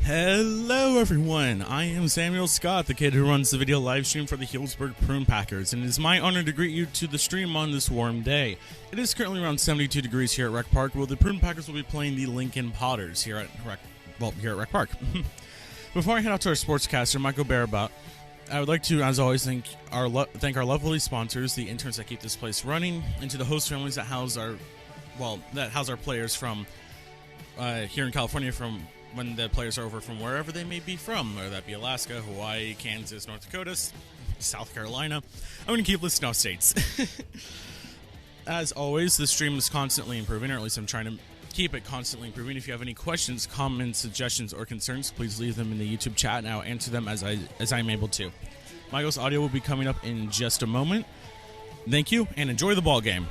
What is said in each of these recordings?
Hello everyone, I am Samuel Scott, the kid who runs the video live stream for the Healdsburg Prune Packers, and it is my honor to greet you to the stream on this warm day. It is currently around 72 degrees here at Rec Park, where the Prune Packers will be playing the Lincoln Potters here at Rec Park. Before I head out to our sportscaster, Michael Barabot, I would like to, as always, thank our lovely sponsors, the interns that keep this place running, and to the host families that house our players from here in California, from when the players are over from wherever they may be from, whether that be Alaska, Hawaii, Kansas, North Dakota, South Carolina. I'm going to keep listing off states. As always, the stream is constantly improving, or at least I'm trying to keep it constantly improving. If you have any questions, comments, suggestions, or concerns, please leave them in the YouTube chat, and I'll answer them as I'm able to. Michael's audio will be coming up in just a moment. Thank you, and enjoy the ball game.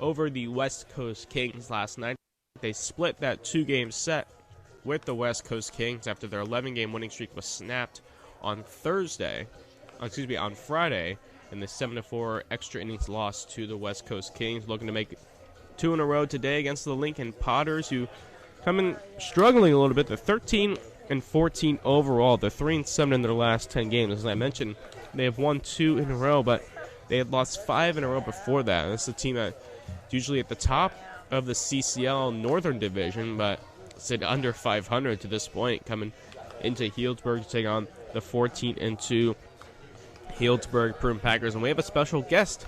Over the West Coast Kings last night. They split that 2-game set with the West Coast Kings after their 11-game winning streak was snapped on Friday, in the 7-4 extra innings loss to the West Coast Kings, looking to make 2 in a row today against the Lincoln Potters, who come in struggling a little bit. They're 13-14 overall. They're 3-7 in their last 10 games. As I mentioned, they have won 2 in a row, but they had lost 5 in a row before that. And this is a team that usually at the top of the CCL Northern Division, but sit under 500 to this point, coming into Healdsburg to take on the 14-2 Healdsburg Prune Packers. And we have a special guest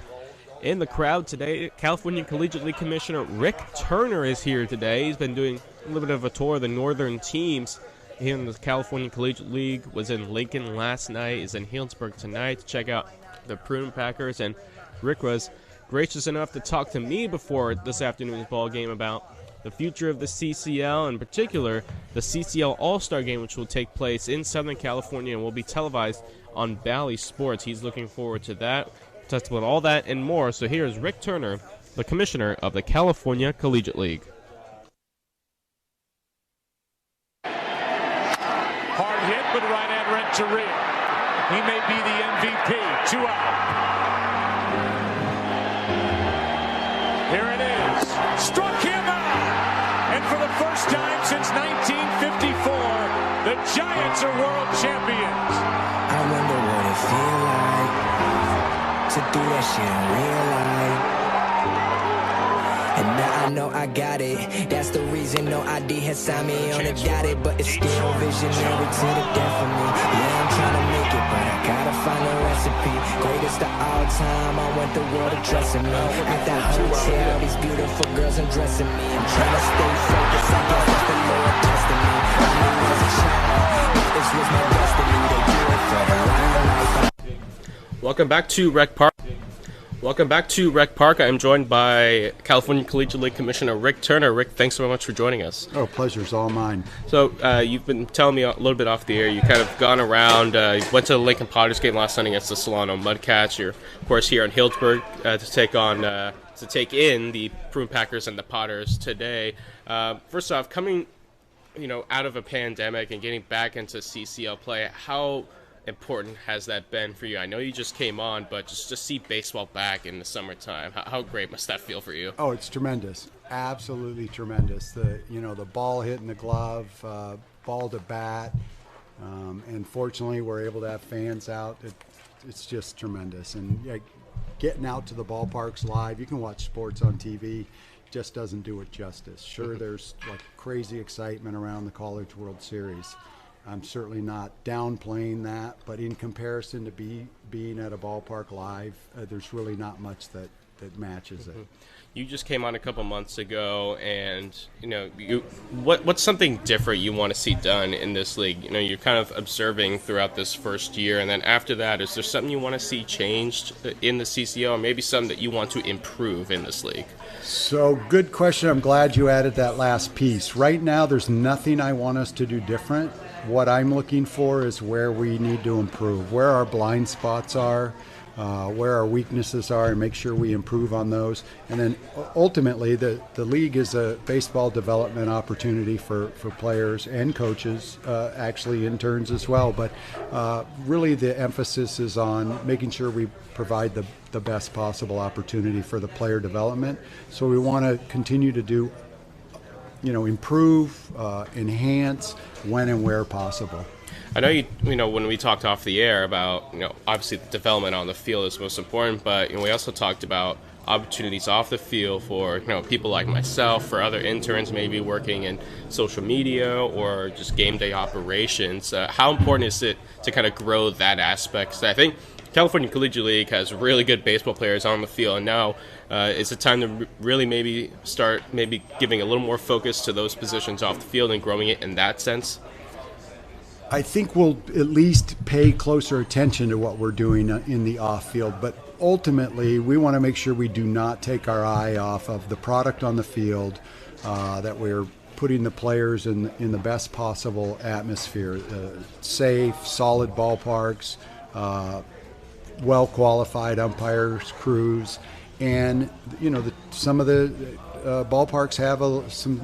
in the crowd today. California Collegiate League Commissioner Rick Turner is here today. He's been doing a little bit of a tour of the northern teams here in the California Collegiate League. Was in Lincoln last night, is in Healdsburg tonight to check out the Prune Packers. And Rick was gracious enough to talk to me before this afternoon's ball game about the future of the CCL, in particular the CCL All-Star Game, which will take place in Southern California and will be televised on Bally Sports. He's looking forward to that. Talk about all that and more. So here's Rick Turner, the commissioner of the California Collegiate League. Hard hit, but right-hand Renteria. He may be the MVP. 2 out. Here it is. Struck him out. And for the first time since 1954, the Giants are world champions. I wonder what it feel like to do that shit in real life. And now I know I got it. That's the reason no ID has signed me on it. Got it, but it's still visionary to the death of me. Yeah, I'm trying to make it, but I gotta find a recipe. Greatest of all time, I want the world to trust in me. At that hotel, these beautiful girls undressing me. I'm trying to stay focused, I guess that's the Lord testing me. I knew as a child, this was my destiny. To do it for the right life. Welcome back to Rec Park. I'm joined by California Collegiate League Commissioner Rick Turner. Rick, thanks so much for joining us. Oh, pleasure's all mine. So you've been telling me a little bit off the air. You kind of gone around. You went to the Lincoln Potters game last night against the Solano Mudcats. You're, of course, here in Healdsburg to take in the Prune Packers and the Potters today. First off, coming out of a pandemic and getting back into CCL play, how important has that been for you? I know you just came on, but just to see baseball back in the summertime, how great must that feel for you? Oh, it's tremendous. Absolutely tremendous. The ball hitting the glove, ball to bat, And fortunately, we're able to have fans out. It's just tremendous. And yeah, getting out to the ballparks live, you can watch sports on TV, just doesn't do it justice. Sure, there's like crazy excitement around the College World Series. I'm certainly not downplaying that, but in comparison to being at a ballpark live, there's really not much that matches it. You just came on a couple months ago, and what's something different you want to see done in this league? You're kind of observing throughout this first year, and then after that, is there something you want to see changed in the CCO, or maybe something that you want to improve in this league? So, good question. I'm glad you added that last piece. Right now, there's nothing I want us to do different. What I'm looking for is where we need to improve, where our blind spots are, where our weaknesses are, and make sure we improve on those. And then ultimately, the league is a baseball development opportunity for players and coaches, actually interns as well. But really the emphasis is on making sure we provide the best possible opportunity for the player development. So we want to continue to do, improve, enhance when and where possible. I know when we talked off the air about, obviously the development on the field is most important, but we also talked about opportunities off the field for, people like myself, for other interns maybe working in social media or just game day operations. How important is it to kind of grow that aspect? 'Cause I think California Collegiate League has really good baseball players on the field, and now it's a time to really start giving a little more focus to those positions off the field and growing it in that sense. I think we'll at least pay closer attention to what we're doing in the off field, but ultimately we want to make sure we do not take our eye off of the product on the field, that we're putting the players in the best possible atmosphere, safe, solid ballparks, well qualified umpires, crews, and some of the ballparks have some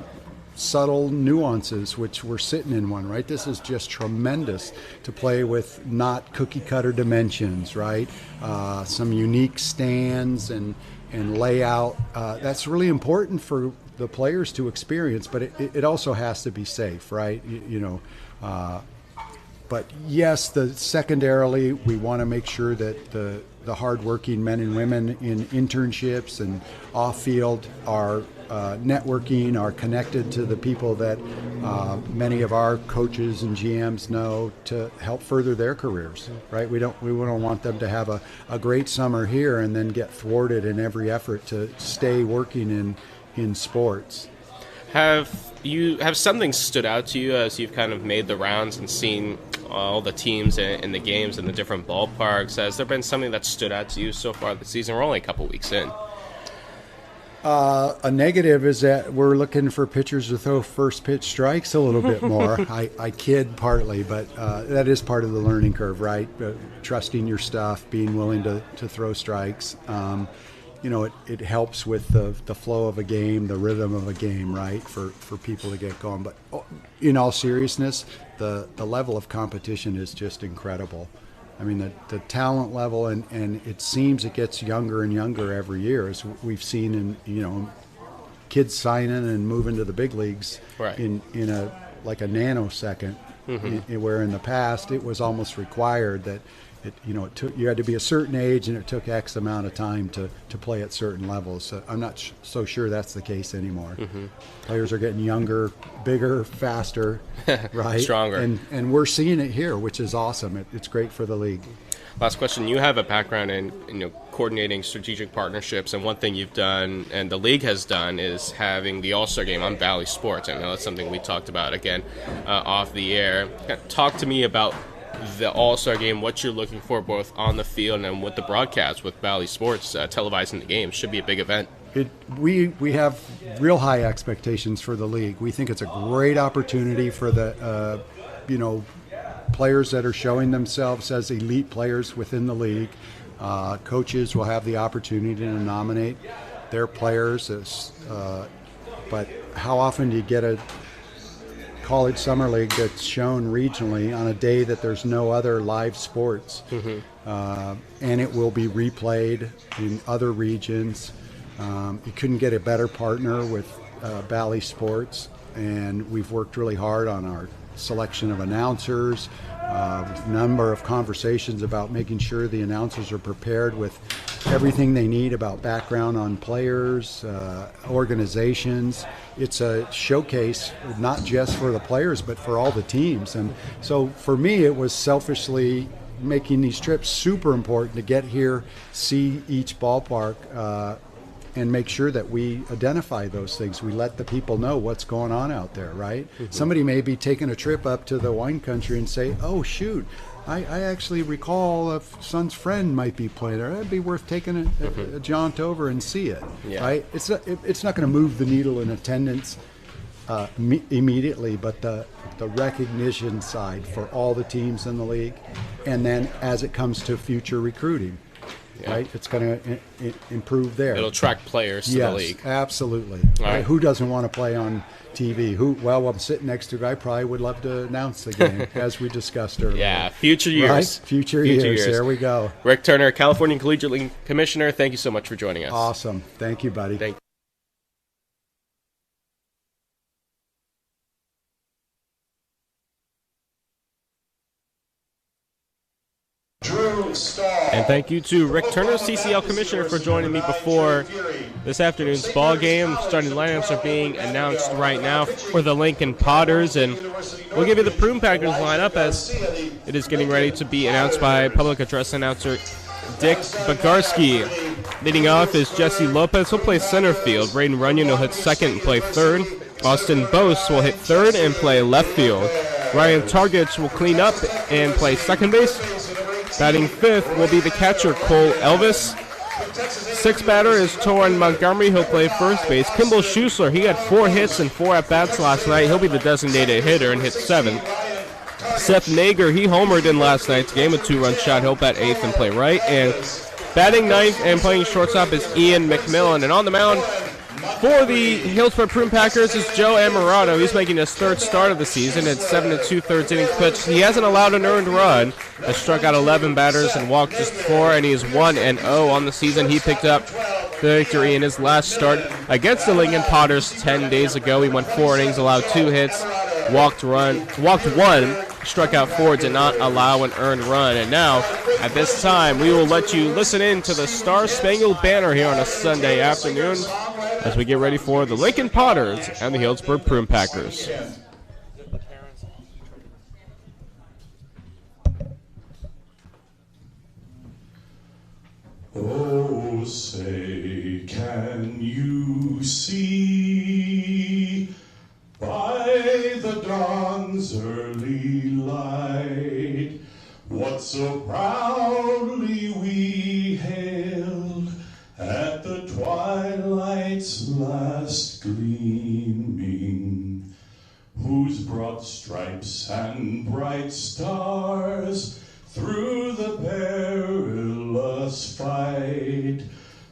subtle nuances, which we're sitting in one, right? This is just tremendous to play with, not cookie cutter dimensions, right? Some unique stands and layout. That's really important for the players to experience, but it also has to be safe, right? But yes, secondarily, we want to make sure that the hardworking men and women in internships and off-field are networking, are connected to the people that many of our coaches and GMs know to help further their careers, right? We don't want them to have a great summer here and then get thwarted in every effort to stay working in sports. Have something stood out to you as you've kind of made the rounds and seen all the teams and the games and the different ballparks? Has there been something that stood out to you so far this season? We're only a couple weeks in. A negative is that we're looking for pitchers to throw first pitch strikes a little bit more. I kid partly, but that is part of the learning curve, right? Trusting your stuff, being willing to throw strikes. It helps with the flow of a game, the rhythm of a game, right, for people to get going. But in all seriousness, the level of competition is just incredible. I mean, the talent level, and it seems it gets younger and younger every year, as we've seen in, kids signing and moving to the big leagues, right, in a nanosecond, where in the past it was almost required that you had to be a certain age and it took X amount of time to play at certain levels. So I'm not so sure that's the case anymore. Players are getting younger, bigger, faster, right? Stronger. And we're seeing it here, which is awesome. It's great for the league. Last question. You have a background in coordinating strategic partnerships, and one thing you've done and the league has done is having the All-Star Game on Valley Sports. I know that's something we talked about again off the air. Talk to me about the All-Star Game, what you're looking for both on the field and with the broadcast with Valley Sports televising the game. Should be a big event. We have real high expectations for the league. We think it's a great opportunity for the players that are showing themselves as elite players within the league. Coaches will have the opportunity to nominate their players but how often do you get a college summer league that's shown regionally on a day that there's no other live sports? And it will be replayed in other regions. You couldn't get a better partner with Valley Sports. and we've worked really hard on our selection of announcers, number of conversations about making sure the announcers are prepared with everything they need about background on players, organizations. It's a showcase not just for the players but for all the teams. And so for me, it was selfishly making these trips super important to get here, see each ballpark, and make sure that we identify those things. We let the people know what's going on out there, right? Mm-hmm. Somebody may be taking a trip up to the wine country and say, oh, shoot, I actually recall a son's friend might be playing there. It'd be worth taking a jaunt over and see it, right? It's not going to move the needle in attendance immediately, but the recognition side for all the teams in the league, and then as it comes to future recruiting, right? It's going to improve there. It'll attract players to the league. Yes, absolutely. Right. Who doesn't want to play on TV? Well, I'm sitting next to a guy probably would love to announce the game, as we discussed earlier. Yeah, future years. Right? Future years. There we go. Rick Turner, California Collegiate League Commissioner, thank you so much for joining us. Awesome. Thank you, buddy. Thank you. And thank you to Rick Turner, CCL Commissioner, for joining me before this afternoon's ball game. Starting lineups are being announced right now for the Lincoln Potters, and we'll give you the Prune Packers lineup as it is getting ready to be announced by public address announcer Dick Bagarski. Leading off is Jesse Lopez. He'll play center field. Braden Runyon will hit second and play third. Austin Bose will hit third and play left field. Ryan Targich will clean up and play second base. Batting fifth will be the catcher, Cole Elvis. Sixth batter is Torrin Montgomery. He'll play first base. Kimball Schuessler, he had 4 hits and 4 at-bats last night. He'll be the designated hitter and hit seventh. Seth Nager, he homered in last night's game, a 2-run shot. He'll bat eighth and play right. And batting ninth and playing shortstop is Ian McMillan. And on the mound for the Hillsborough Prune Packers is Joe Amarato. He's making his third start of the season at 7 2/3 innings pitched. He hasn't allowed an earned run, has struck out 11 batters and walked just 4, and he is 1-0 on the season. He picked up the victory in his last start against the Lincoln Potters 10 days ago. He went 4 innings, allowed 2 hits, walked 1, struck out 4, did not allow an earned run. And now, at this time, we will let you listen in to the Star Spangled Banner here on a Sunday afternoon as we get ready for the Lincoln Potters and the Healdsburg Prune Packers. Oh, say, can you see by the dawn's early light what so proudly we hailed at the twilight's last gleaming, whose broad stripes and bright stars through the perilous fight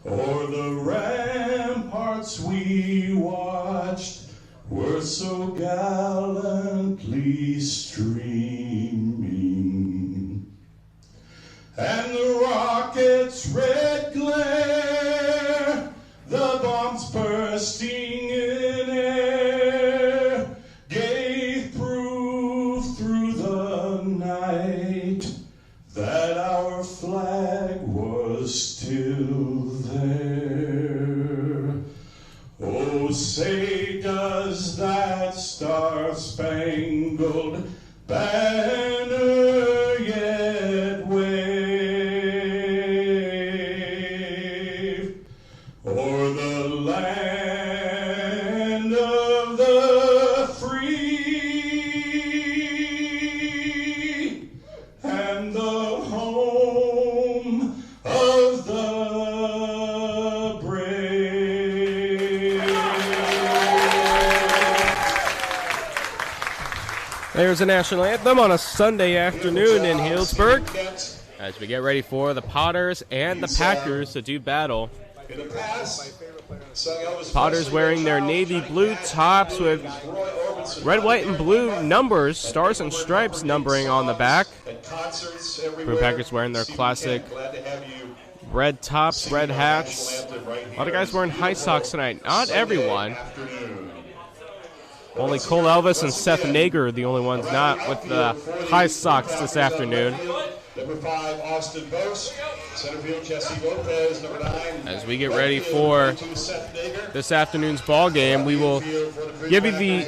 o'er the ramparts we watched were so gallantly streaming, and the rocket's red glare, the bombs bursting in air, gave proof through the night that our flag was still there. Oh, say, does that star-spangled banner yet wave o'er the land of the free and the home of the brave? There's a national anthem on a Sunday afternoon in Healdsburg as we get ready for the Potters and the Packers to do battle. Potters wearing their navy blue tops with red, white, and blue numbers, stars and stripes numbering on the back. Prune Packers wearing their classic red tops, red hats. A lot of guys wearing high socks tonight. Not everyone. Only Cole Elvis and Seth Nager are the only ones not with the high socks this afternoon. Number 5, Austin Bose. Center field, Jesse Lopez. Number 9. As we get ready for this afternoon's ball game, we will give you the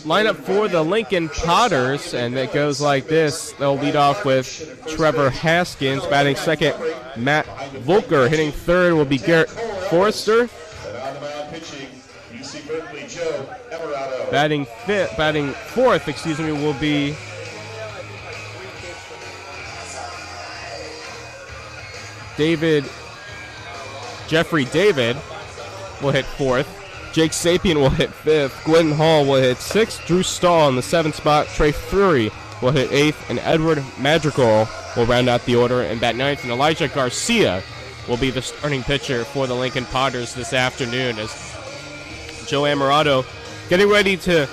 lineup for the Lincoln Potters, and it goes like this. They'll lead off with Trevor Haskins batting second. Matt Volker hitting third will be Garrett Forrester. And on the mound pitching, UC Berkeley, Joe Emirado. Batting fourth, will be Jeffrey David will hit fourth. Jake Sapien will hit fifth. Glenn Hall will hit sixth. Drew Stahl in the seventh spot. Trey Fury will hit eighth. And Edward Madrigal will round out the order and bat ninth. And Elijah Garcia will be the starting pitcher for the Lincoln Potters this afternoon, as Joe Amorato getting ready to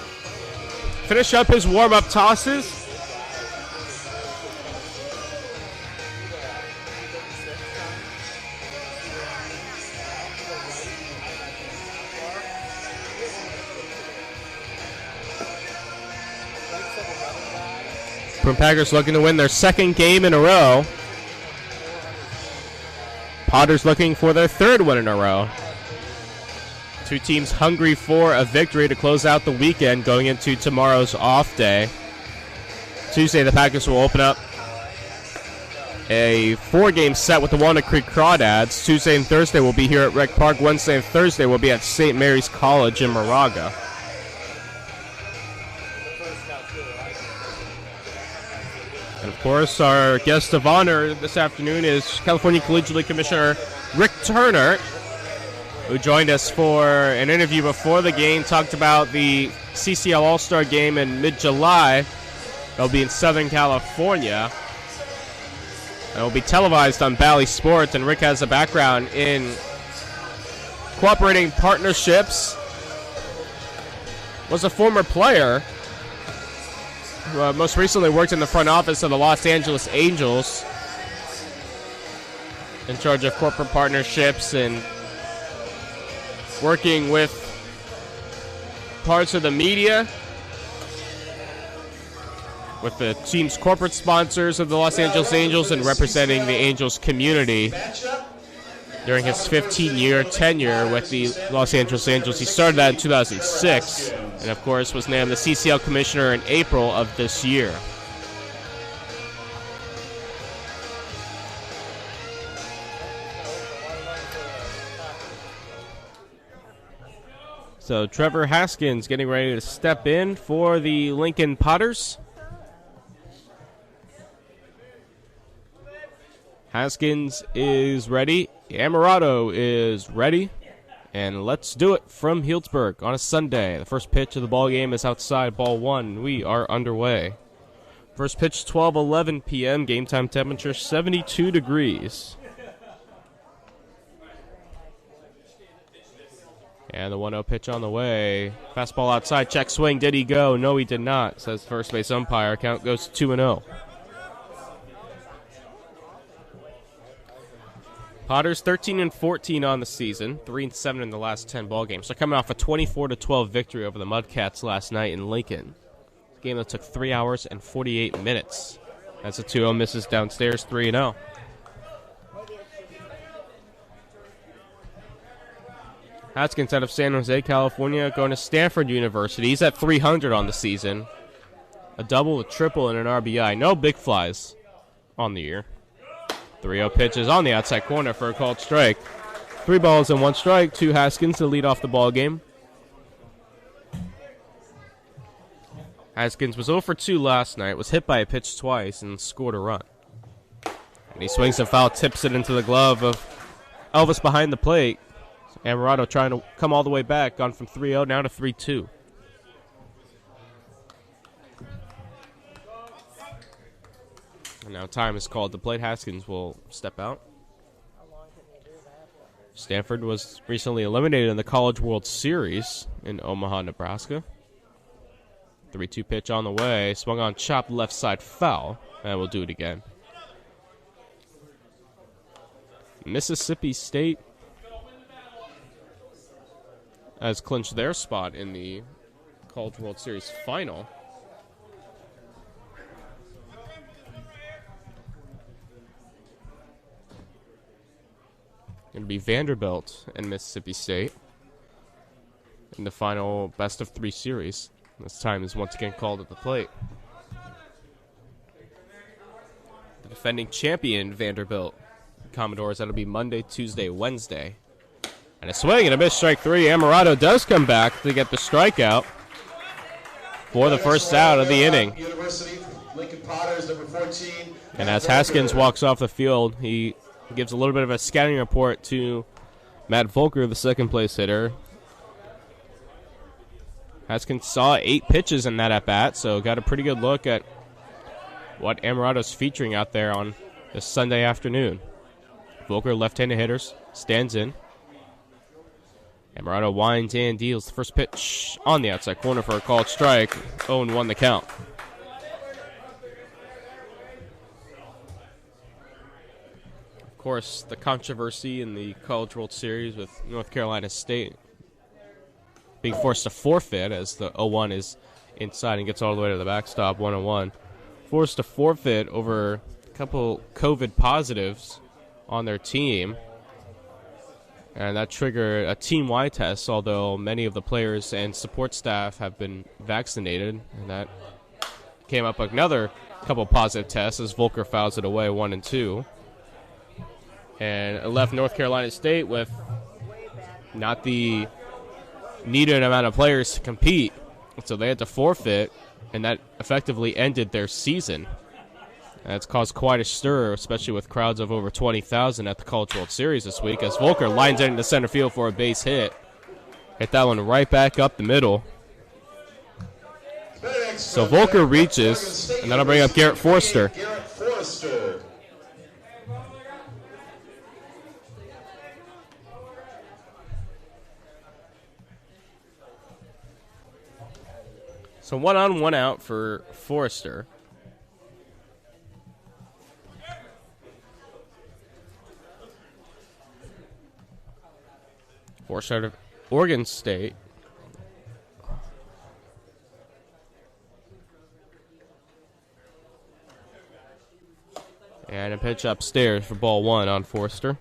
finish up his warm-up tosses. Prune Packers looking to win their second game in a row. Potters looking for their third win in a row. Two teams hungry for a victory to close out the weekend going into tomorrow's off day. Tuesday, the Packers will open up a 4-game set with the Walnut Creek Crawdads. Tuesday and Thursday will be here at Rec Park. Wednesday and Thursday will be at St. Mary's College in Moraga. And of course, our guest of honor this afternoon is California Collegiate League Commissioner Rick Turner, who joined us for an interview before the game, talked about the CCL All-Star Game in mid-July. It'll be in Southern California. And it will be televised on Bally Sports, and Rick has a background in cooperating partnerships. Was a former player who most recently worked in the front office of the Los Angeles Angels, in charge of corporate partnerships and working with parts of the media, with the team's corporate sponsors of the Los Angeles Angels, and representing the Angels community during his 15-year tenure with the Los Angeles Angels. He started that in 2006, and of course was named the CCL Commissioner in April of this year. So Trevor Haskins getting ready to step in for the Lincoln Potters. Haskins is ready. Amorato is ready. And let's do it from Healdsburg on a Sunday. The first pitch of the ball game is outside, ball one. We are underway. First pitch, 12:11 p.m. Game time temperature, 72 degrees. And the 1-0 pitch on the way. Fastball outside, check swing. Did he go? No, he did not, says first base umpire. Count goes to 2-0. Potters 13-14 on the season, 3-7 in the last 10 ball games. They're coming off a 24-12 victory over the Mudcats last night in Lincoln. A game that took 3 hours and 48 minutes. That's a 2-0 misses downstairs, 3-0. Haskins out of San Jose, California, going to Stanford University. He's at 300 on the season. A double, a triple, and an RBI. No big flies on the year. 3-0 pitch is on the outside corner for a called strike. 3 balls and 1 strike to Haskins to lead off the ball game. Haskins was 0 for 2 last night, was hit by a pitch twice, and scored a run. And he swings a foul, tips it into the glove of Elvis behind the plate. Amorato trying to come all the way back, gone from 3-0 now to 3-2. And now time is called. The plate. Haskins will step out. Stanford was recently eliminated in the College World Series in Omaha, Nebraska. 3-2 pitch on the way. Swung on, chopped left side foul. And we'll do it again. Mississippi State has clinched their spot in the College World Series final. Going to be Vanderbilt and Mississippi State in the final best-of-3 series. This time is once again called at the plate. The defending champion, Vanderbilt Commodores. That'll be Monday, Tuesday, Wednesday. And a swing and a miss, strike 3. Amarato does come back to get the strikeout for the first out of the inning. And as Haskins walks off the field, he gives a little bit of a scouting report to Matt Volker, the second place hitter. Haskins saw 8 pitches in that at-bat, so got a pretty good look at what Amarato's featuring out there on this Sunday afternoon. Volker, left-handed hitters, stands in. Amarato winds and deals the first pitch on the outside corner for a called strike. 0-1 the count. Of course, the controversy in the College World Series with North Carolina State being forced to forfeit as the 0-1 is inside and gets all the way to the backstop, 1-1. Forced to forfeit over a couple COVID positives on their team. And that triggered a team-wide test, although many of the players and support staff have been vaccinated. And that came up another couple positive tests as Volker fouls it away, 1-2. And it left North Carolina State with not the needed amount of players to compete. So they had to forfeit, and that effectively ended their season. And it's caused quite a stir, especially with crowds of over 20,000 at the College World Series this week, as Volker lines it into center field for a base hit. Hit that one right back up the middle. So Volker reaches, and that'll bring up Garrett Forster. So 1 on, 1 out for Forrester. Forrester out of Oregon State. And a pitch upstairs for ball 1 on Forrester.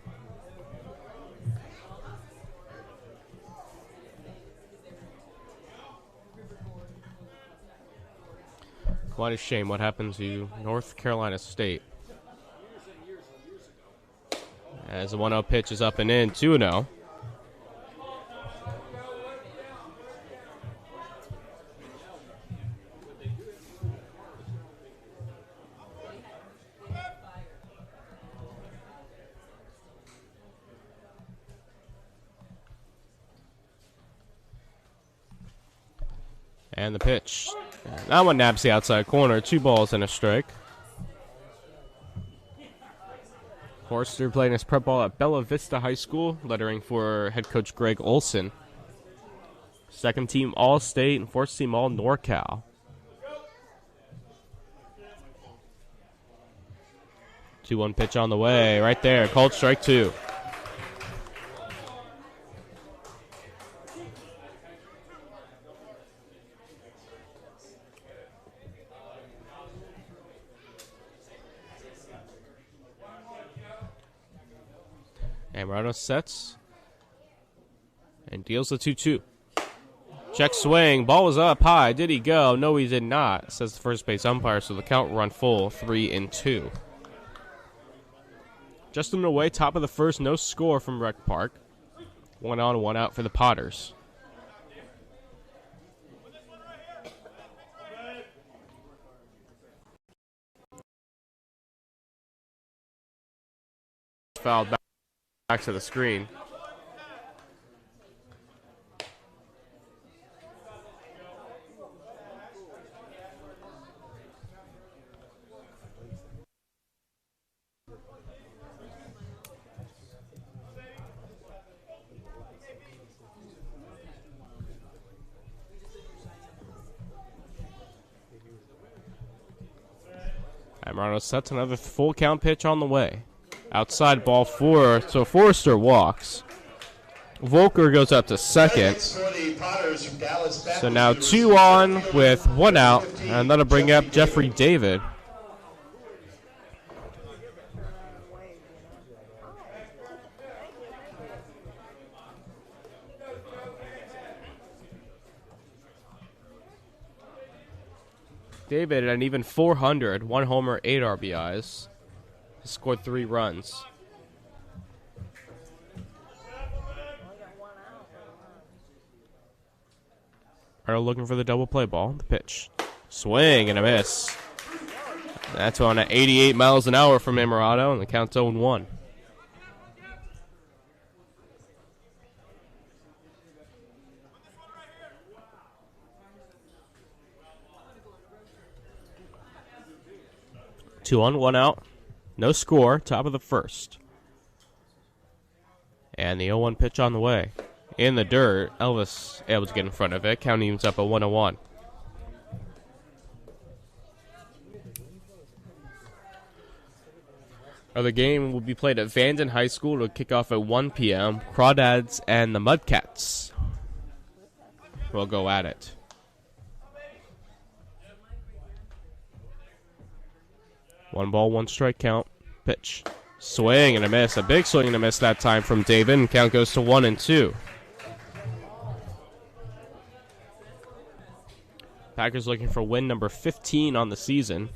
Quite a shame what happened to North Carolina State. As the 1-0 pitch is up and in, 2-0. And the pitch. That one naps the outside corner. 2 balls and a strike. Forster playing his prep ball at Bella Vista High School, lettering for head coach Greg Olson. Second team All-State and first team All-NorCal. 2-1 pitch on the way. Right there. Called strike 2. Amarato sets and deals the 2-2. Check swing. Ball was up high. Did he go? No, he did not, says the first base umpire. So the count will run full, 3-2. Justin away, top of the first. No score from Rec Park. 1 on, 1 out for the Potters. Fouled back to the screen. Amarato sets another full count pitch on the way. Outside ball 4, so Forrester walks. Volker goes up to second. So now 2 on with 1 out, and that'll bring up Jeffrey David. David at an even 400, 1 homer, 8 RBIs. He scored 3 runs. Are looking for the double play ball. The pitch. Swing and a miss. That's on at 88 miles an hour from Amorato, and the count's 0-1. Two on, 1 out. No score. Top of the first. And the 0-1 pitch on the way. In the dirt. Elvis able to get in front of it. Count evens up at 1-1. The game will be played at Vanden High School. It'll kick off at 1 p.m. Crawdads and the Mudcats will go at it. One ball, 1 strike count. Pitch. Swing and a miss. A big swing and a miss that time from David. And count goes to 1-2. Packers looking for win number 15 on the season.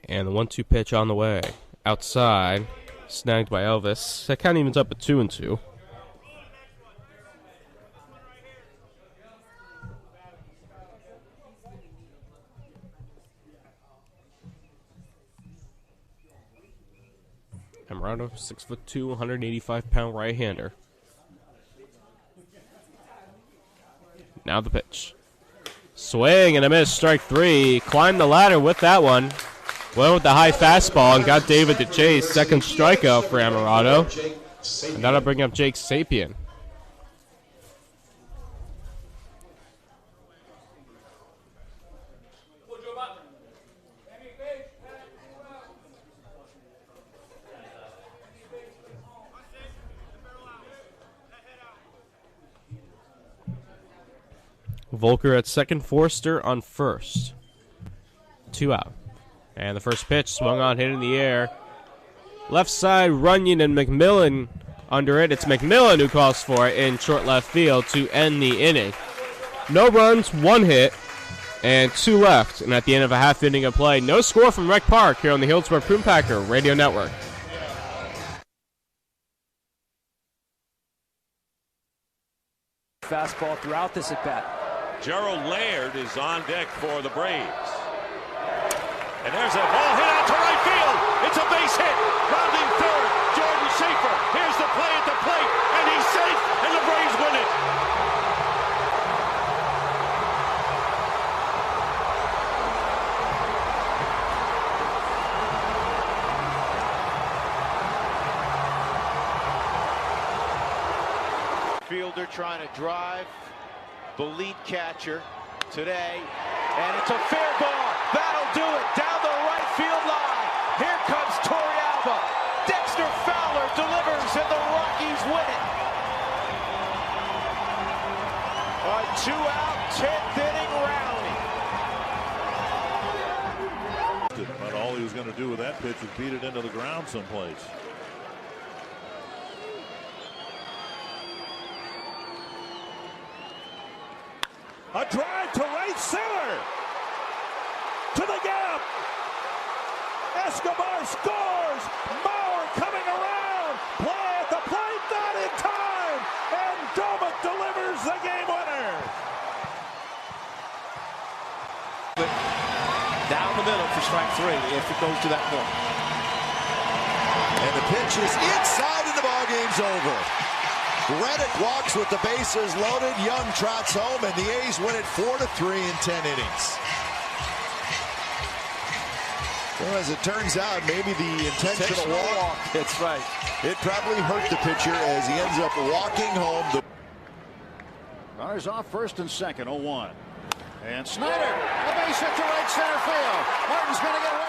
And the 1-2 pitch on the way. Outside. Snagged by Elvis. That count evens up at 2-2. Amorato, 6'2", 185-pound right-hander. Now the pitch. Swing and a miss, strike 3. Climbed the ladder with that one. Went with the high fastball and got David to chase. Second strikeout for Amorato. And that'll bring up Jake Sapien. Volker at second, Forster on first. 2 out. And the first pitch swung on, hit in the air. Left side, Runyon and McMillan under it. It's McMillan who calls for it in short left field to end the inning. No runs, 1 hit, and 2 left. And at the end of a half inning of play, no score from Rec Park here on the Healdsburg Prune Packer Radio Network. Fastball throughout this at-bat. Gerald Laird is on deck for the Braves. And there's a ball hit out to right field. It's a base hit. Rounding third, Jordan Schaefer. Here's the play at the plate, and he's safe, and the Braves win it. Fielder trying to drive the lead catcher today, and it's a fair ball. That'll do it down the right field line. Here comes Torrealba. Dexter Fowler delivers, and the Rockies win it. A 2-out, 10th inning rally. But all he was going to do with that pitch was beat it into the ground someplace. A drive to right center. To the gap. Escobar scores. Mauer coming around. Play at the plate, not in time. And Domick delivers the game winner. Down the middle for strike 3 if it goes to that point. And the pitch is inside and the ball game's over. Reddick walks with the bases loaded. Young trots home, and the A's win it 4-3 in 10 innings. Well, as it turns out, maybe the intentional walk. That's right. It probably hurt the pitcher as he ends up walking home. Runners off first and second, 0-1. And Snyder, a base hit to right center field. Martin's going to get away.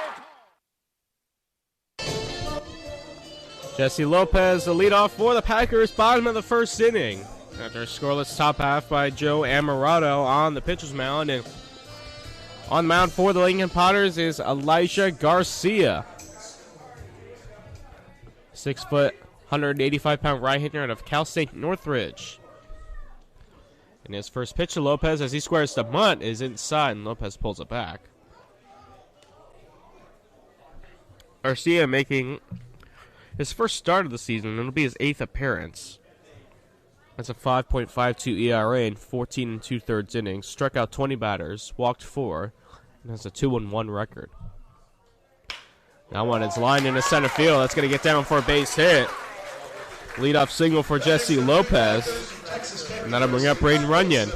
Jesse Lopez, the leadoff for the Packers, bottom of the first inning. After a scoreless top half by Joe Amarato on the pitcher's mound. And on the mound for the Lincoln Potters is Elijah Garcia. 6 foot, 185-pound right-hander out of Cal State Northridge. And his first pitch to Lopez as he squares the bunt is inside, and Lopez pulls it back. Garcia making his first start of the season, and it'll be his 8th appearance. That's a 5.52 ERA in 14 2/3 innings. Struck out 20 batters, walked 4, and has a 2-1 record. That one is lined into center field. That's going to get down for a base hit. Leadoff single for Jesse Lopez. And that'll bring up Braden Runyon.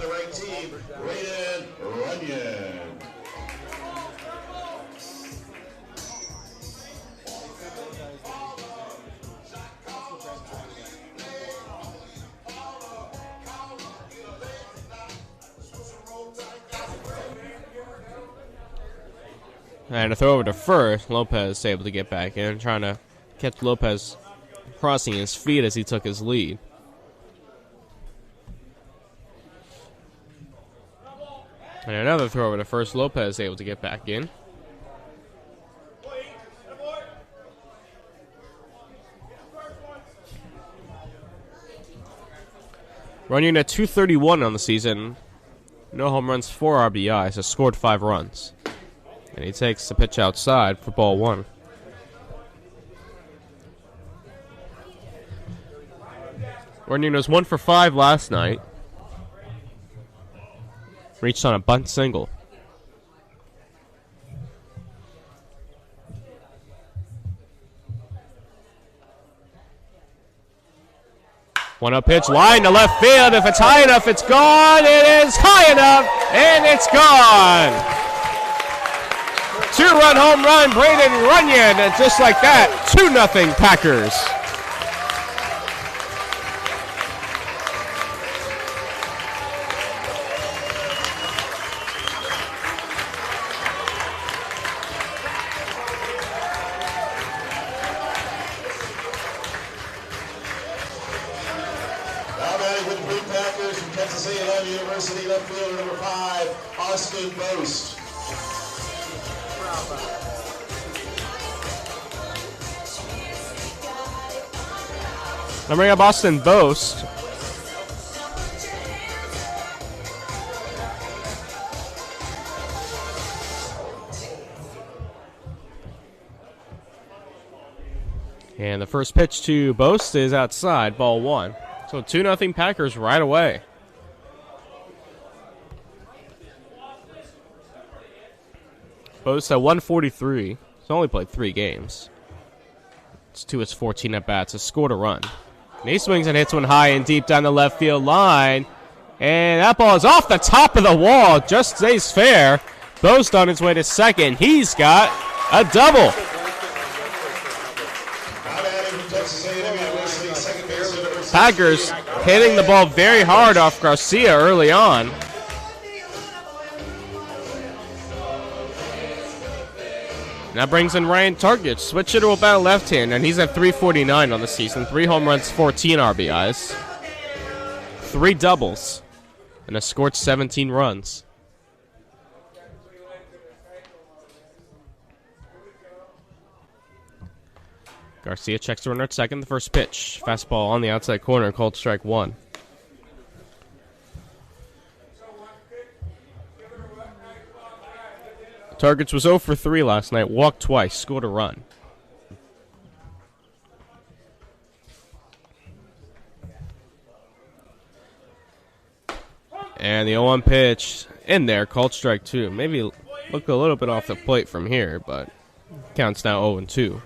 And a throw over to first. Lopez able to get back in, trying to catch Lopez crossing his feet as he took his lead. And another throw over to first. Lopez able to get back in. Running at .231 on the season. No home runs, 4 RBIs, has scored 5 runs. And he takes the pitch outside for ball 1. Runyon was 1 for 5 last night. Reached on a bunt single. One up pitch, line to left field. If it's high enough, it's gone. It is high enough, and it's gone. 2-run home run, Braden Runyon, and just like that, 2-0 Packers. Now batting with the Prune Packers from Texas A&M University, left fielder number 5, Austin Boast. Now bring up Austin Boast. And the first pitch to Boast is outside, ball 1. So 2-0 Packers right away. Boast at 143. He's only played 3 games. It's 2 his 14 at-bats. Has scored a run. And he swings and hits one high and deep down the left field line. And that ball is off the top of the wall. Just stays fair. Boast on his way to second. He's got a double. Packers hitting the ball very hard off Garcia early on. That brings in Ryan Targich. Switch it to about left hand, and he's at .349 on the season. 3 home runs, 14 RBIs. 3 doubles, and has scored 17 runs. Garcia checks the runner at second. The first pitch. Fastball on the outside corner, called strike 1. Targets was 0 for 3 last night. Walked twice. Scored a run. And the 0-1 pitch in there, called strike 2. Maybe look a little bit off the plate from here, but counts now 0-2.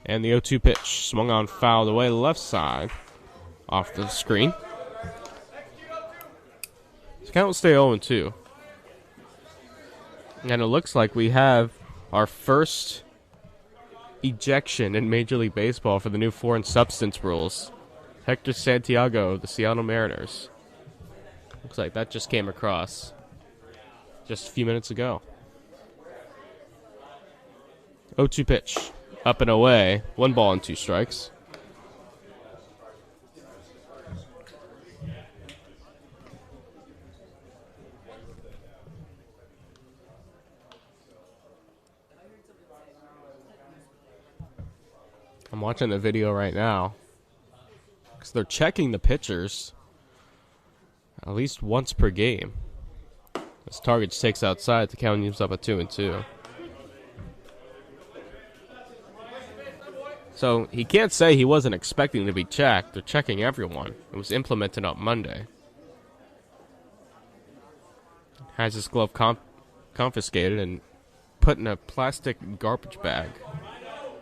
And the 0-2 pitch swung on, fouled away to the left side off the screen. count will stay 0-2. And it looks like we have our first ejection in Major League Baseball for the new foreign substance rules. Hector Santiago of the Seattle Mariners. Looks like that just came across just a few minutes ago. 0-2 pitch. Up and away. 1 ball and 2 strikes. I'm watching the video right now because they're checking the pitchers at least once per game. As Targets takes outside, the count moves up at 2-2. So he can't say he wasn't expecting to be checked. They're checking everyone. It was implemented on Monday. Has his glove confiscated and put in a plastic garbage bag.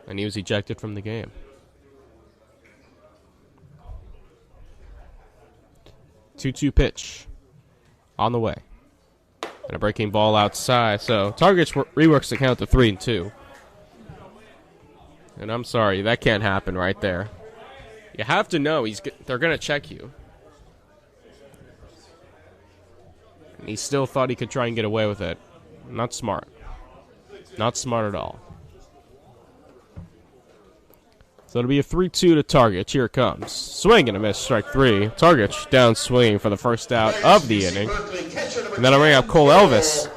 And he was ejected from the game. 2-2 pitch. On the way. And a breaking ball outside. So Targets reworks the count to 3-2. And I'm sorry, that can't happen right there. You have to know they're going to check you. And he still thought he could try and get away with it. Not smart. Not smart at all. So it'll be a 3-2 to Target. Here it comes. Swing and a miss, strike 3. Target down swinging for the first out of the inning. And then I'll bring up Cole Elvis.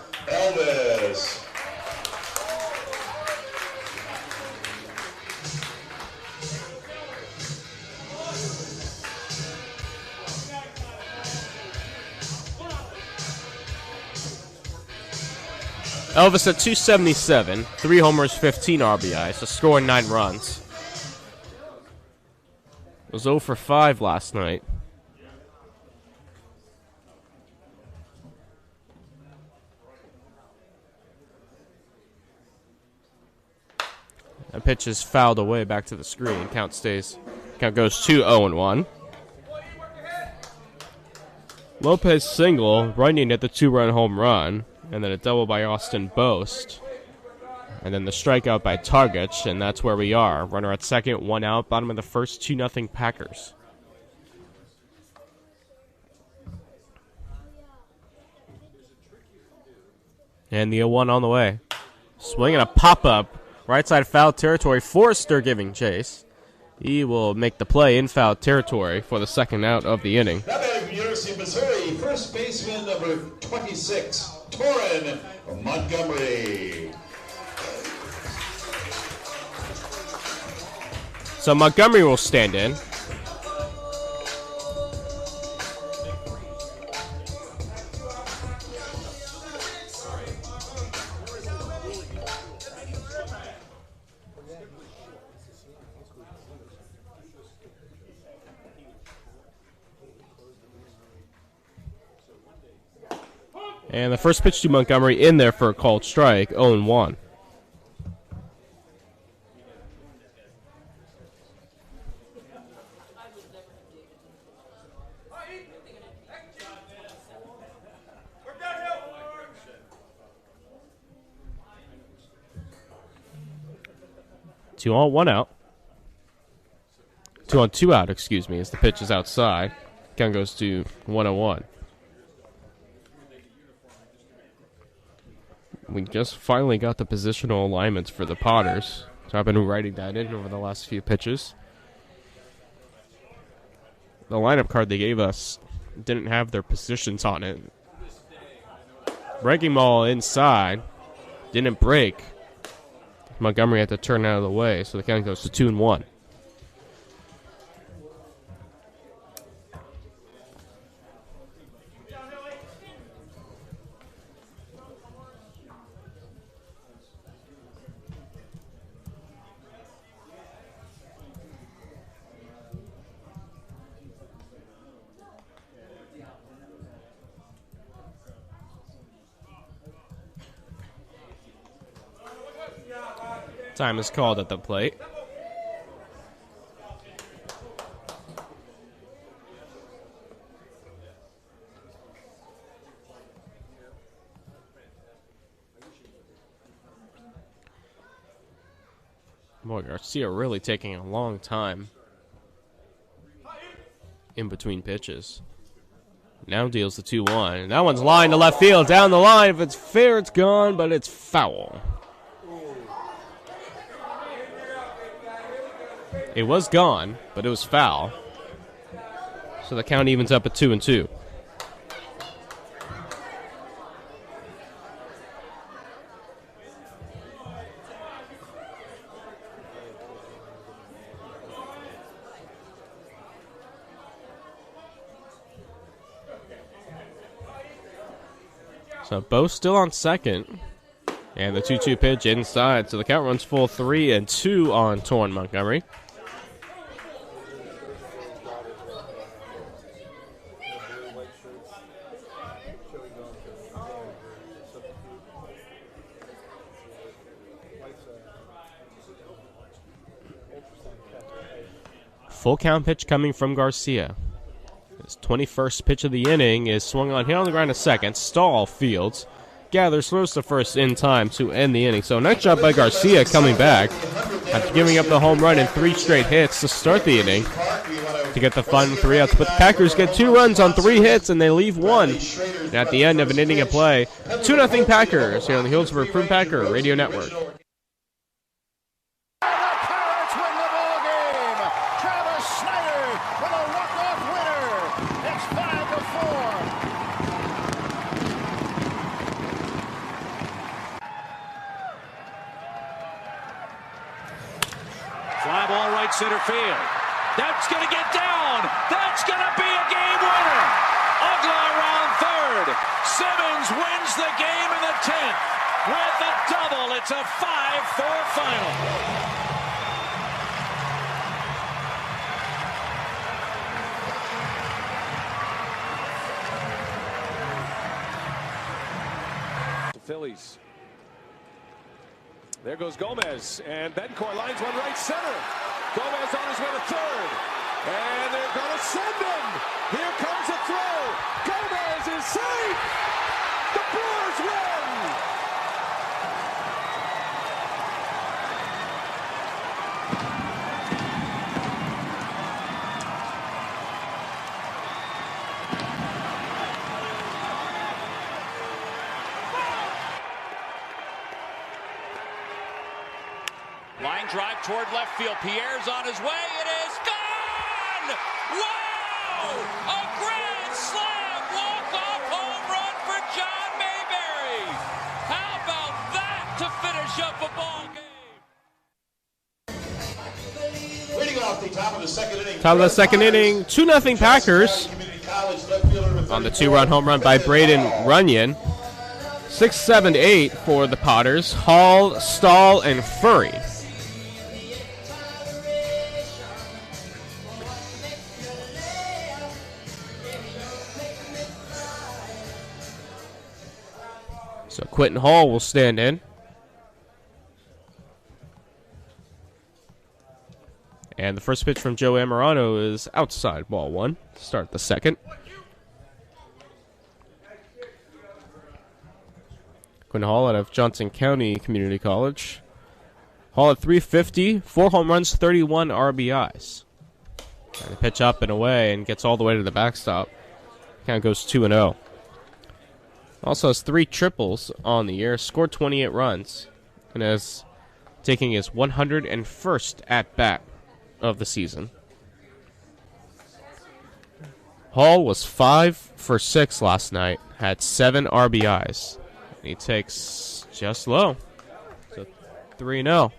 Elvis at 277, 3 homers, 15 RBIs, to score 9 runs. Was 0 for 5 last night. That pitch is fouled away back to the screen. Count goes to 0-1. Lopez single, running at the 2-run home run, and then a double by Austin Boast. And then the strikeout by Targets, and that's where we are. Runner at second, 1 out, bottom of the first, 2-0 Packers. And the 0-1 on the way. Swinging a pop-up, right side foul territory. Forrester giving chase. He will make the play in foul territory for the second out of the inning. Now batting from University of Missouri, first baseman number 26, Prune Montgomery. So Montgomery will stand in. And the first pitch to Montgomery in there for a called strike, 0-1. Two on, 1 out. 2 on, 2 out, excuse me, as the pitch is outside. Count goes to 1-1. We just finally got the positional alignments for the Potters. So I've been writing that in over the last few pitches. The lineup card they gave us didn't have their positions on it. Breaking ball inside. Didn't break. Montgomery had to turn out of the way, so the count goes to 2-1. Time is called at the plate. Boy, Garcia really taking a long time in between pitches. Now deals the 2-1. And that one's lined to left field. Down the line. If it's fair, it's gone, but it's foul. It was gone, but it was foul. So the count evens up at 2-2. So Bo still on second. And the 2-2 pitch inside. So the count runs full 3-2 on Torrin Montgomery. Full count pitch coming from Garcia. His 21st pitch of the inning is swung on, hit on the ground a second. Stahl fields. Gathers, throws to first in time to end the inning. So nice job by Garcia coming back after giving up the home run in 3 straight hits to start the inning to get the final 3 outs. But the Packers get 2 runs on 3 hits and they leave 1 at the end of an inning of play. 2-0 Packers here on the Hillsborough Prune Packer Radio Network. Fly ball right center field. That's going to get down. That's going to be a game winner. Ugla around third. Simmons wins the game in the 10th with a double. It's a 5-4 final. The Phillies. There goes Gomez, and Bencourt lines one right center. Gomez on his way to third, and they're going to send him. Here comes a throw. Gomez is safe. The Brewers win. Line drive toward left field. Pierre's on his way. It is gone! Wow! A grand slam walk-off home run for John Mayberry. How about that to finish up a ball game? Leading off the top of the second inning. Top of the second inning, 2-0 Packers on the 2-run home run by Braden Runyon. 6, 7, 8 for the Potters. Hall, Stahl, and Furry. So Quentin Hall will stand in. And the first pitch from Joe Amorano is outside, ball 1. Start the second. Quentin Hall out of Johnson County Community College. Hall at 350, 4 home runs, 31 RBIs. And the pitch up and away and gets all the way to the backstop. Count goes 2-0. Also has 3 triples on the year, scored 28 runs, and is taking his 101st at-bat of the season. Hall was 5 for 6 last night, had 7 RBIs. He takes just low, so 3-0.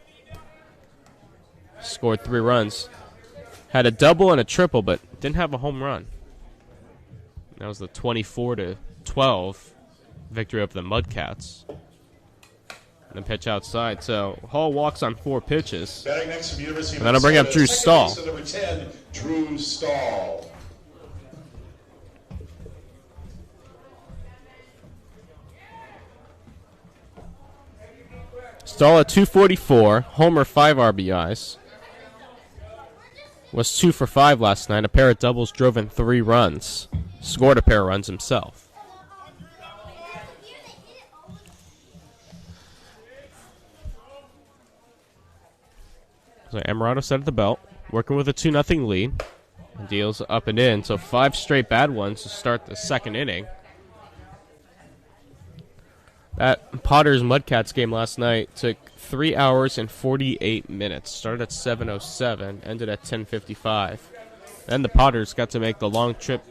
Scored 3 runs. Had a double and a triple, but didn't have a home run. That was the 24-12 victory over the Mudcats. And the pitch outside. So Hall walks on 4 pitches. Batting next from University of And then I'll bring up Drew Minnesota, Stahl. Number 10, Drew Stahl. Stahl at 244, homer 5 RBIs. Was 2 for 5 last night. A pair of doubles drove in 3 runs. Scored a pair of runs himself. So Amarado set at the belt, working with a 2-0 lead. Deals up and in, so 5 straight bad ones to start the second inning. That Potters Mudcats game last night took 3 hours and 48 minutes. Started at 7:07, ended at 10:55. Then the Potters got to make the long trip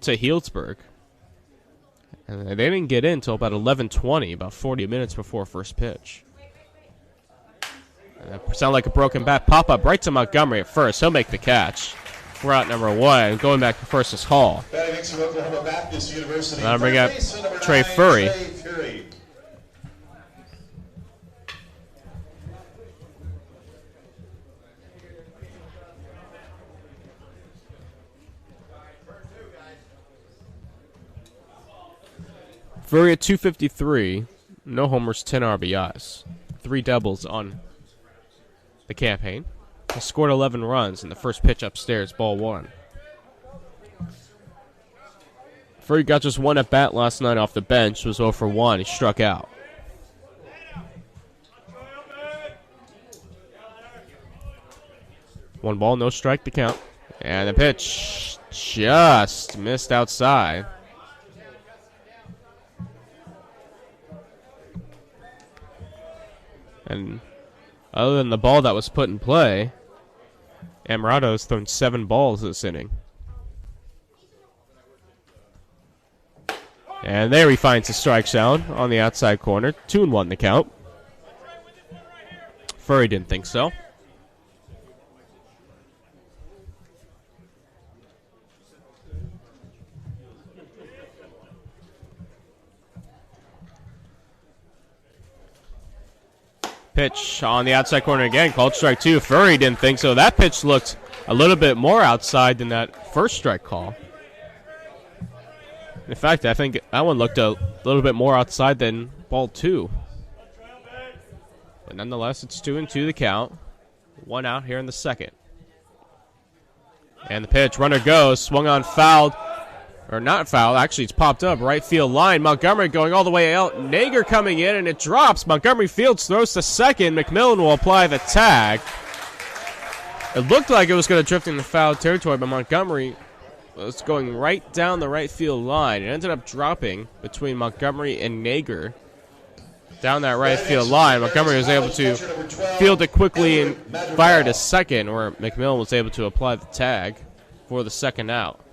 to Healdsburg. And they didn't get in until about 11:20, about 40 minutes before first pitch. And that sounded like a broken bat. Pop-up right to Montgomery at first. He'll make the catch. We're out number 1. Going back to first is Hall. Now bring up Trey Furry. Furry at 253. No homers, 10 RBIs. 3 doubles on the campaign. He scored 11 runs in the first pitch upstairs, ball 1. Furry got just 1 at bat last night off the bench, was 0 for 1. He struck out. One ball, no strike to count. And the pitch just missed outside. And other than the ball that was put in play, Amarado's thrown 7 balls this inning. And there he finds the strike zone on the outside corner. 2-1 the count. Furry didn't think so. Pitch on the outside corner again, called strike 2. Furry didn't think so. That pitch looked a little bit more outside than that first strike call. In fact, I think that one looked a little bit more outside than ball 2. But nonetheless, it's 2-2 the count. 1 out here in the second. And the pitch, runner goes, swung on, fouled. Or not foul, actually it's popped up, right field line. Montgomery going all the way out. Nager coming in, and it drops. Montgomery Fields throws to second. McMillan will apply the tag. It looked like it was going to drift into foul territory, but Montgomery was going right down the right field line. It ended up dropping between Montgomery and Nager down that right field line. Montgomery was able to field it quickly and fire to second, where McMillan was able to apply the tag for the second out.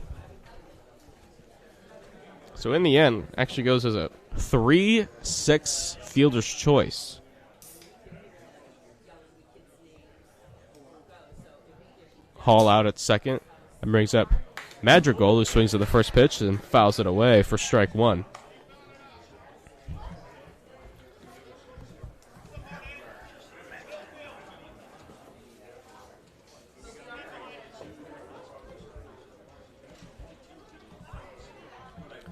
So in the end, actually goes as a 3-6 fielder's choice. Hall out at second. And brings up Madrigal, who swings at the first pitch and fouls it away for strike 1.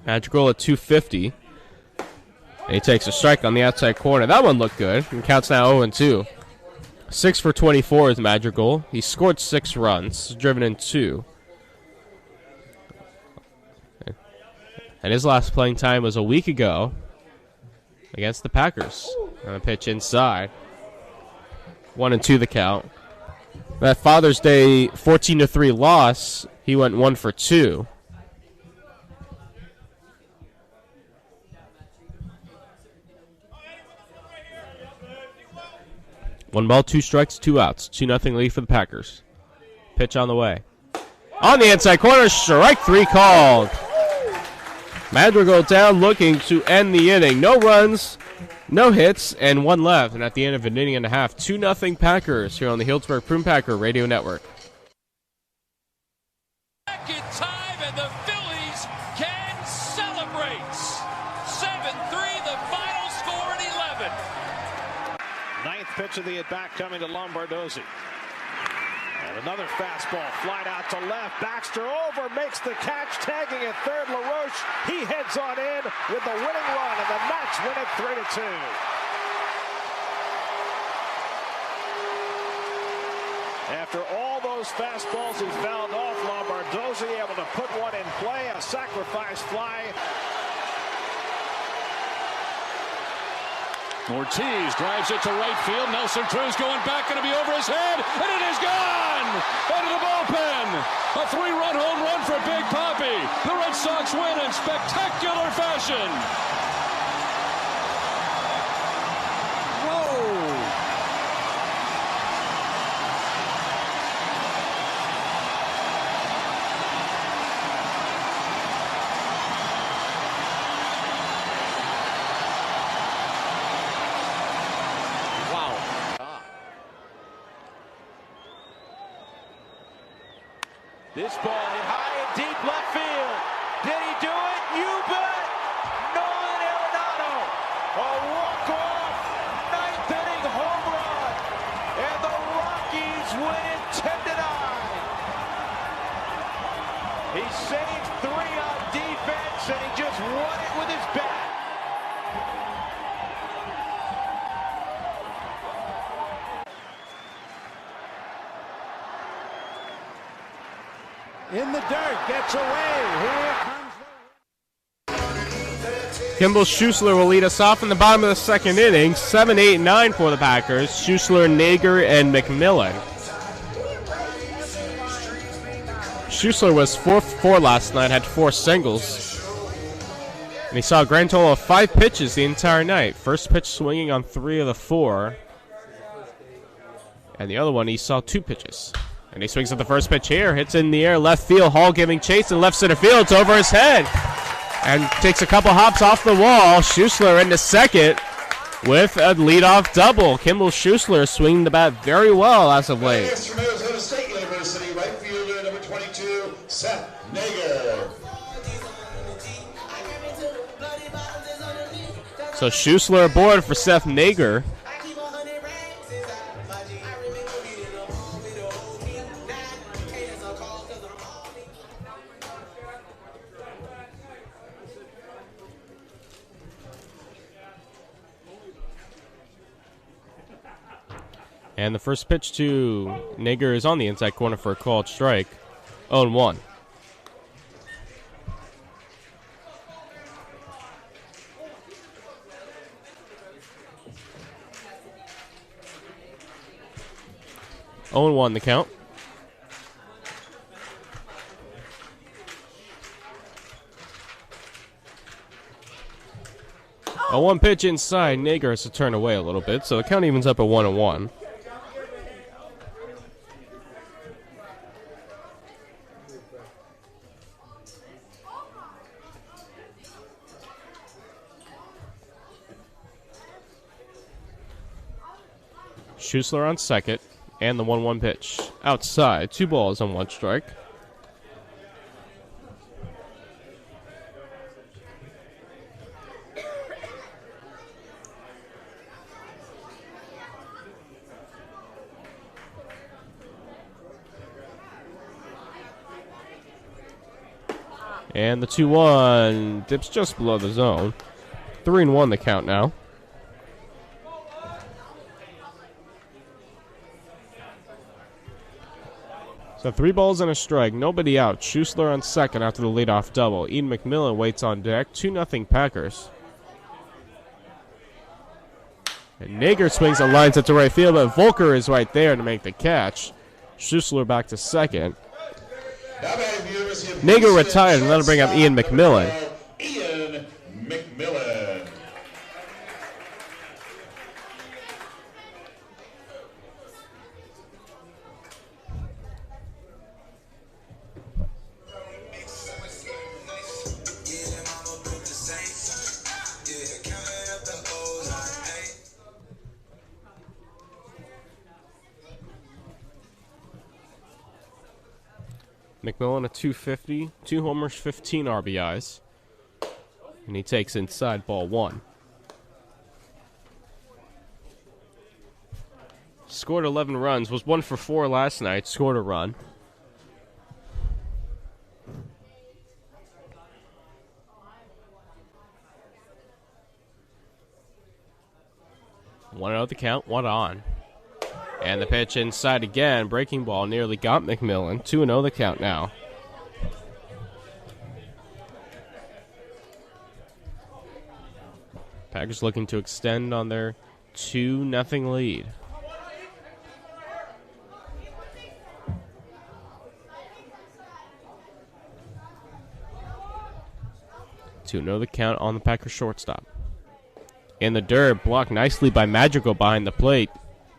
Madrigal at 250. And he takes a strike on the outside corner. That one looked good. And counts now 0-2. 6 for 24 is Madrigal. He scored 6 runs, driven in 2. And his last playing time was a week ago against the Packers. On a pitch inside. 1-2 the count. That Father's Day 14-3 loss, he went 1 for 2. One ball, 2 strikes, 2 outs. 2-0 lead for the Packers. Pitch on the way. On the inside corner, strike 3 called. Madrigal down looking to end the inning. No runs, no hits, and 1 left. And at the end of an inning and a half, 2-0 Packers here on the Healdsburg Prune Packer Radio Network. Second time, and the Phillies can celebrate. 7-3, the final score at 11. Ninth pitch of the at-bat coming to Lombardozzi. And another fastball flied out to left. Baxter over, makes the catch, tagging at third. LaRoche, he heads on in with the winning run, and the Mets win it 3-2. After all those fastballs he fouled off, Lombardozzi able to put one in play, a sacrifice fly. Ortiz drives it to right field. Nelson Cruz going back, going to be over his head, and it is gone! Into the bullpen! A 3-run home run for Big Papi. The Red Sox win in spectacular fashion. Whoa! This ball hit high and deep left field. Did he do it? You bet! Nolan Arenado, a walk-off ninth inning home run, and the Rockies win it 10-9. He saved 3 on defense, and he just won it with his bat. In the dirt, gets away. Here comes Kimball Schuessler will lead us off in the bottom of the second inning. 7, 8, 9 for the Packers. Schuessler, Nager, and McMillan. Schuessler was 4 for 4 last night, had 4 singles. And he saw a grand total of 5 pitches the entire night. First pitch swinging on 3 of the 4. And the other one, he saw 2 pitches. And he swings at the first pitch here, hits in the air, left field. Hall giving chase in left center field. It's over his head. And takes a couple hops off the wall. Schuessler into second with a leadoff double. Kimball Schuessler swinging the bat very well as of late. Next from Arizona State University, right fielder number 22, Seth Nager. So Schuessler aboard for Seth Nager. And the first pitch to Nager is on the inside corner for a called strike. 0-1. The count. A 1 pitch inside. Nager has to turn away a little bit, so the count evens up at 1-1. Schuessler on second, and the 1-1 pitch. Outside, 2 balls on 1 strike. And the 2-1 dips just below the zone. 3-1 the count now. So 3 balls and a strike, nobody out. Schuessler on second after the leadoff double. Ian McMillan waits on deck. 2-0 Packers. And Nager swings and lines it to right field, but Volker is right there to make the catch. Schuessler back to second. Nager retired, and that'll bring up Ian McMillan. Ian McMillan. McMillan a 250, 2 homers, 15 RBIs. And he takes inside ball 1. Scored 11 runs, was 1 for 4 last night, scored a run. One out the count, 1 on. And the pitch inside again. Breaking ball nearly got McMillan. 2-0 the count now. Packers looking to extend on their 2-0 lead. 2-0 the count on the Packers shortstop. In the dirt, blocked nicely by Madrigal behind the plate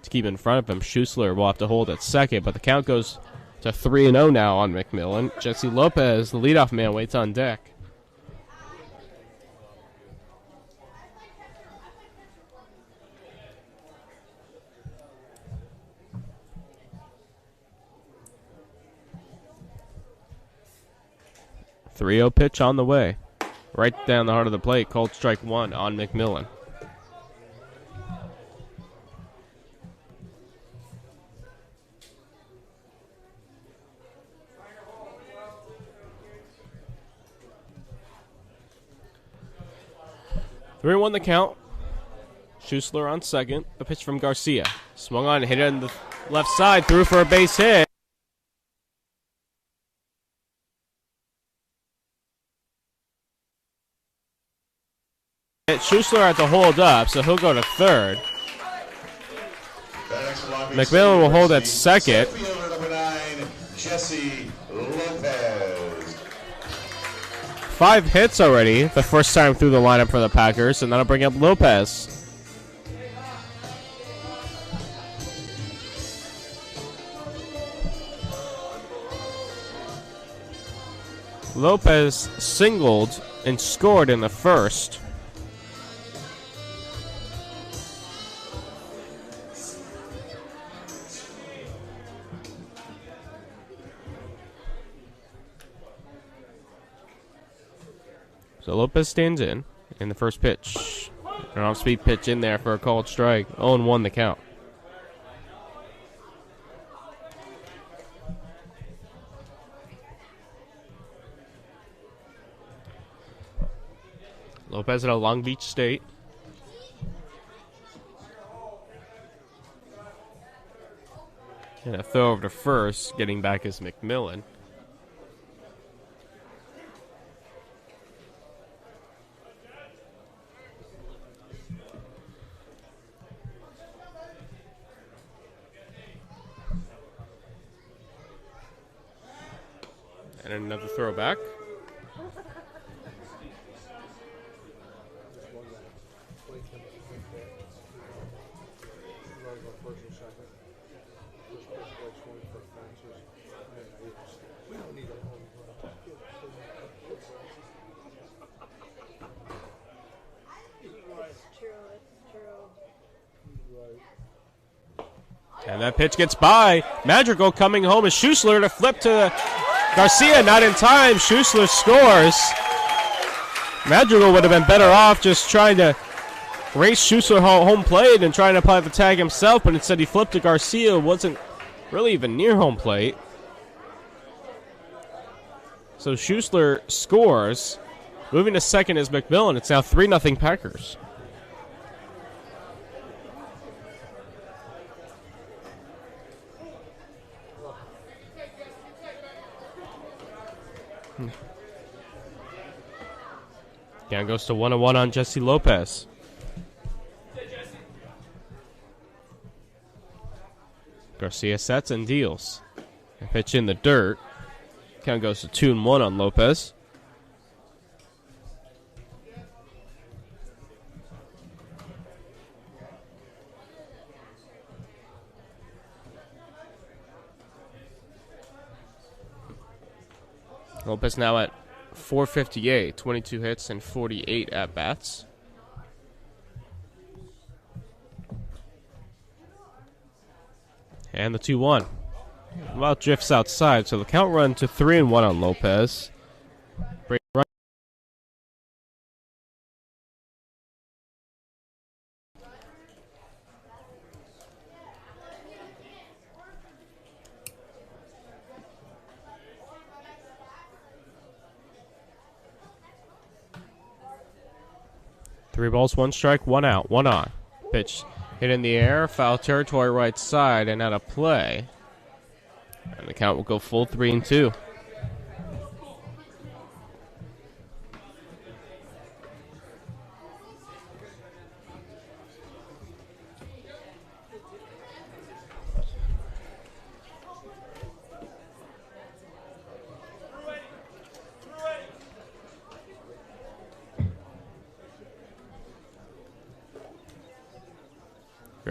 to keep in front of him. Schussler will have to hold at second, but the count goes to 3-0 now on McMillan. Jesse Lopez, the leadoff man, waits on deck. .3-0 pitch on the way. Right down the heart of the plate. Called strike one on McMillan. Three won the count. Schussler on second. A pitch from Garcia. Swung on, hit it on the left side. Threw for a base hit. Schussler had to hold up, so he'll go to third. McMillan will hold at second. Jesse Lopez. 5 hits already, the first time through the lineup for the Packers, and that'll bring up Lopez. Lopez singled and scored in the first. So Lopez stands in the first pitch. An off-speed pitch in there for a called strike. 0-1 the count. Lopez out of Long Beach State. And a throw over to first, getting back is McMillan. And another throw back. And that pitch gets by. Madrigal coming home is Schussler to flip to Garcia, not in time. Schussler scores. Madrigal would have been better off just trying to race Schussler home plate and trying to apply the tag himself, but instead he flipped to Garcia. Wasn't really even near home plate. So Schussler scores. Moving to second is McMillan. It's now 3-0 Packers. Count goes to 1-1 on Jesse Lopez. Garcia sets and deals. A pitch in the dirt. Count goes to 2-1 on Lopez. Lopez now at .458, 22 hits and 48 at-bats. And the 2-1. Well, drifts outside, so the count run to 3-1 on Lopez. Break run. Three balls, one strike, one out, one on. Pitch hit in the air, foul territory right side, and out of play. And the count will go full 3-2.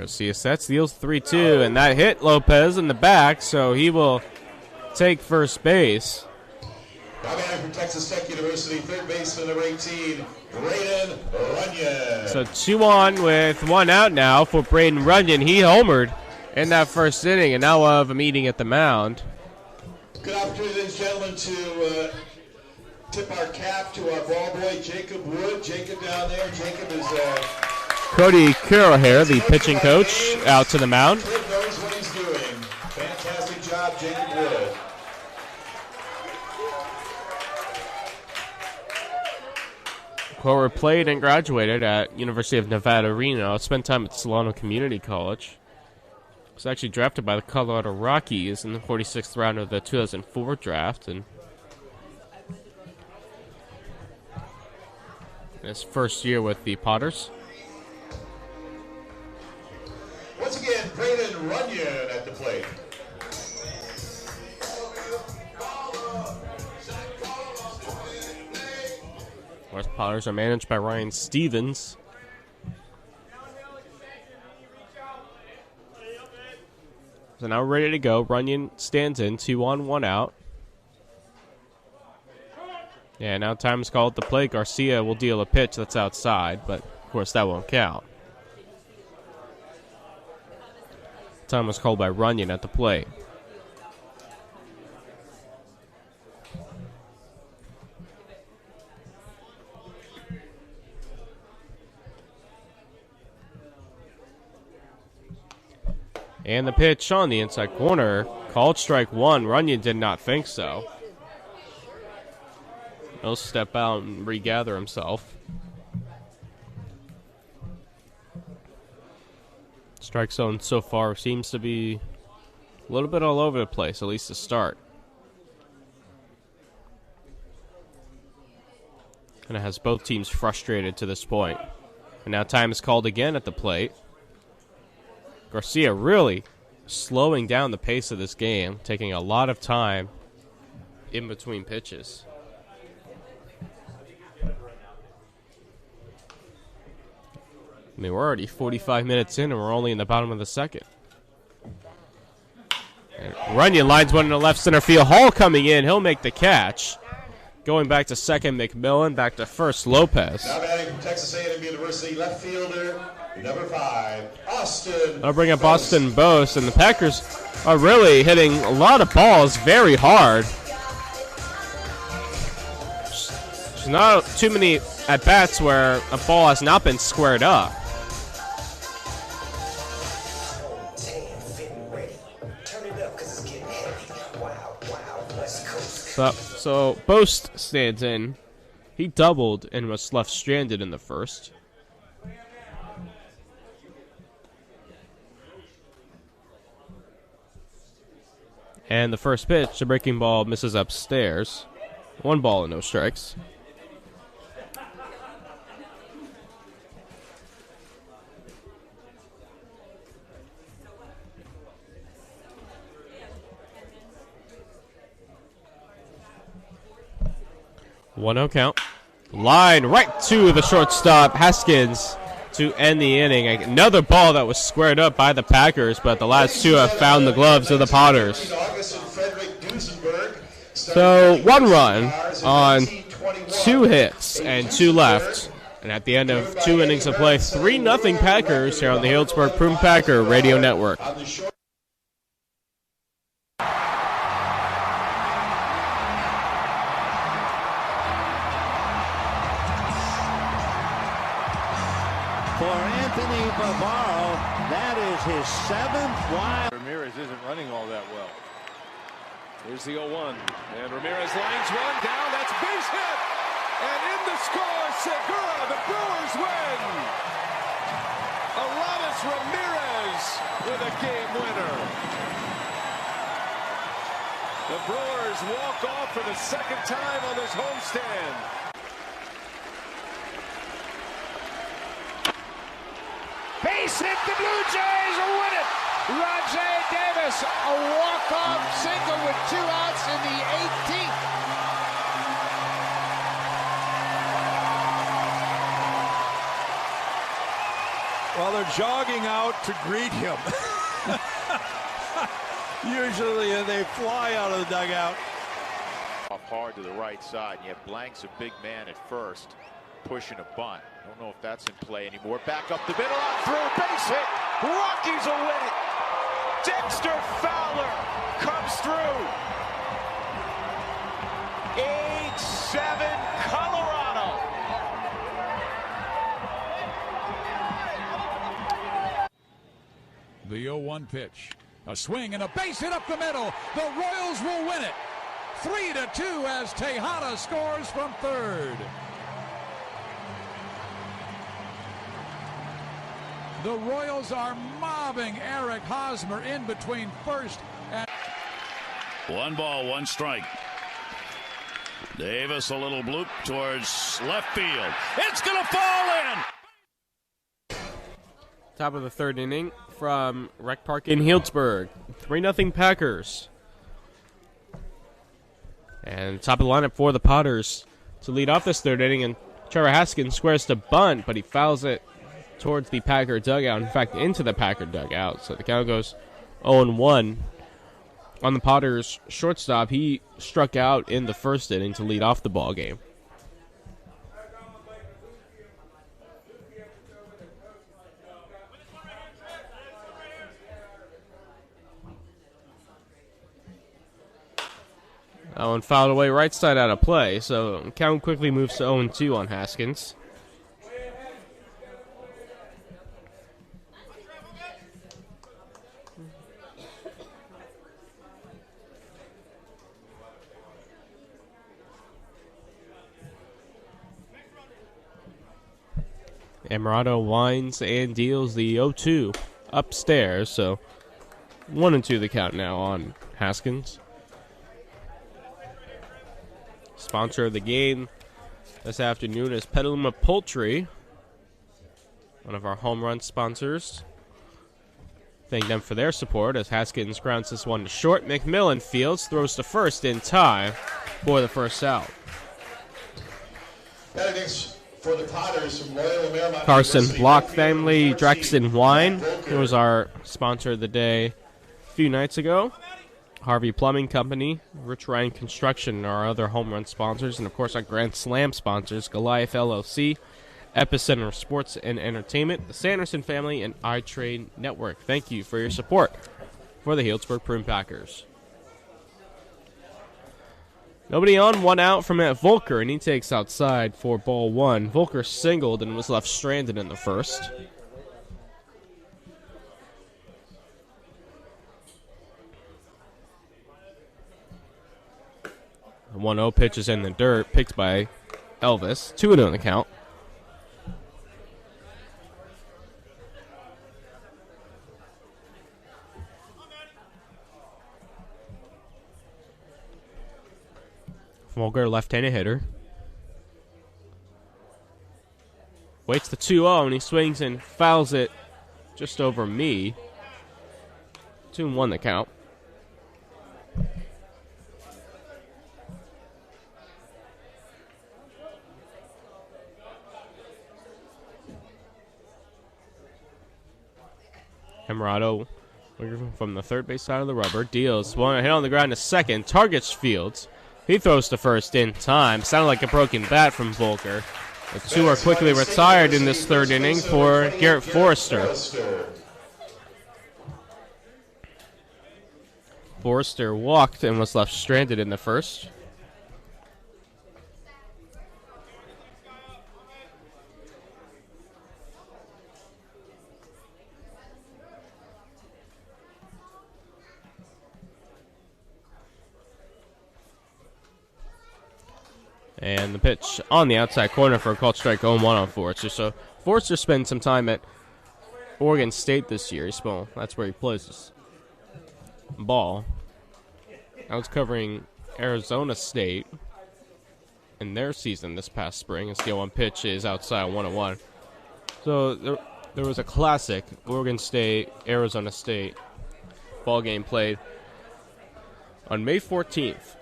Garcia sets, deals 3-2, and that hit Lopez in the back, so he will take first base. Now batting from Texas Tech University, third baseman number 18, Braden Runyon. So 2 on with 1 out now for Braden Runyon. He homered in that first inning, and now we'll have a meeting at the mound. Good opportunity, ladies and gentlemen, to tip our cap to our ball boy, Jacob Wood. Jacob down there. Jacob is... Cody Curohair, the pitching coach, out to the mound. Kid knows what he's doing. Fantastic job, Jacob Wood. Quorer played and graduated at University of Nevada, Reno. Spent time at Solano Community College. Was actually drafted by the Colorado Rockies in the 46th round of the 2004 draft, and his first year with the Potters. Once again, Braden Runyon at the plate. North Potters are managed by Ryan Stevens. So now ready to go. Runyon stands in, 2 on, 1 out. Yeah, now time is called at the plate. Garcia will deal a pitch that's outside, but of course that won't count. Time was called by Runyon at the plate. And the pitch on the inside corner, called strike 1. Runyon did not think so. He'll step out and regather himself. Strike zone so far seems to be a little bit all over the place, at least to start. And it has both teams frustrated to this point. And now time is called again at the plate. Garcia really slowing down the pace of this game, taking a lot of time in between pitches. I mean, we're already 45 minutes in, and we're only in the bottom of the second. And Runyon lines one in the left center field. Hall coming in. He'll make the catch. Going back to second, McMillan. Back to first, Lopez. Now batting from Texas A&M University, left fielder, number 5, Austin. I'll bring up Austin Bose, and the Packers are really hitting a lot of balls very hard. There's not too many at-bats where a ball has not been squared up. So Bose stands in. He doubled and was left stranded in the first. And the first pitch, the breaking ball misses upstairs. 1 ball and no strikes. One 0 count. Line right to the shortstop, Haskins, to end the inning. Another ball that was squared up by the Packers, but the last 2 have found the gloves of the Potters. So 1 run on 2 hits and 2 left. And at the end of 2 innings of play, 3-0 Packers here on the Healdsburg Prune Packer Radio Network. For Anthony Bavaro, that is his 7th wild. Ramirez isn't running all that well. Here's the 0-1, and Ramirez lines one down. That's base hit, and in the score, Segura. The Brewers win. Aramis Ramirez with a game winner. The Brewers walk off for the 2nd time on this homestand. Base hit, the Blue Jays win it. Rajay Davis, a walk-off single with 2 outs in the 18th. Well, they're jogging out to greet him. Usually they fly out of the dugout. Off hard to the right side. You have Blank's a big man at first, pushing a bunt. Don't know if that's in play anymore. Back up the middle, out through, base hit. Rockies will win it. Dexter Fowler comes through. 8-7 Colorado. The 0-1 pitch. A swing and a base hit up the middle. The Royals will win it. 3-2 as Tejada scores from third. The Royals are mobbing Eric Hosmer in between first and... 1 ball, 1 strike. Davis a little bloop towards left field. It's going to fall in. Top of the third inning from Rec Park in Healdsburg. 3-0 Packers. And top of the lineup for the Potters to lead off this third inning. And Trevor Haskins squares to bunt, but he fouls it towards the Packer dugout. In fact, into the Packer dugout. So the count goes 0-1 on the Potters shortstop. He struck out in the first inning to lead off the ball game. That one fouled away right side out of play, so count quickly moves to 0-2 on Haskins. Amorato winds and deals the 0-2 upstairs, so 1-2 the count now on Haskins. Sponsor of the game this afternoon is Petaluma Poultry, one of our home run sponsors. Thank them for their support as Haskins grounds this one to short. McMillan fields, throws to first in time for the first out. For the Potters from Loyola Marymount Carson University, Block family, Drexen Wine, who was our sponsor of the day a few nights ago. Harvey Plumbing Company, Rich Ryan Construction are our other home run sponsors, and of course our Grand Slam sponsors, Goliath LLC, Epicenter Sports and Entertainment, the Sanderson family, and iTrade Network. Thank you for your support for the Healdsburg Prune Packers. Nobody on, 1 out from Matt Volker, and he takes outside for ball 1. Volker singled and was left stranded in the first. 1-0 pitch is in the dirt, picked by Elvis. 2-0 on the count. Volker, left-handed hitter. Waits the 2-0, and he swings and fouls it just over me. 2-1 the count. Amorato from the third base side of the rubber. Deals one hit on the ground to second. Targets Fields. He throws to first in time. Sounded like a broken bat from Volker. The two are quickly retired in this third inning for Garrett Forrester. Forrester walked and was left stranded in the first. And the pitch on the outside corner for a called strike, 0-1 on Forrester. So Forrester spent some time at Oregon State this year. That's where he plays his ball. I was covering Arizona State in their season this past spring. His the 1 pitch is outside 1-1. So there was a classic Oregon State, Arizona State ball game played on May 14th.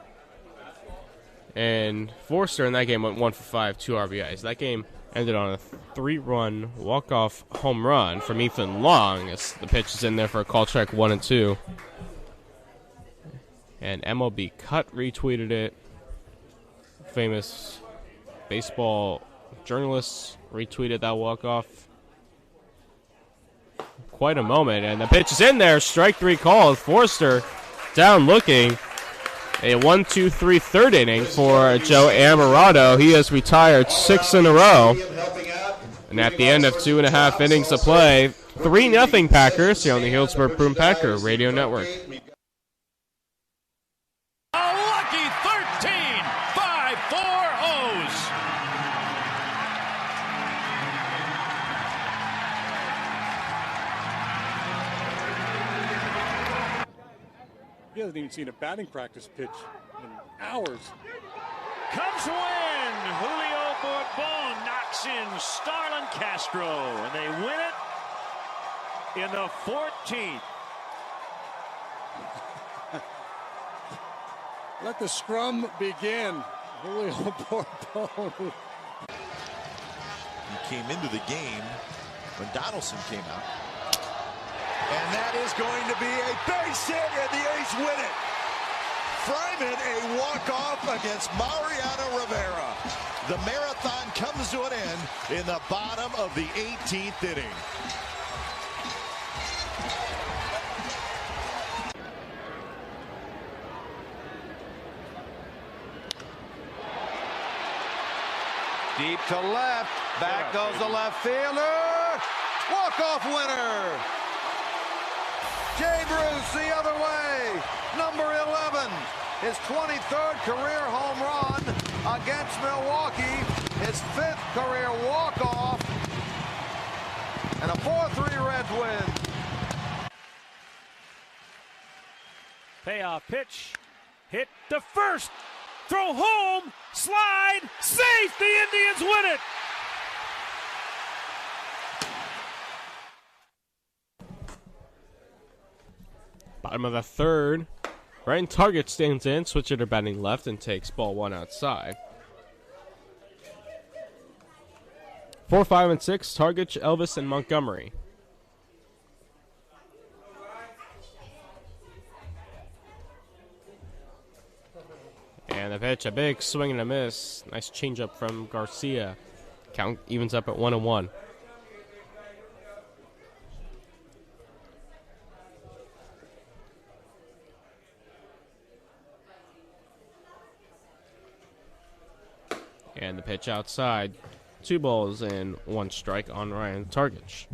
And Forrester in that game went 1 for 5, 2 RBIs. That game ended on a 3-run walk-off home run from Ethan Long as the pitch is in there for a call strike 1 and 2. And MLB Cut retweeted it. Famous baseball journalists retweeted that walk-off. Quite a moment, and the pitch is in there. Strike 3 called. Forster down looking. A 1-2-3 third inning for Joe Amarato. He has retired 6 in a row. And at the end of 2.5 innings of play, 3-0 Packers here on the Healdsburg Prune Packer Radio Network. A lucky 13, 5-4 O's. He hasn't even seen a batting practice pitch in hours. Cubs win. Julio Bourbon knocks in Starlin Castro, and they win it in the 14th. Let the scrum begin. Julio Bourbon. He came into the game when Donaldson came out. And that is going to be a base hit, and the A's win it. Fryman, a walk-off against Mariano Rivera. The marathon comes to an end in the bottom of the 18th inning. Deep to left. Back goes the left fielder. Walk-off winner. Jay Bruce the other way. Number 11. His 23rd career home run against Milwaukee. His 5th career walk-off. And a 4-3 Reds win. Payoff pitch. Hit to first. Throw home. Slide. Safe. The Indians win it. Bottom of the third. Ryan Target stands in. Switch hitter batting left and takes ball 1 outside. 4, 5, and 6. Target, Elvis, and Montgomery. And the pitch, a big swing and a miss. Nice changeup from Garcia. Count evens up at 1-1. And the pitch outside. 2 balls and 1 strike on Ryan Targich.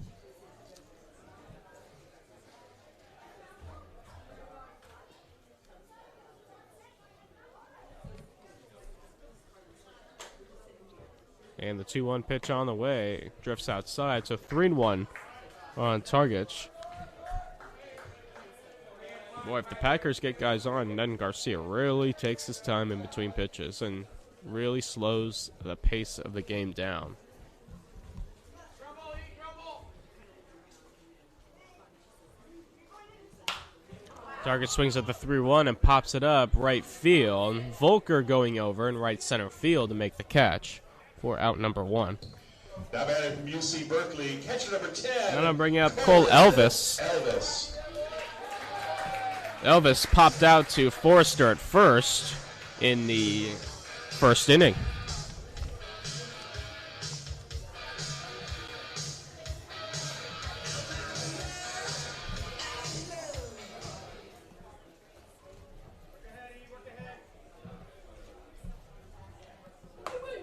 And the 2-1 pitch on the way drifts outside, so 3-1 on Targich. Boy, if the Packers get guys on, then Garcia really takes his time in between pitches and really slows the pace of the game down. Target swings at the 3-1 and pops it up right field. Volker going over in right center field to make the catch for out number 1. Now batting from UC Berkeley, catcher number 10. And I'm bringing up Cole Elvis. Elvis popped out to Forrester at first in the first inning.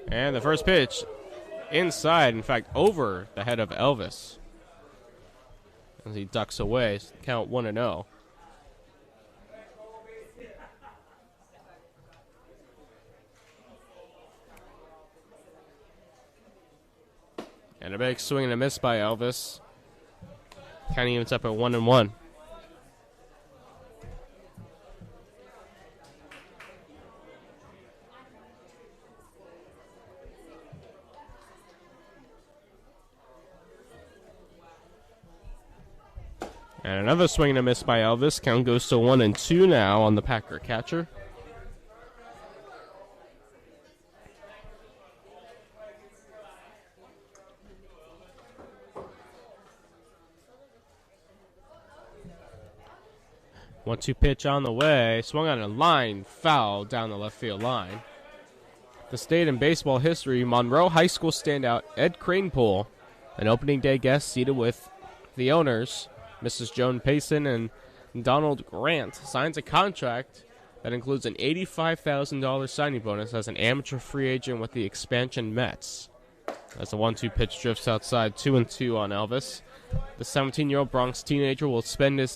And the first pitch inside, in fact, over the head of Elvis as he ducks away. Count 1-0. And a big swing and a miss by Elvis. Count evens up at 1-1. And another swing and a miss by Elvis. Count goes to 1-2 now on the Packer catcher. 1-2 pitch on the way. Swung on a line foul down the left field line. The state in baseball history, Monroe High School standout Ed Cranepool, an opening day guest seated with the owners, Mrs. Joan Payson and Donald Grant, signs a contract that includes an $85,000 signing bonus as an amateur free agent with the expansion Mets. As the 1-2 pitch drifts outside, 2-2 on Elvis. The 17-year-old Bronx teenager will spend his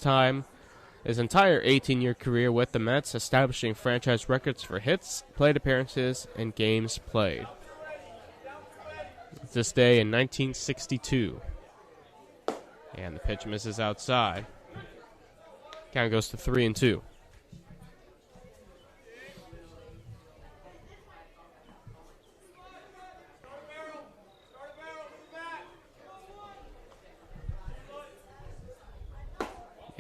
entire 18-year career with the Mets, establishing franchise records for hits, plate appearances, and games played. This day in 1962. And the pitch misses outside. Count goes to 3-2.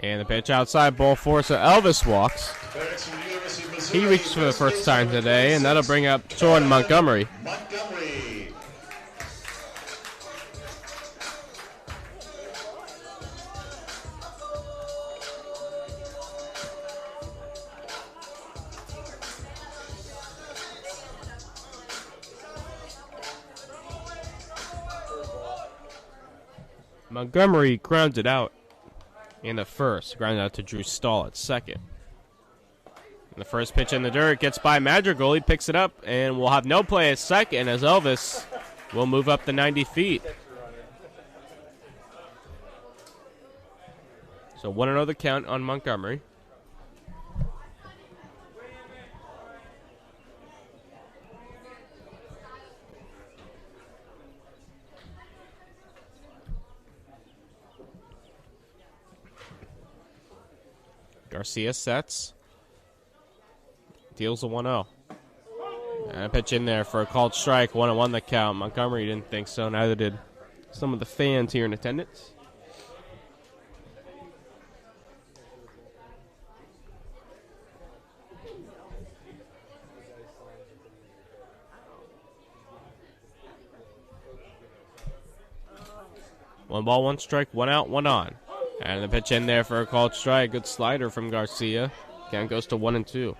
And the pitch outside, ball four, so Elvis walks. He reached for the first time today, and that'll bring up Jordan Montgomery. Montgomery grounded out in the first, grounded out to Drew Stahl at second. And the first pitch in the dirt gets by Madrigal. He picks it up, and we'll have no play at second as Elvis will move up the 90 feet. So 1-0 the count on Montgomery. Garcia sets. Deals a 1-0. And a pitch in there for a called strike. 1-1 the count. Montgomery didn't think so. Neither did some of the fans here in attendance. One ball, one strike, one out, one on. And the pitch in there for a called strike. Good slider from Garcia. Count goes to 1-2.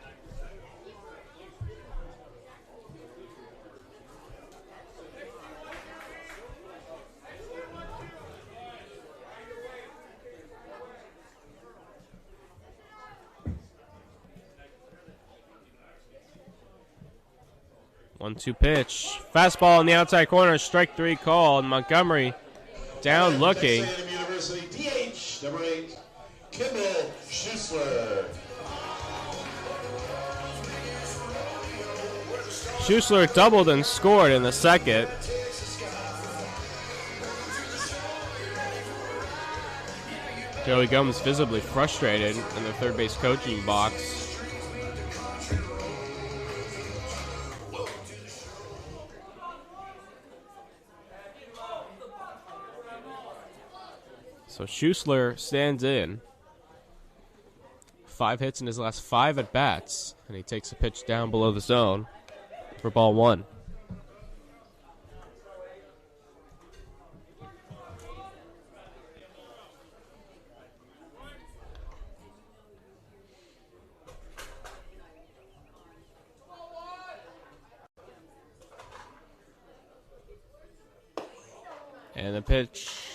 One-two pitch. Fastball in the outside corner. Strike three call. And Montgomery down looking. DH, number 8, Kimball Schuessler. Schuessler doubled and scored in the second. Joey Gomes visibly frustrated in the third base coaching box. So Schuessler stands in. 5 hits in his last 5 at-bats, and he takes a pitch down below the zone for ball 1. And the pitch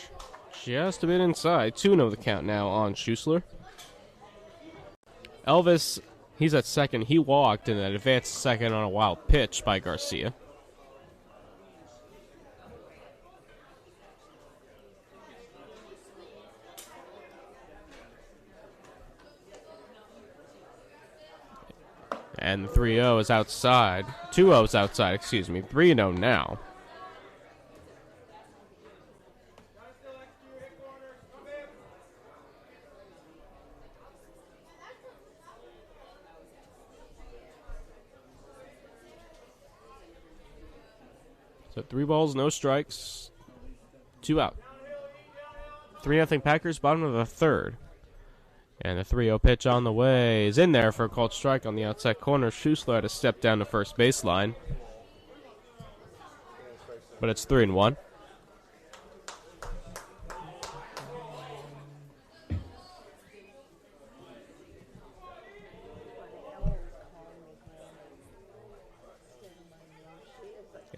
just a bit inside. 2-0 the count now on Schuessler. Elvis, he's at second. He walked in an advanced second on a wild pitch by Garcia. And the 3-0 is outside. 2-0 is outside, excuse me. 3-0 now. So 3 balls, no strikes, 2 out. 3-0 Packers, bottom of the third. And the 3-0 pitch on the way is in there for a called strike on the outside corner. Schuessler had to step down to first baseline. But it's 3-1.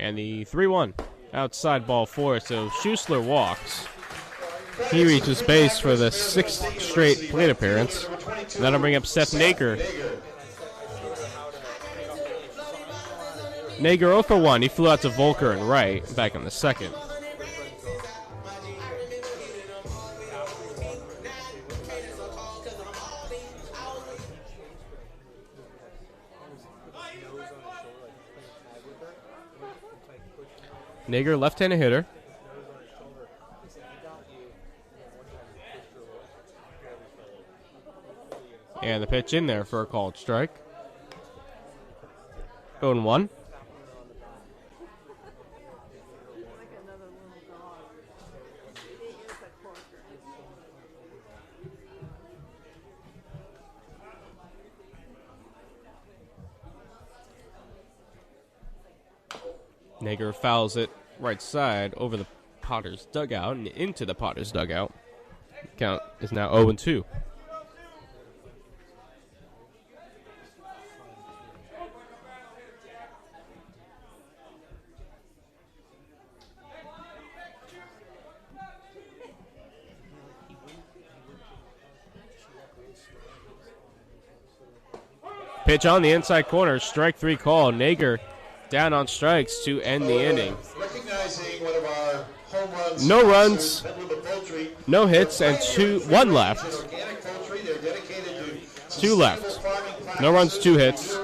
And the 3-1 outside ball 4. So Schussler walks. He reaches base for the 6th straight plate appearance. And that'll bring up Seth Nager. Nager 0 for 1. He flew out to Volker and right back in the 2nd. Nager, left-handed hitter. And the pitch in there for a called strike. 0-1. Nager fouls it right side over the Potters dugout and into the Potters dugout. Count is now 0-2. Pitch on the inside corner, strike 3 call. Nager down on strikes to end the inning. Recognizing one of our home runs. No runs, no hits, and 1 left. 2 left. No runs, 2 hits.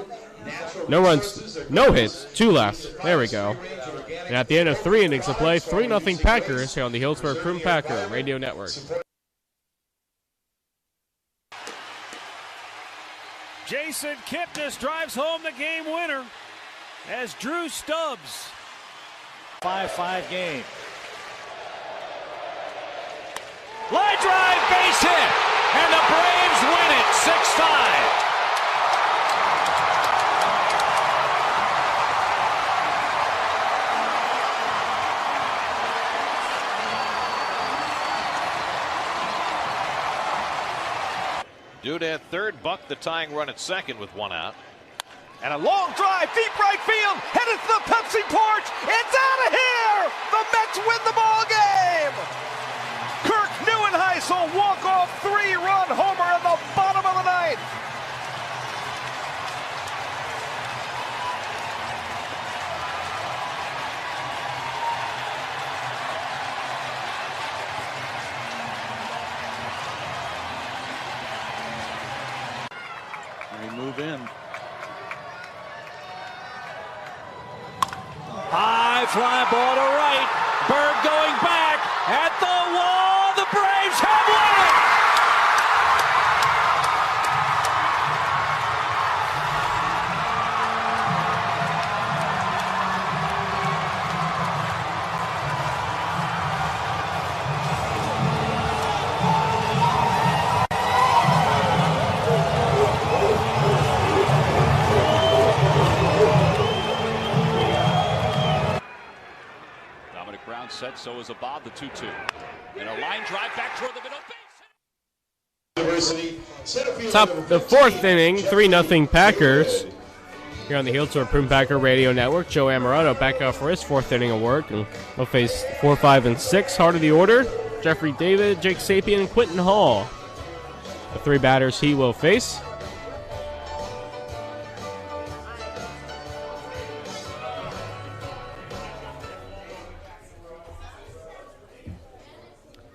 No runs, no hits, 2 left. There we go. And at the end of 3 innings of play, 3-0 Packers here on the Healdsburg Prune Packer Radio Network. Jason Kipnis drives home the game winner as Drew Stubbs. 5-5 game. Line drive, base hit, and the Braves win it 6-5. Dude at third, Buck the tying run at second with 1 out. And a long drive, deep right field, headed to the Pepsi porch. It's out of here! The Mets win the ball game! Kirk Neuenheisel walk-off 3-run homer in the bottom of the 9th. We move in. High fly ball to right. Bird going back at the wall. The Braves have won it. Set, so is a Bob, the 2-2. And a line drive back toward the middle base. Top the 4th inning, 3-0 Packers. Here on the Healdsburg Prune Packer Radio Network, Joe Amarato back out for his 4th inning of work. And he'll face 4, 5, and 6. Heart of the order, Jeffrey David, Jake Sapien, and Quentin Hall. The 3 batters he will face.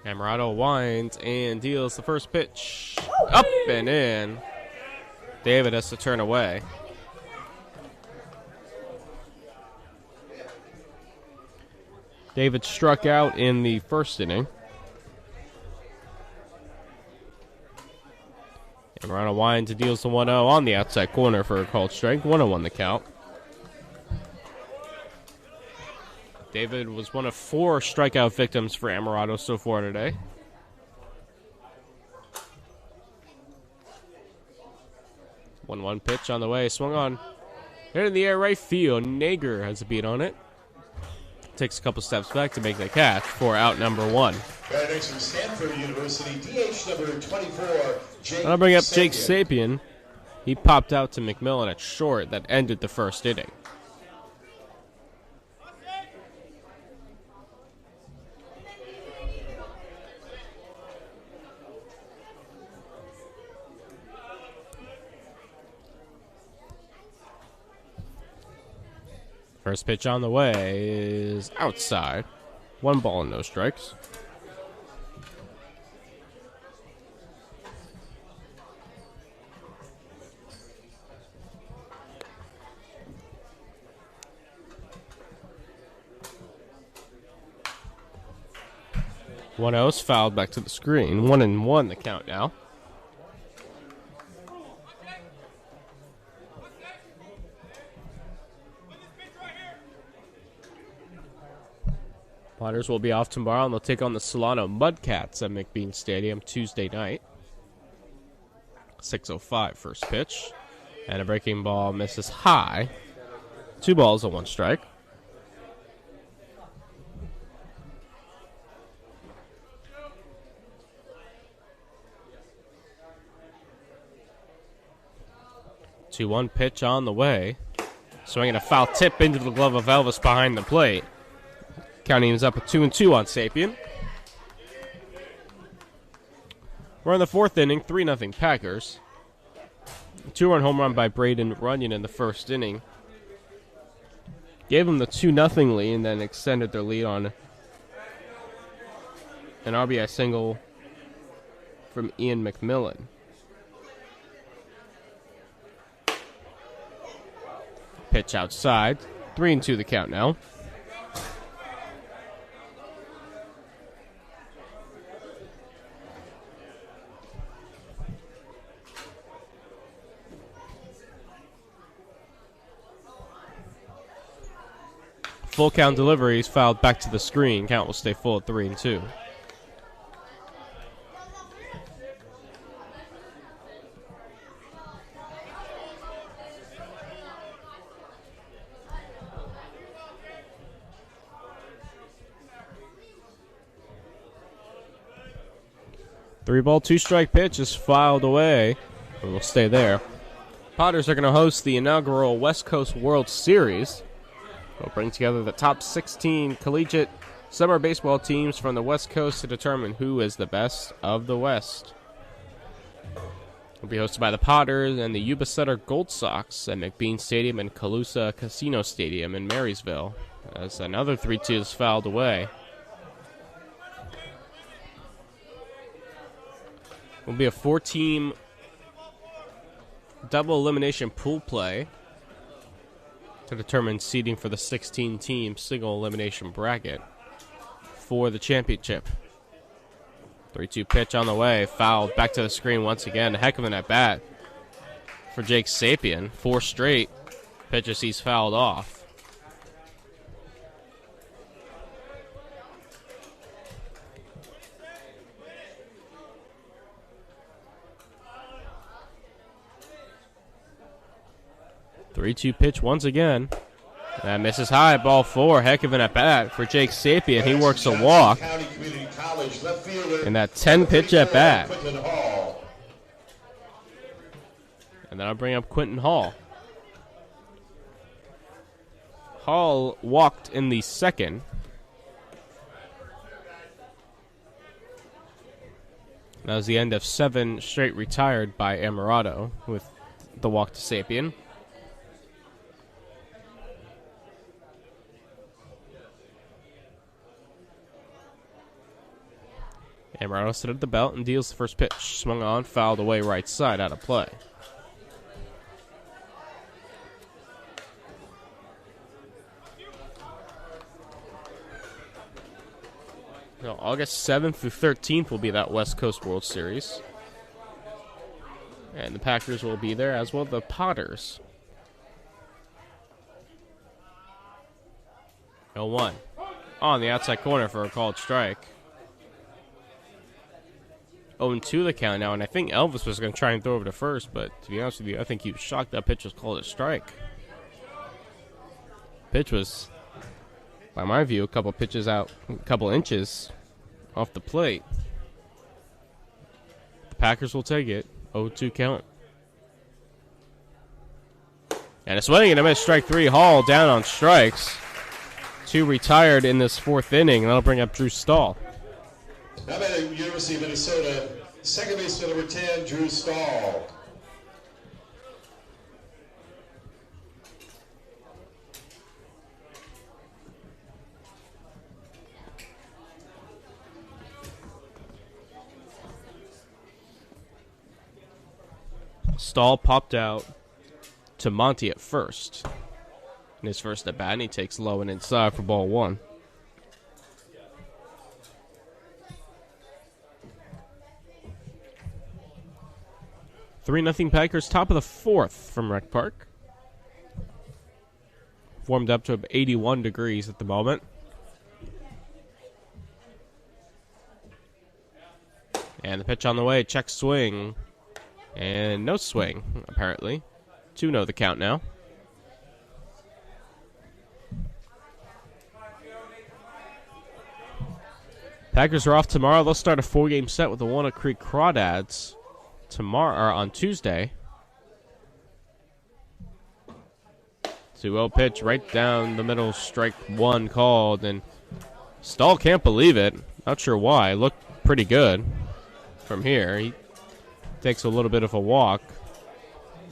Amarato winds and deals the first pitch. Up and in. David has to turn away. David struck out in the 1st inning. Amarato winds and deals the 1-0 on the outside corner for a called strike. 1-0 the count. David was one of 4 strikeout victims for Amarato so far today. One pitch on the way, swung on. Hit in the air right field. Nager has a beat on it. Takes a couple steps back to make the catch for out number 1. Next from Stanford University, DH number 24, Jake I'll bring up Jake Sapien. Sapien. He popped out to McMillan at short that ended the 1st inning. First pitch on the way is outside. 1 ball and no strikes. One else fouled back to the screen. 1-1 the count now. Potters will be off tomorrow, and they'll take on the Solano Mudcats at McBean Stadium Tuesday night. 6:05 first pitch. And a breaking ball misses high. 2 balls and 1 strike. 2-1 pitch on the way. Swinging a foul tip into the glove of Elvis behind the plate. Counting is up at 2-2 on Sapien. We're in the 4th inning, 3-0 Packers. 2-run home run by Braden Runyon in the 1st inning. Gave them the 2-0 lead and then extended their lead on an RBI single from Ian McMillan. Pitch outside. 3-2 the count now. Full count deliveries fouled back to the screen. Count will stay full at 3-2. Three ball, 2 strike pitch is fouled away. And will stay there. Potters are going to host the inaugural West Coast World Series. We'll bring together the top 16 collegiate summer baseball teams from the West Coast to determine who is the best of the West. It'll be hosted by the Potters and the Yuba Sutter Gold Sox at McBean Stadium and Calusa Casino Stadium in Marysville. As another 3-2 is fouled away. Will be a 4-team double elimination pool play to determine seeding for the 16-team single elimination bracket for the championship. 3-2 pitch on the way, fouled back to the screen once again. A heck of an at-bat for Jake Sapien. 4 straight pitches he's fouled off. Three-two pitch once again. That misses high, ball 4. Heck of an at-bat for Jake Sapien. He works a walk in that 10-pitch at-bat. And then I'll bring up Quentin Hall. Hall walked in the 2nd. That was the end of 7 straight retired by Amorato with the walk to Sapien. Amorato set up the belt and deals the first pitch. Swung on, fouled away right side, out of play. So August 7th through 13th will be that West Coast World Series. And the Packers will be there, as well the Potters. 0-1. On the outside corner for a called strike. 0-2 the count now, and I think Elvis was going to try and throw over to first, but to be honest with you, I think he was shocked that pitch was called a strike. Pitch was, by my view, a couple pitches out, a couple inches off the plate. The Packers will take it. 0-2 count. And a swing and a miss, strike 3. Hall down on strikes. 2 retired in this 4th inning, and that'll bring up Drew Stahl. Now by the University of Minnesota, second baseman number 10, Drew Stahl. Stahl popped out to Monty at first. In his first at bat, and he takes low and inside for ball 1. Three 0 Packers, top of the 4th from Rec Park. Warmed up to 81 degrees at the moment. And the pitch on the way, check swing. And no swing, apparently. 2-0 the count now. Packers are off tomorrow. They'll start a 4-game set with the Walnut Creek Crawdads tomorrow, or on Tuesday. 2-0 pitch right down the middle, strike 1 called, and Stahl can't believe it. Not sure why. Looked pretty good from here. He takes a little bit of a walk.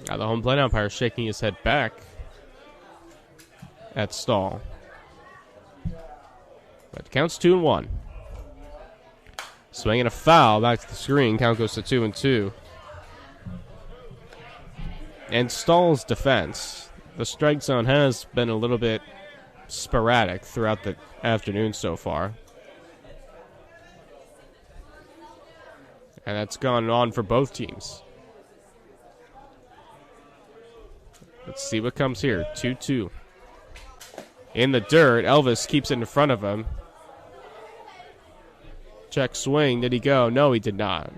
Now the home plate umpire shaking his head back at Stahl. But counts 2-1. Swinging a foul back to the screen. Count goes to 2-2. And Stahl's defense, the strike zone has been a little bit sporadic throughout the afternoon so far. And that's gone on for both teams. Let's see what comes here. 2-2. In the dirt, Elvis keeps it in front of him. Check swing. Did he go? No, he did not.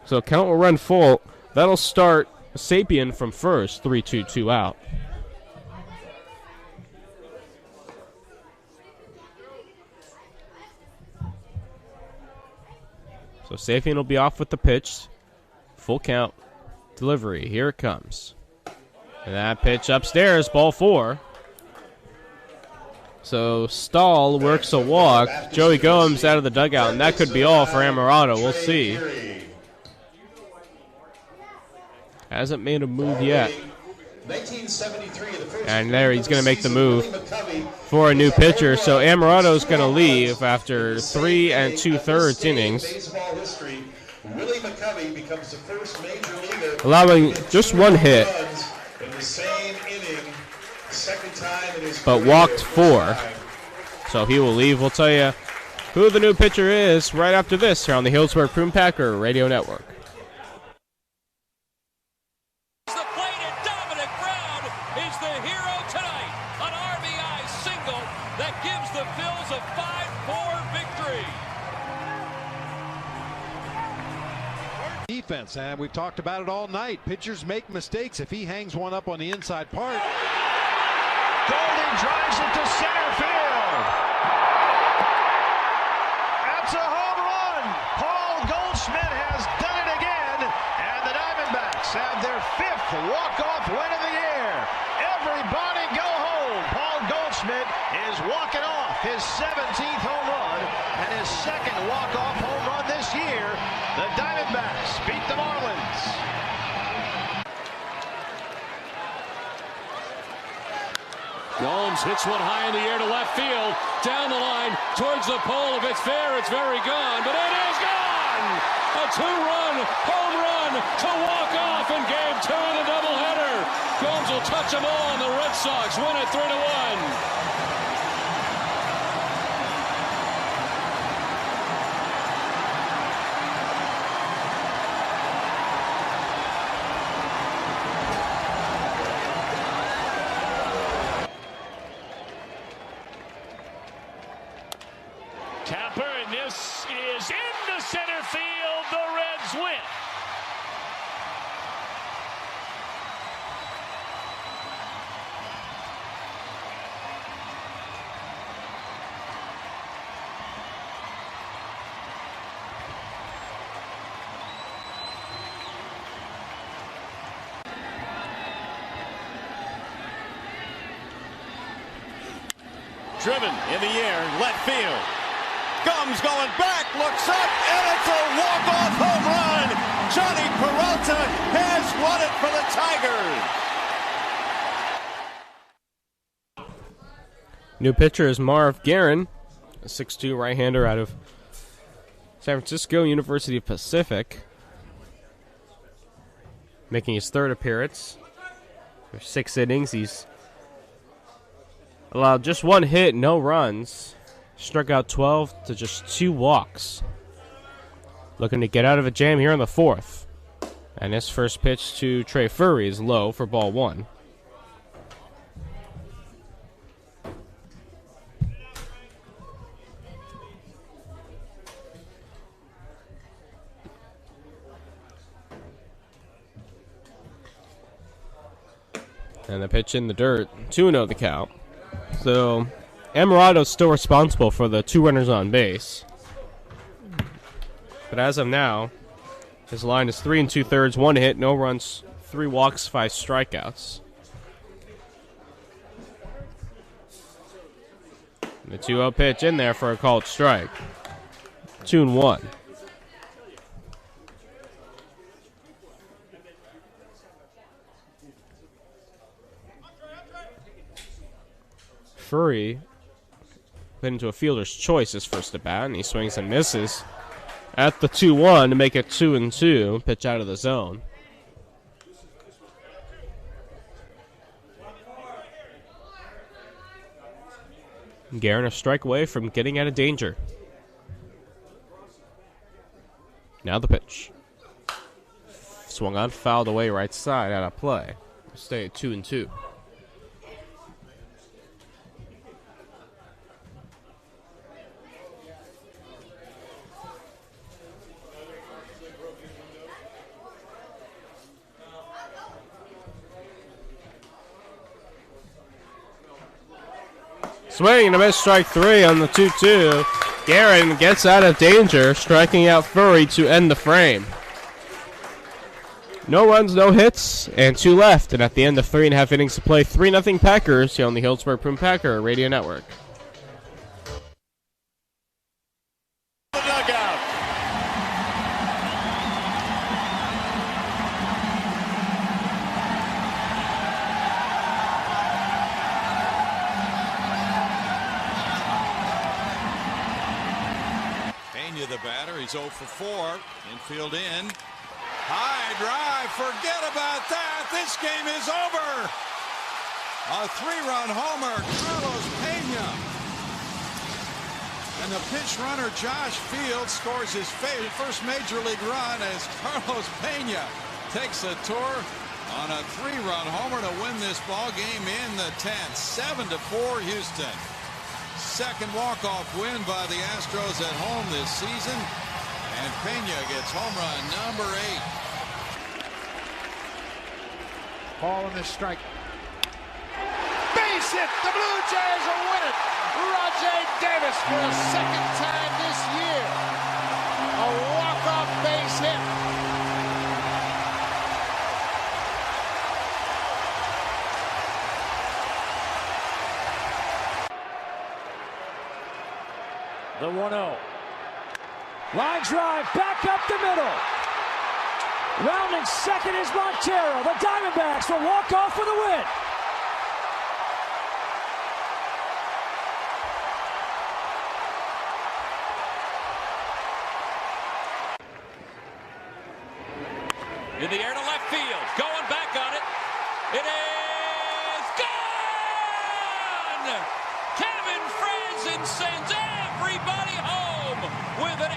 So count will run full. That'll start Sapien from first. 3-2 out. So Sapien will be off with the pitch. Full count. Delivery. Here it comes. And that pitch upstairs. Ball 4. So Stahl works a walk. Joey Gomes out of the dugout, and that could be all for Amarato. We'll see. Hasn't made a move yet. And there he's going to make the move for a new pitcher. So Amarato's going to leave after 3 2/3 innings, allowing just 1 hit, but walked 4. So he will leave. We'll tell you who the new pitcher is right after this here on the Healdsburg Prune Packer Radio Network. Defense, and we've talked about it all night. Pitchers make mistakes. If he hangs one up on the inside part. Goldie drives it to center field. That's a home run. Paul Goldschmidt has done it again, and the Diamondbacks have their 5th walk-off win of the year. Everybody go home. Paul Goldschmidt is walking off his 17th home run and his 2nd walk-off home run this year. The Diamondbacks beat the Marlins. Gomes hits one high in the air to left field. Down the line towards the pole. If it's fair, it's very gone. But it is gone! A 2-run home run to walk off in Game 2 of the doubleheader. Gomes will touch them all, and the Red Sox win it 3-1. Tapper, and this is into center field. The Reds win. Driven in the air, left field. Gums going back, looks up, and it's a walk-off home run. Johnny Peralta has won it for the Tigers. New pitcher is Marv Guerin, a 6'2" right-hander out of San Francisco University of Pacific. making his third appearance. For 6 innings, he's allowed just 1 hit, no runs. Struck out 12 to just 2 walks. Looking to get out of a jam here in the 4th. And his first pitch to Trey Furry is low for ball 1. And the pitch in the dirt, 2-0 the count. So, Amarado's still responsible for the 2 runners on base. But as of now, his line is 3 2/3, 1 hit, no runs, 3 walks, 5 strikeouts. The 2-0 pitch in there for a called strike. 2-1. Furry put into a fielder's choice his first at bat, and he swings and misses at the 2-1 to make it 2-2. Pitch out of the zone. Guerin a strike away from getting out of danger. Now the pitch. Swung on, fouled away right side, out of play. We'll stay at 2-2. Swing and a miss, strike 3 on the 2-2. Guerin gets out of danger, striking out Furry to end the frame. No runs, no hits, and 2 left. And at the end of 3.5 innings to play, 3-0 Packers here on the Healdsburg Prune Packer Radio Network. The batter, he's 0 for 4. Infield in. High drive. Forget about that. This game is over. A 3-run homer. Carlos Pena. And the pinch runner Josh Fields scores his first major league run as Carlos Pena takes a tour on a 3-run homer to win this ball game in the 10th. 7-4 Houston. Second walk-off win by the Astros at home this season. And Pena gets home run number 8. Ball on this strike. Base hit. The Blue Jays will win it. Rajay Davis for a second time this year. A walk-off base hit. The 1-0. Line drive back up the middle. Rounding second is Montero. The Diamondbacks will walk off with a win. In the air to left field. Going back on it. It is gone! Kevin Franzen sends everybody home with an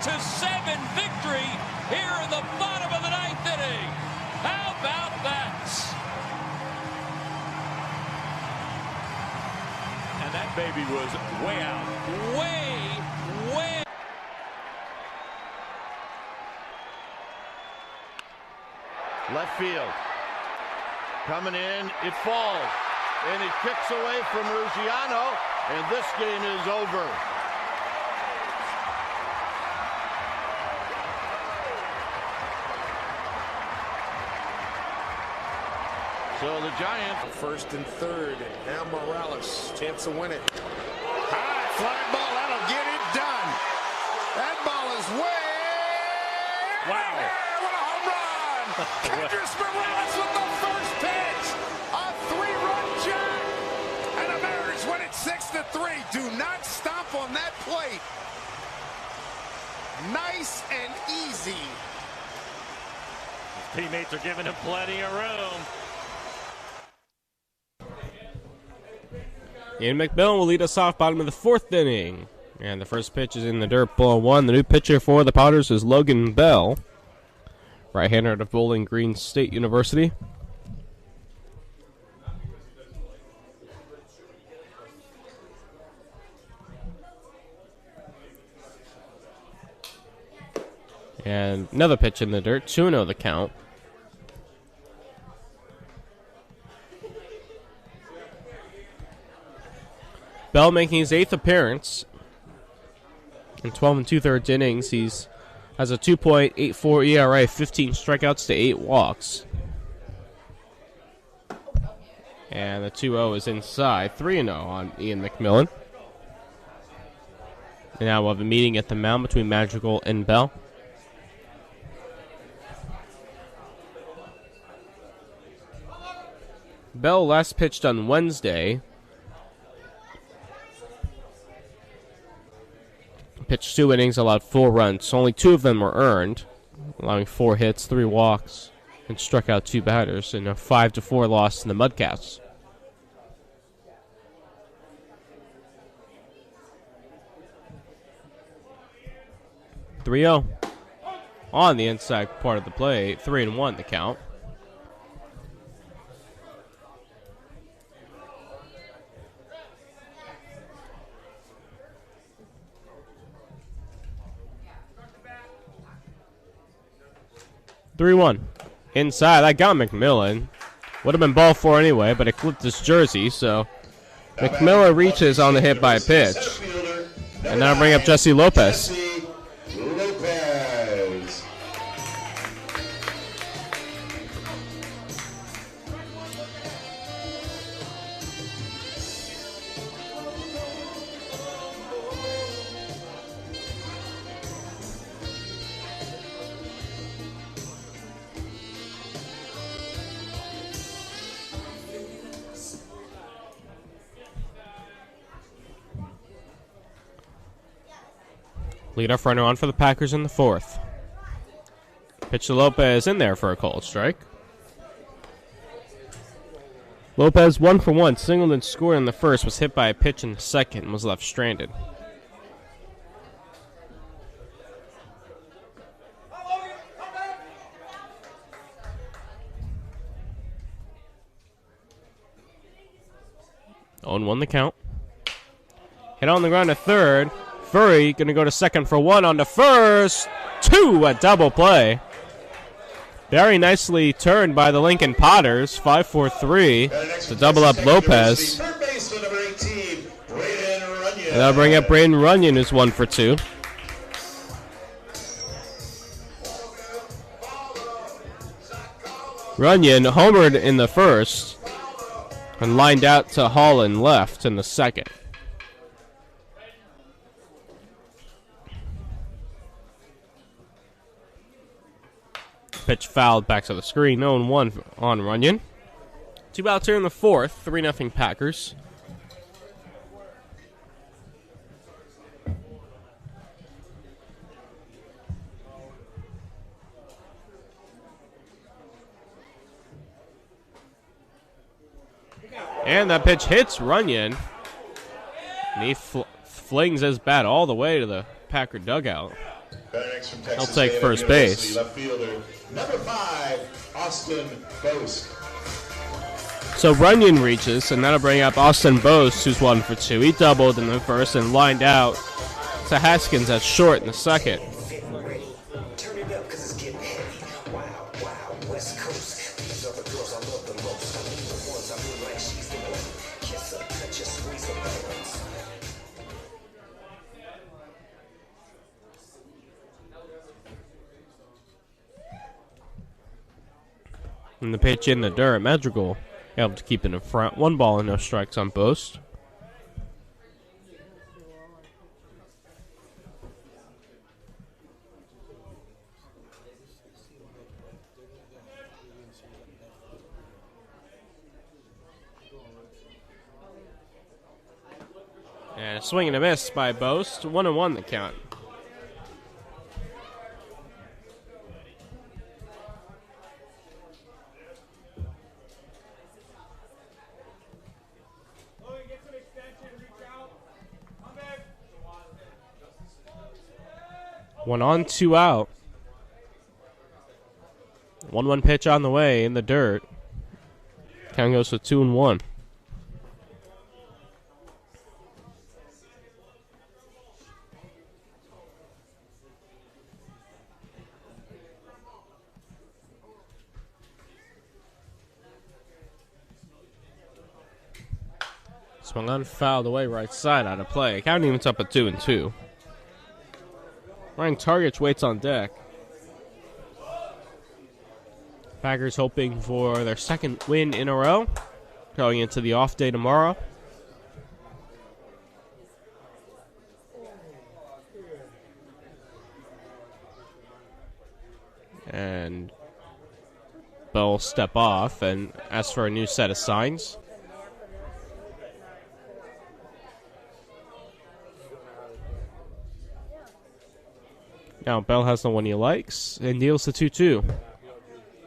8-7 victory here in the bottom of the 9th inning. How about that? And that baby was way out. Way. Left field. Coming in, it falls. And it kicks away from Ruggiano, and this game is over. So the Giants. First and third. Now Morales. Chance to win it. High fly ball. That'll get it done. That ball is way. Wow. What a home run. Kendrys Morales with the first pitch. A 3-run jack. And the Mariners win it 6-3. Do not stomp on that plate. Nice and easy. teammates are giving him plenty of room. Ian McMillan will lead us off bottom of the 4th inning. And the first pitch is in the dirt, ball 1. The new pitcher for the Potters is Logan Bell, right-hander out of Bowling Green State University. And another pitch in the dirt, 2-0 the count. Bell making his 8th appearance. In 12 2/3 innings, he's has a 2.84 ERA, 15 strikeouts to 8 walks. And the 2-0 is inside, 3-0 on Ian McMillan. And now we'll have a meeting at the mound between Madrigal and Bell. Bell last pitched on Wednesday. Pitched 2 innings, allowed 4 runs. Only 2 of them were earned, allowing 4 hits, 3 walks, and struck out 2 batters in a 5-4 loss in the Mudcats. (3-0) on the inside part of the play. 3-1 the count. Inside, that got McMillan. Would have been ball 4 anyway, but it clipped his jersey, so McMillan reaches on the hit by a pitch. And now bring up Jesse Lopez. Lopez. 'Leadoff runner on for the Packers in the 4th. Pitch to Lopez in there for a called strike. Lopez 1 for 1. Singleton scored in the 1st, was hit by a pitch in the 2nd, and was left stranded. On 1 the count. Hit on the ground to 3rd. Furry going to go to 2nd for 1 on to 1st. 2, a double play. Very nicely turned by the Lincoln Potters. 5-4-3 to double up Lopez. And that'll bring up Braden Runyon, who's 1 for 2. Runyon homered in the 1st and lined out to Holland left in the 2nd. Pitch fouled back to the screen. 0-1 on Runyon. 2 outs here in the 4th. 3-0 Packers. And that pitch hits Runyon. And he flings his bat all the way to the Packer dugout. He'll take first base. Left fielder, number 5, Austin Boast. So Runyon reaches, and that'll bring up Austin Boast, who's 1 for 2. He doubled in the 1st and lined out to Haskins at short in the 2nd. And the pitch in the dirt, Madrigal able to keep it in front. 1 ball and no strikes on Boast. And a swing and a miss by Boast. 1-1 the count. 1 on, 2 out. 1-1 pitch on the way in the dirt. Count goes to 2-1. Swung on, fouled away right side out of play. Count evens up at 2-2. Ryan Targich waits on deck. Packers hoping for their second win in a row going into the off day tomorrow. And Bell will step off and ask for a new set of signs. Now Bell has the one he likes and deals the 2-2.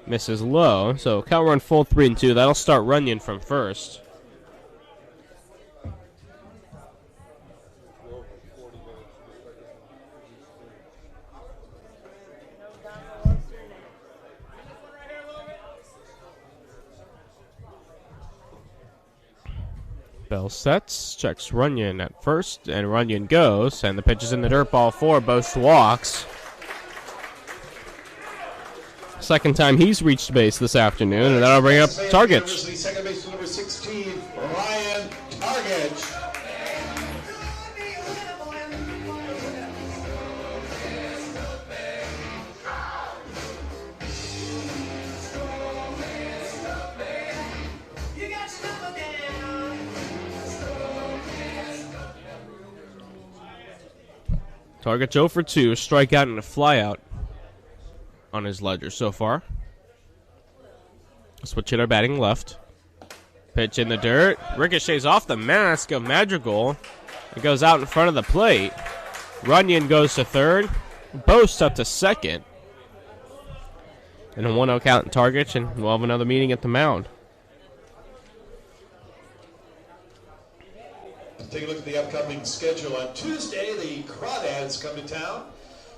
Misses low, so count run full 3-2. That'll start Runyon from first. Bell sets, checks Runyon at first, and Runyon goes, and the pitch is in the dirt, ball 4, both walks. Second time he's reached base this afternoon, and that'll bring up Targich. Second base number 16, Ryan Targich. Targich 0 for 2, strikeout and a flyout on his ledger so far. Switch hitter batting left. Pitch in the dirt. Ricochets off the mask of Madrigal. It goes out in front of the plate. Runyon goes to third. Boast up to second. And a 1-0 count in Targich, and we'll have another meeting at the mound. Take a look at the upcoming schedule. On Tuesday, the Crawdads come to town.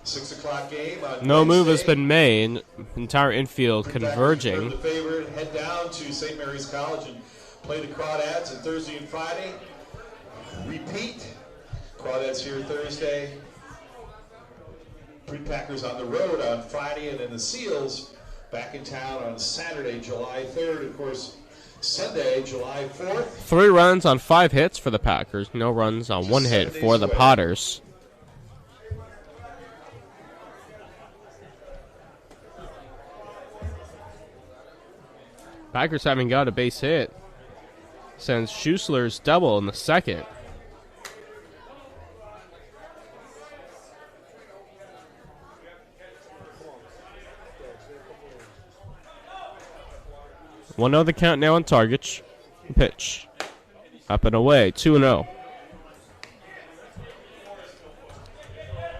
6 o'clock game on No Wednesday. move has been made. Entire infield converging. The favorite head down to St. Mary's College and play the Crawdads on Thursday and Friday. Repeat. Crawdads here Thursday. Prune Packers on the road on Friday, and then the Seals back in town on Saturday, July 3rd. Of course, Sunday, July 4th. 3 runs on 5 hits for the Packers. No runs on 1 hit for the Potters. Packers haven't got a base hit since Schussler's double in the second. One the count now on Targich. Pitch. Up and away. 2-0.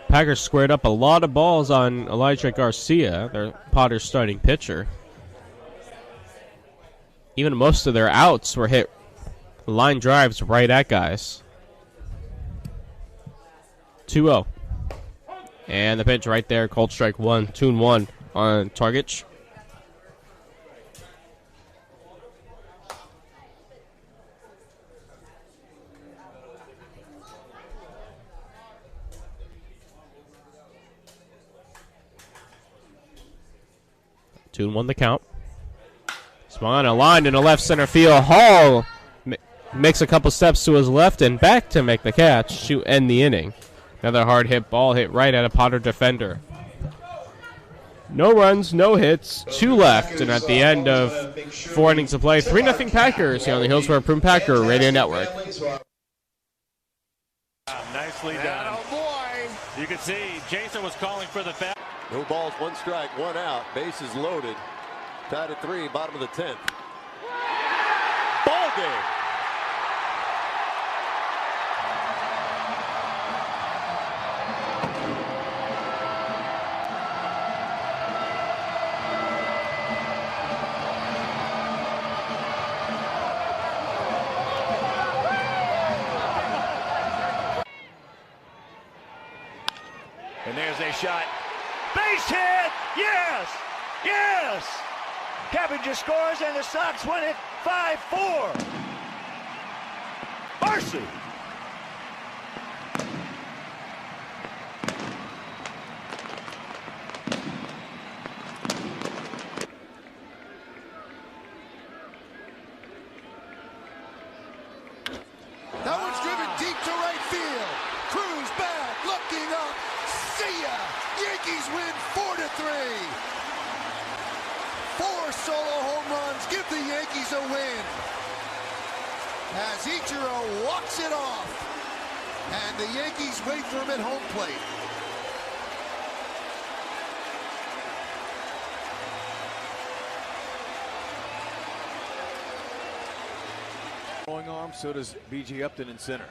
Packers squared up a lot of balls on Elijah Garcia, their Potters starting pitcher. Even most of their outs were hit line drives right at guys. 2-0. And the pitch right there, cold strike 1, 2-1 on Targich. Two and 1 the count. Swung on a line in the left center field. Hall makes a couple steps to his left and back to make the catch to end the inning. Another hard hit ball hit right at a Potter defender. No runs, no hits, 2 left, and at the end of 4 innings of play, 3-0 Packers here on the Hillsborough Prune Packer Radio Network. Nicely done. Oh boy! You can see Jason was calling for the foul. No balls, 1 strike, 1 out. Bases loaded. Tied at 3, bottom of the 10th. Ball game. And there's Here's a shot. Base hit! Yes! Yes! Cabbage scores and the Sox win it 5-4. Mercy! That one's driven deep to right field. Cruz back, looking up. See ya! Yankees win 4-3. 4 solo home runs give the Yankees a win. As Ichiro walks it off. And the Yankees wait for him at home plate. Throwing arm, so does B.J. Upton in center.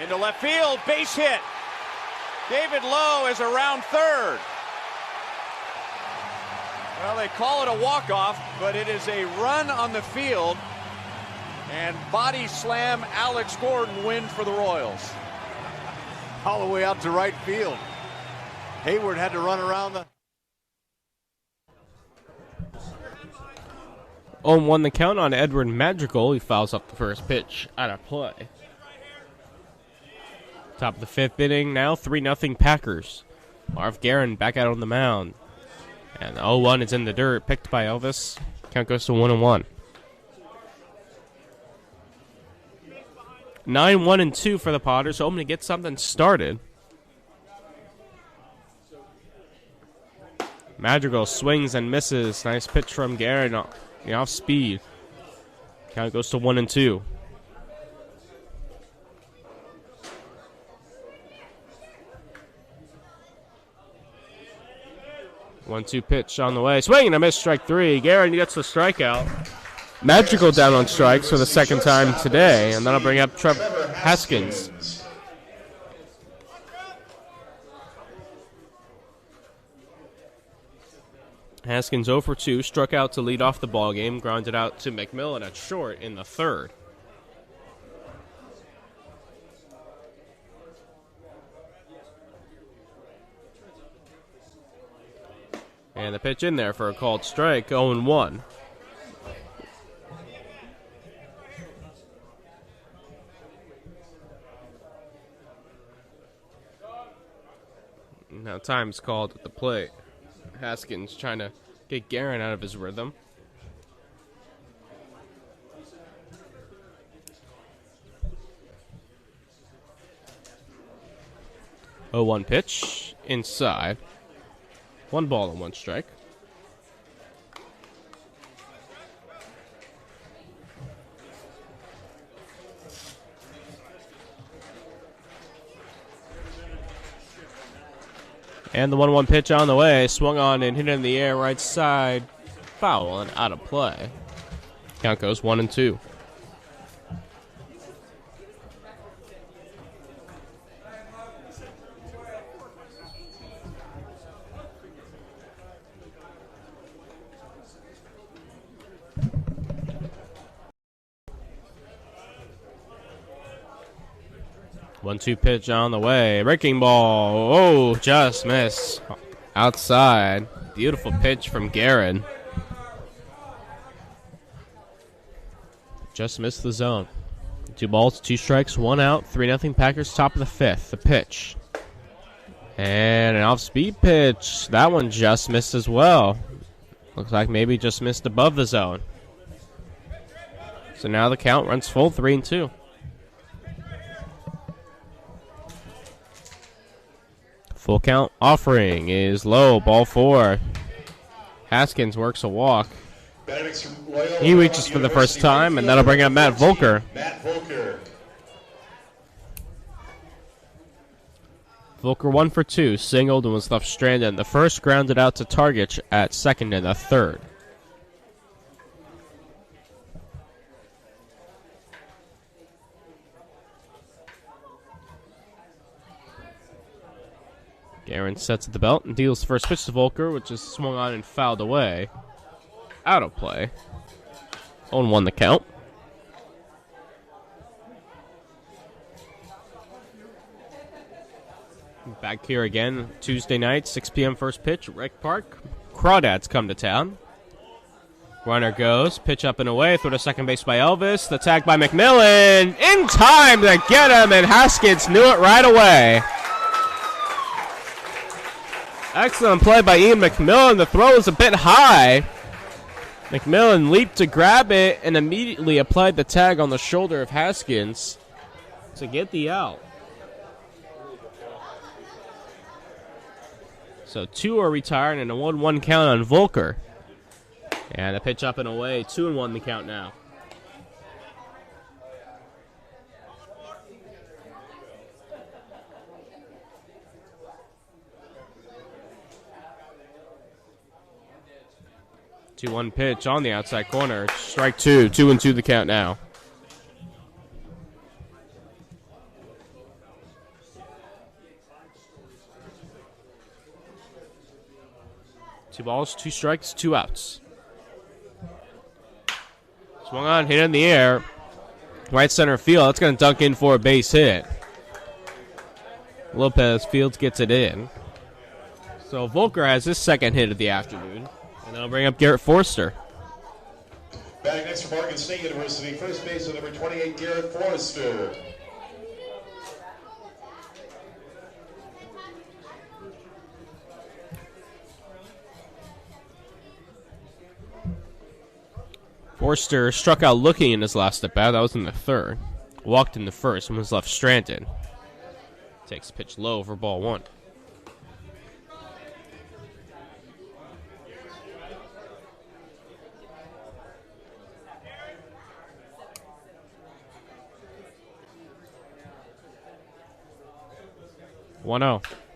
Into left field, base hit. David Lowe is around third. Well, they call it a walk-off, but it is a run on the field. And body slam Alex Gordon win for the Royals. All the way out to right field. Hayward had to run around the... 0-1 the count on Edward Madrigal. He fouls up the first pitch out of play. Top of the 5th inning now, 3-0 Packers. Marv Guerin back out on the mound. And the 0-1 is in the dirt, picked by Elvis. Count goes to 1-1. 9-1-2 for the Potters, hoping to get something started. Madrigal swings and misses. Nice pitch from Guerin off speed. Count goes to 1-2. 1-2 pitch on the way. Swing and a miss, strike 3. Guerin gets the strikeout. Madrigal down on strikes for the second time today, and that'll bring up Trevor Haskins. Haskins 0 for 2, struck out to lead off the ballgame, grounded out to McMillan at short in the 3rd. And the pitch in there for a called strike, 0-1. Now time's called at the plate. Haskins trying to get Guerin out of his rhythm. Oh, 1 pitch inside. 1 ball and 1 strike. And the 1-1 pitch on the way. Swung on and hit in the air right side. Foul and out of play. Count goes 1-2. One-two pitch on the way. Breaking ball. Oh, just missed. Outside. Beautiful pitch from Guerin. Just missed the zone. 2 balls, 2 strikes, 1 out. 3-0 Packers, top of the 5th. The pitch. And an off-speed pitch. That one just missed as well. Looks like maybe just missed above the zone. So now the count runs full, 3-2. Full count offering is low, ball 4. Haskins works a walk. He reaches for the first time, and that'll bring up Matt Volker. Volker 1 for 2, singled and was left stranded. The first grounded out to Targich at second and the 3rd. Guerin sets at the belt and deals the first pitch to Volker, which is swung on and fouled away. Out of play. 0-1 the count. Back here again, Tuesday night, 6 p.m. first pitch, Rec Park. Crawdads come to town. Runner goes, pitch up and away, throw to second base by Elvis. The tag by McMillan, in time to get him, and Haskins knew it right away. Excellent play by Ian McMillan. The throw is a bit high. McMillan leaped to grab it and immediately applied the tag on the shoulder of Haskins to get the out. So 2 are retired and a 1-1 count on Volker. And a pitch up and away, 2-1 the count now. Two-one pitch on the outside corner. Strike 2, 2-2 the count now. Two balls, 2 strikes, 2 outs. Swung on, hit in the air. Right center field. That's going to dunk in for a base hit. Lopez Fields gets it in. So Volker has his second hit of the afternoon. And that'll bring up Garrett Forster. Batting next for Morgan State University, first baseman number 28, Garrett Forster. Forster struck out looking in his last at bat. That was in the third. Walked in the first and was left stranded. Takes pitch low for ball 1.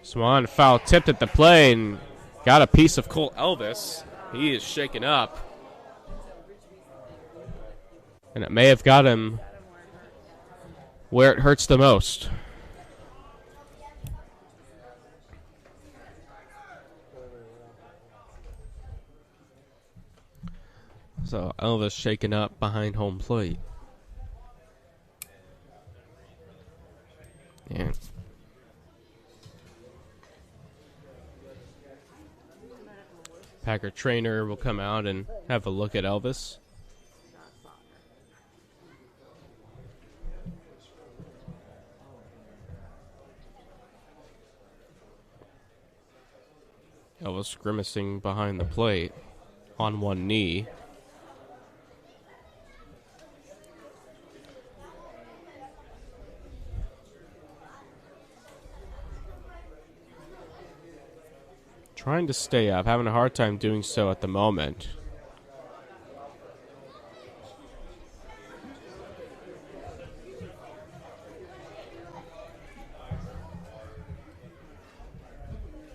Swan foul tipped at the play and got a piece of Cole Elvis. He is shaken up. And it may have got him where it hurts the most. So Elvis shaken up behind home plate. Yeah. Packer trainer will come out and have a look at Elvis. Elvis grimacing behind the plate on one knee. Trying to stay up, having a hard time doing so at the moment.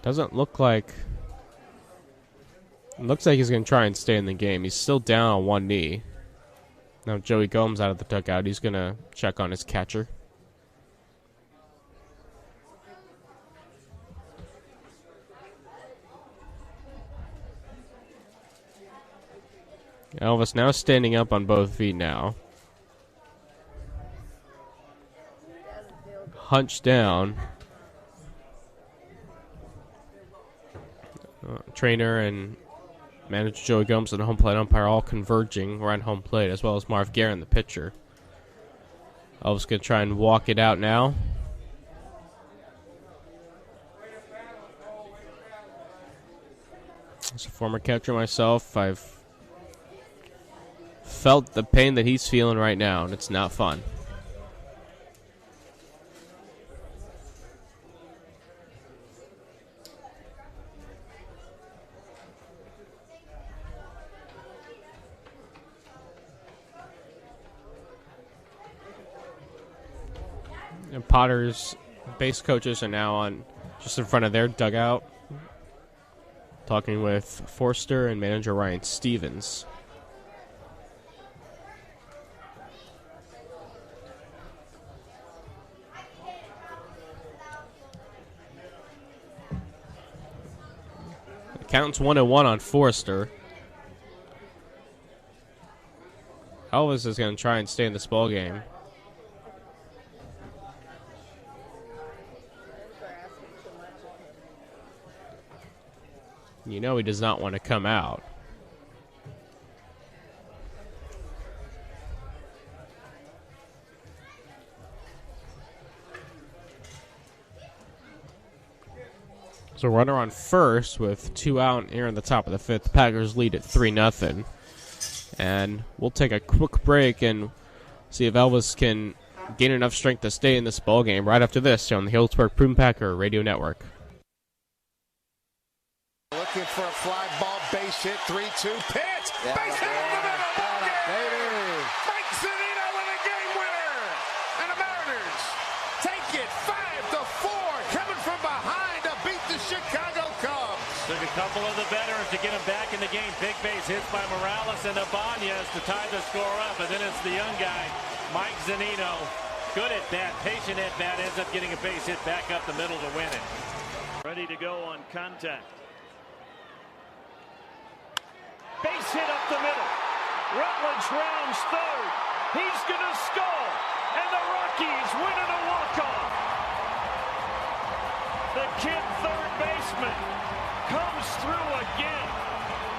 Doesn't look like... Looks like he's going to try and stay in the game. He's still down on one knee. Now Joey Gomes out of the dugout. He's going to check on his catcher. Elvis now standing up on both feet now. Hunched down. Trainer and manager Joey Gomes and the home plate umpire all converging around home plate, as well as Marv Guerin, the pitcher. Elvis going to try and walk it out now. As a former catcher myself, I've felt the pain that he's feeling right now, and it's not fun. And Potter's base coaches are now on just in front of their dugout, talking with Forster and manager Ryan Stevens. The count's 1-1 on Forster. Elvis is going to try and stay in this ball game. You know he does not want to come out. So runner on first with 2 out here in the top of the 5th. The Packers lead at 3-0. And we'll take a quick break and see if Elvis can gain enough strength to stay in this ball game right after this on the Healdsburg Prune Packer Radio Network. Looking for a fly ball, base hit, 3-2 pitch. Base hit up the middle, ball game. Mike Zunino with a game winner. And the Mariners take it 5-4, coming from behind to beat the Chicago Cubs. Took a couple of the veterans to get him back in the game. Big base hits by Morales and Ibanez to tie the score up. And then it's the young guy, Mike Zunino. Good at bat, patient at bat, ends up getting a base hit back up the middle to win it. Ready to go on contact. Base hit up the middle. Rutledge rounds third. He's going to score. And the Rockies win it a walk-off. The kid third baseman comes through again.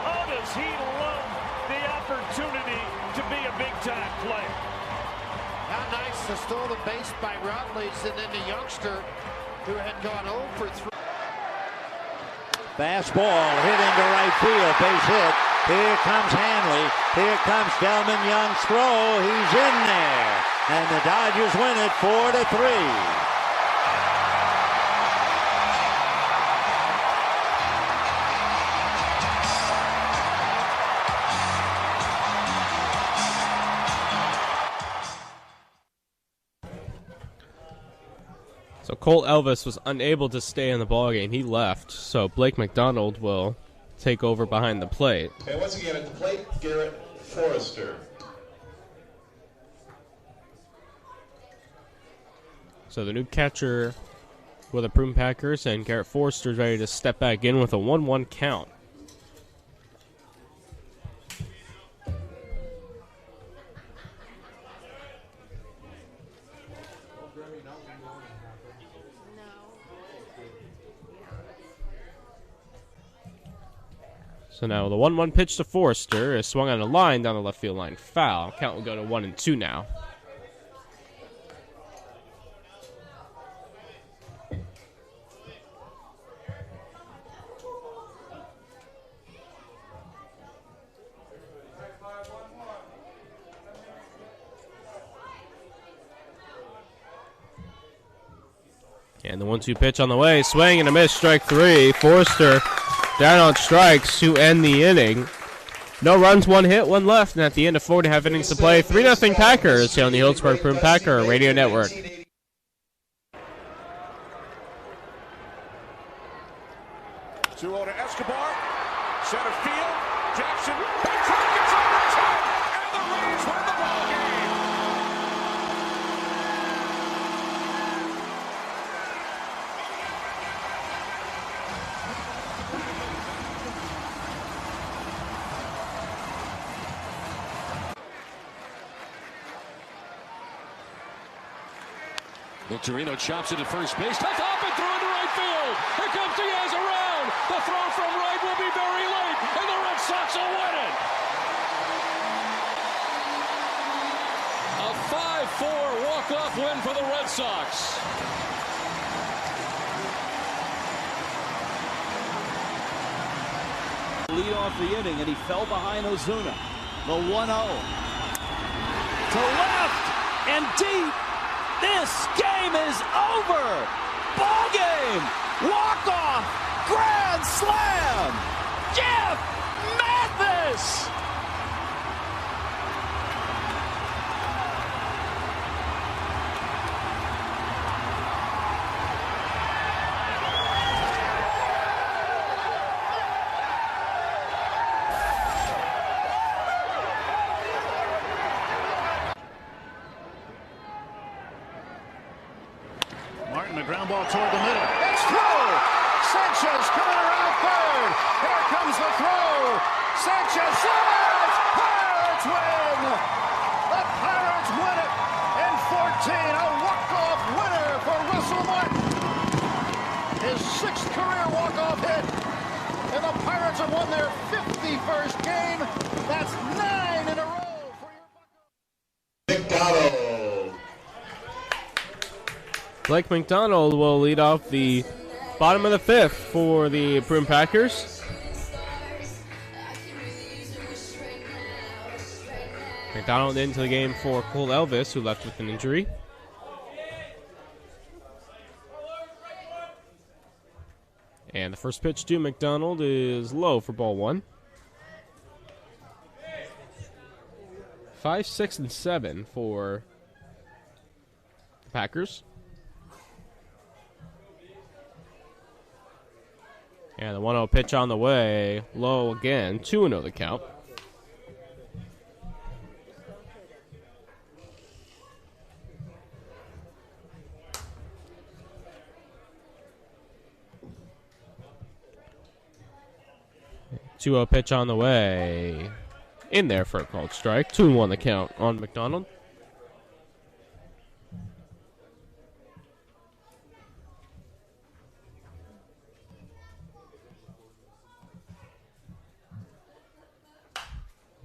Oh, does he love the opportunity to be a big-time player. How nice to steal the base by Rutledge, and then the youngster who had gone 0 for 3. Fastball hit into right field, base hit. Here comes Hanley. Here comes Delman Young's throw. He's in there. And the Dodgers win it 4-3. So Cole Elvis was unable to stay in the ballgame. He left. So Blake McDonald will take over behind the plate. And once again at the plate, Garrett Forrester. So the new catcher for the Prune Packers, and Garrett Forrester is ready to step back in with a 1-1 count. So now the 1-1 pitch to Forrester is swung on a line down the left field line. Foul. Count will go to 1-2 now. And the 1-2 pitch on the way. Swing and a miss. Strike 3. Forrester down on strikes to end the inning. No runs, 1 hit, 1 left. And at the end of 4.5 innings to play, 3-0 Packers here on the Healdsburg Prune Packer Radio Network. 2-0 to Escobar. Center field. Jackson. Big try gets over his head. And the Rays win the ball game. Victorino chops it at first base. Tough up and through into right field. Here comes Diaz around. The throw from right will be very late, and the Red Sox will win it. A 5-4 walk-off win for the Red Sox. Lead off the inning, and he fell behind Ozuna. The 1-0 to left and deep. This game is over. Ball game. Walk off. Grand slam. Jeff Mathis. Martin, the ground ball toward the middle. It's through. Sanchez coming around third. Here comes the throw. Sanchez slams. Pirates win. The Pirates win it in 14. A walk-off winner for Russell Martin. His 6th career walk-off hit. And the Pirates Cats have won their 51st game. That's 9 in a row for your McDonald. Blake McDonald will lead off the bottom of the 5th for the Prune Packers. McDonald into the game for Cole Elvis, who left with an injury. And the first pitch to McDonald is low for ball 1. 5, 6, and 7 for the Packers. And the 1-0 pitch on the way. Low again. 2-0 the count. Two-0 pitch on the way. In there for a called strike. 2-1 the count on McDonald.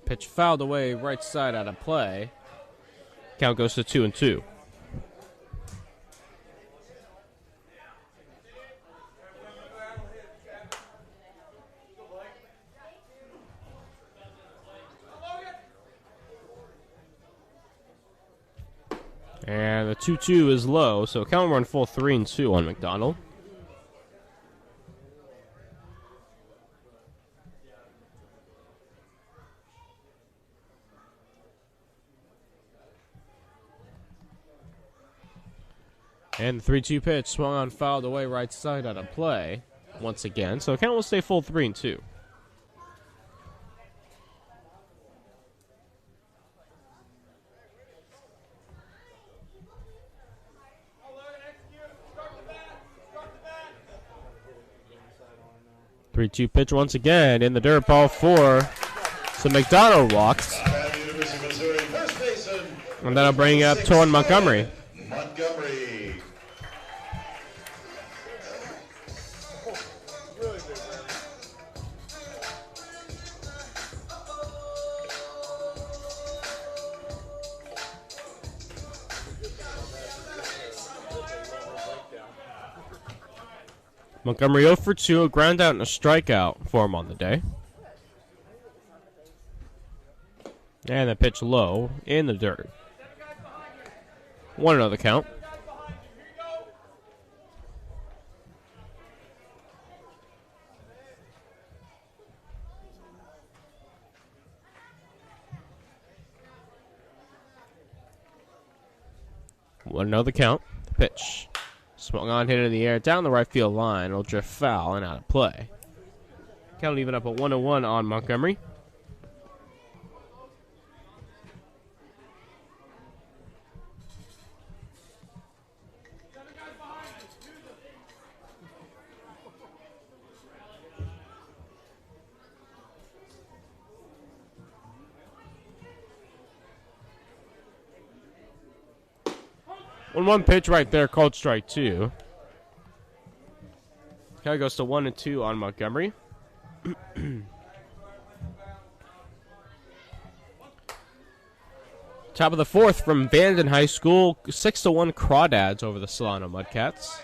Pitch fouled away right side out of play. Count goes to 2-2. And the 2-2 is low, so count run full 3-2 on McDonald. And the 3-2 pitch swung on, fouled away right side out of play once again. So count will stay full 3-2. Three-two pitch once again in the dirt, ball 4. So McDonald walks. And that'll bring up Torrin Montgomery. Montgomery 0 for 2, a ground out and a strikeout for him on the day. And the pitch low in the dirt. 1-0 the count. Another count. The pitch. Swung on, hit in the air, down the right field line. It'll drift foul and out of play. Count even up at 1-1 on Montgomery. One pitch right there, called strike 2. Count goes to 1-2 on Montgomery. Top of the 4th from Vanden High School, 6-1 Crawdads over the Solano Mudcats.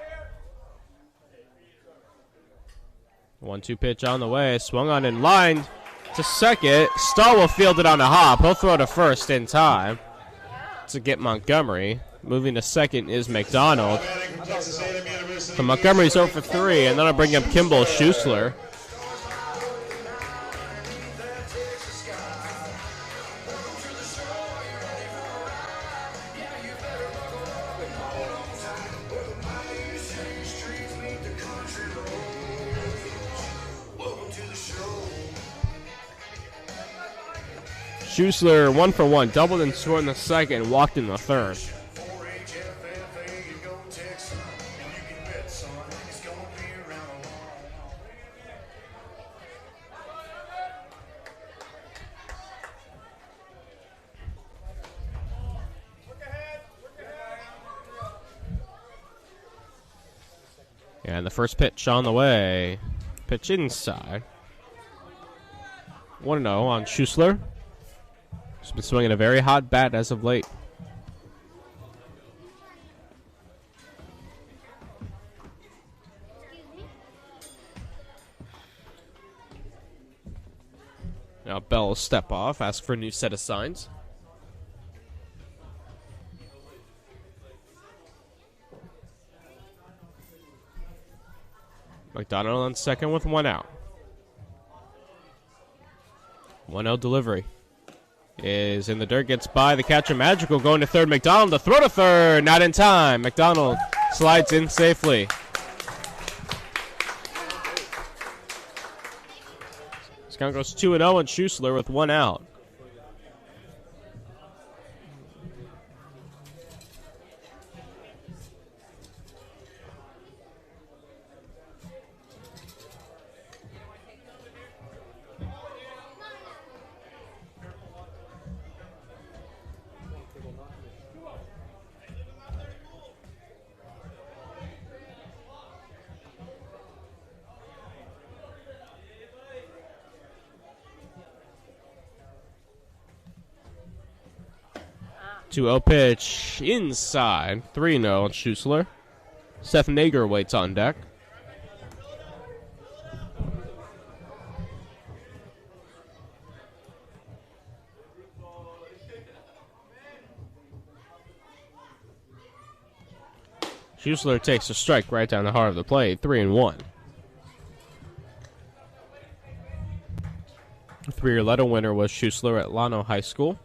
1-2 pitch on the way, swung on and lined to second. Stahl will field it on a hop. He'll throw to first in time to get Montgomery. Moving to second is McDonald. So Montgomery's 0 for 3, and then I'll bring up Kimball Schuessler. Schuessler 1 for 1, doubled and scored in the second, walked in the third. And the first pitch on the way. Pitch inside. 1-0 on Schussler. He's been swinging a very hot bat as of late. Now Bell will step off, ask for a new set of signs. McDonald on second with 1 out. 1-0 delivery. Is in the dirt, gets by the catcher. Magical going to third. McDonald to throw to third. Not in time. McDonald slides in safely. This count goes 2-0 on Schussler with 1 out. Two-0 pitch inside. 3-0 on Schussler. Seth Nager waits on deck. Schussler takes a strike right down the heart of the plate. 3-1. A 3-year letter winner was Schussler at Llano High School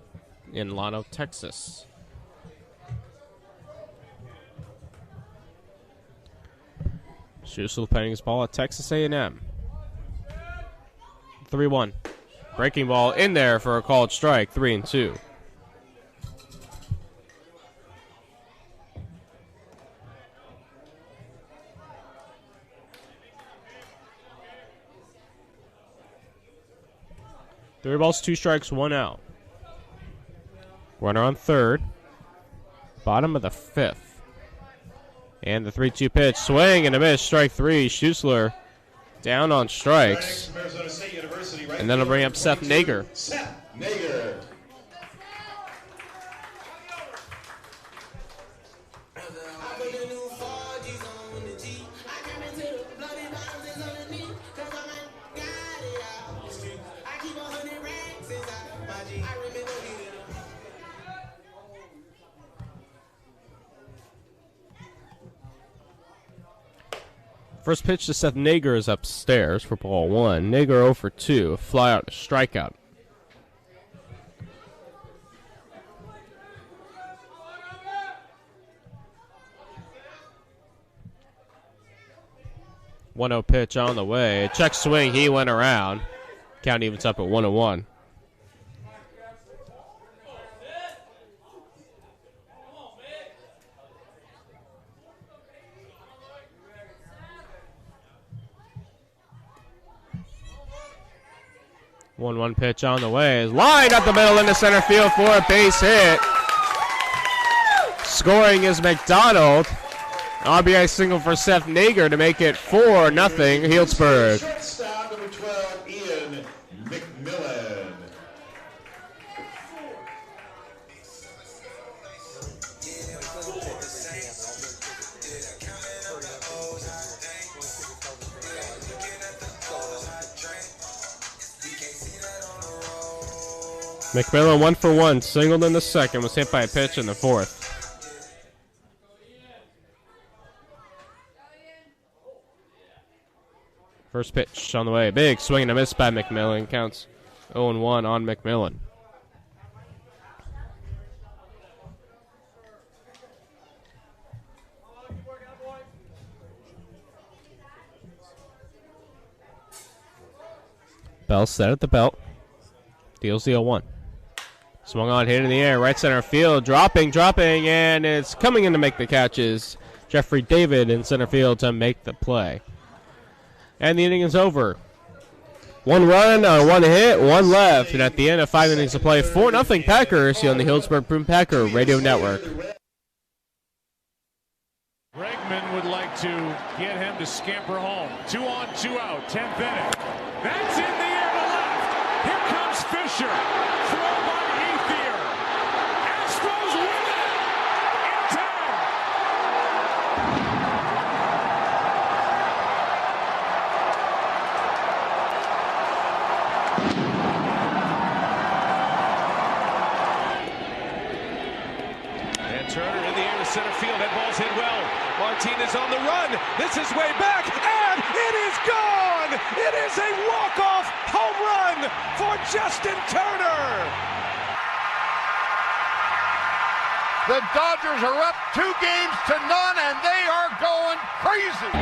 in Llano, Texas. Schussler playing his ball at Texas A&M. 3-1. Breaking ball in there for a called strike. 3-2. Three balls, 2 strikes, 1 out. Runner on third. Bottom of the 5th. And the 3-2 pitch. Swing and a miss. Strike 3. Schussler down on strikes. And then it'll bring up Seth Nager. Seth Nager. First pitch to Seth Nager is upstairs for ball 1. Nager 0 for 2. Fly out to strikeout. One-zero pitch on the way. Check swing. He went around. Count evens up at 1-1. One pitch on the way. Lined up the middle into center field for a base hit. Scoring is McDonald. RBI single for Seth Nager to make it 4-0 Healdsburg. Shortstop number 12, Ian McMillan. McMillan 1 for 1, singled in the second, was hit by a pitch in the 4th. First pitch on the way, big swing and a miss by McMillan, counts 0-1 on McMillan. Bell set at the belt, deals the 0-1. Swung on, hit in the air, right center field, dropping, and it's coming in to make the catches. Jeffrey David in center field to make the play. And the inning is over. 1 run, 1 hit, 1 left. And at the end of 5 innings of play, 4-0 Packers here on the Healdsburg Prune Packer Radio Network. Bregman would like to get him to scamper home. 2 on, 2 out, 10th inning. That's in the air to left. Here pressure. Throw by Ethier. Astros win it in 10. And Turner in the air to center field. That ball's hit well. Martinez on the run. This is way back, and it is gone. It is a walk-off home run for Justin Turner. The Dodgers are up 2-0, and they are going crazy.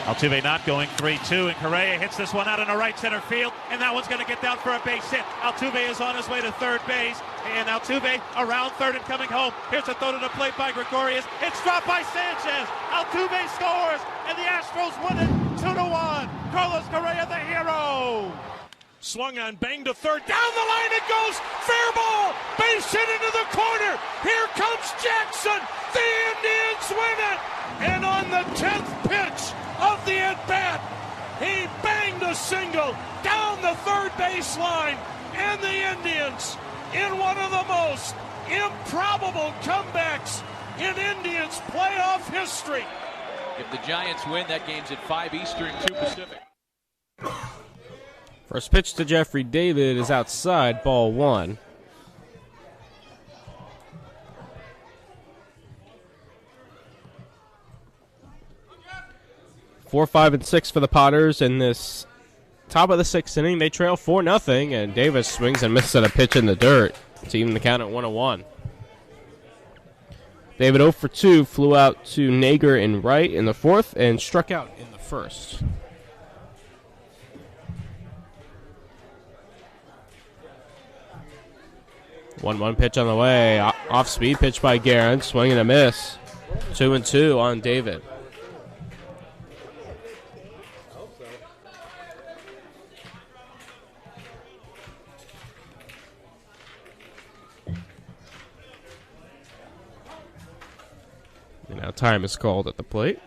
Altuve not going 3-2, and Correa hits this one out into right center field, and that one's going to get down for a base hit. Altuve is on his way to third base, and Altuve around third and coming home. Here's a throw to the plate by Gregorius. It's dropped by Sanchez. Altuve scores, and the Astros win it 2-1. Carlos Correa, the hero. Swung on, banged to third. Down the line it goes. Fair ball. Base hit into the corner. Here comes Jackson. The Indians win it. And on the 10th pitch of the at-bat, he banged a single down the third baseline. And the Indians, in one of the most improbable comebacks in Indians playoff history. If the Giants win, that game's at 5 Eastern, 2 Pacific. First pitch to Jeffrey David is outside, ball 1. 4, 5, and 6 for the Potters in this top of the 6th inning. They trail 4-0, and Davis swings and misses at a pitch in the dirt to even the count at 1-1. David 0 for 2, flew out to Nager in right in the 4th and struck out in the 1st. 1-1 pitch on the way. Off-speed pitch by Guerin. Swing and a miss. 2-2 on David. And now time is called at the plate.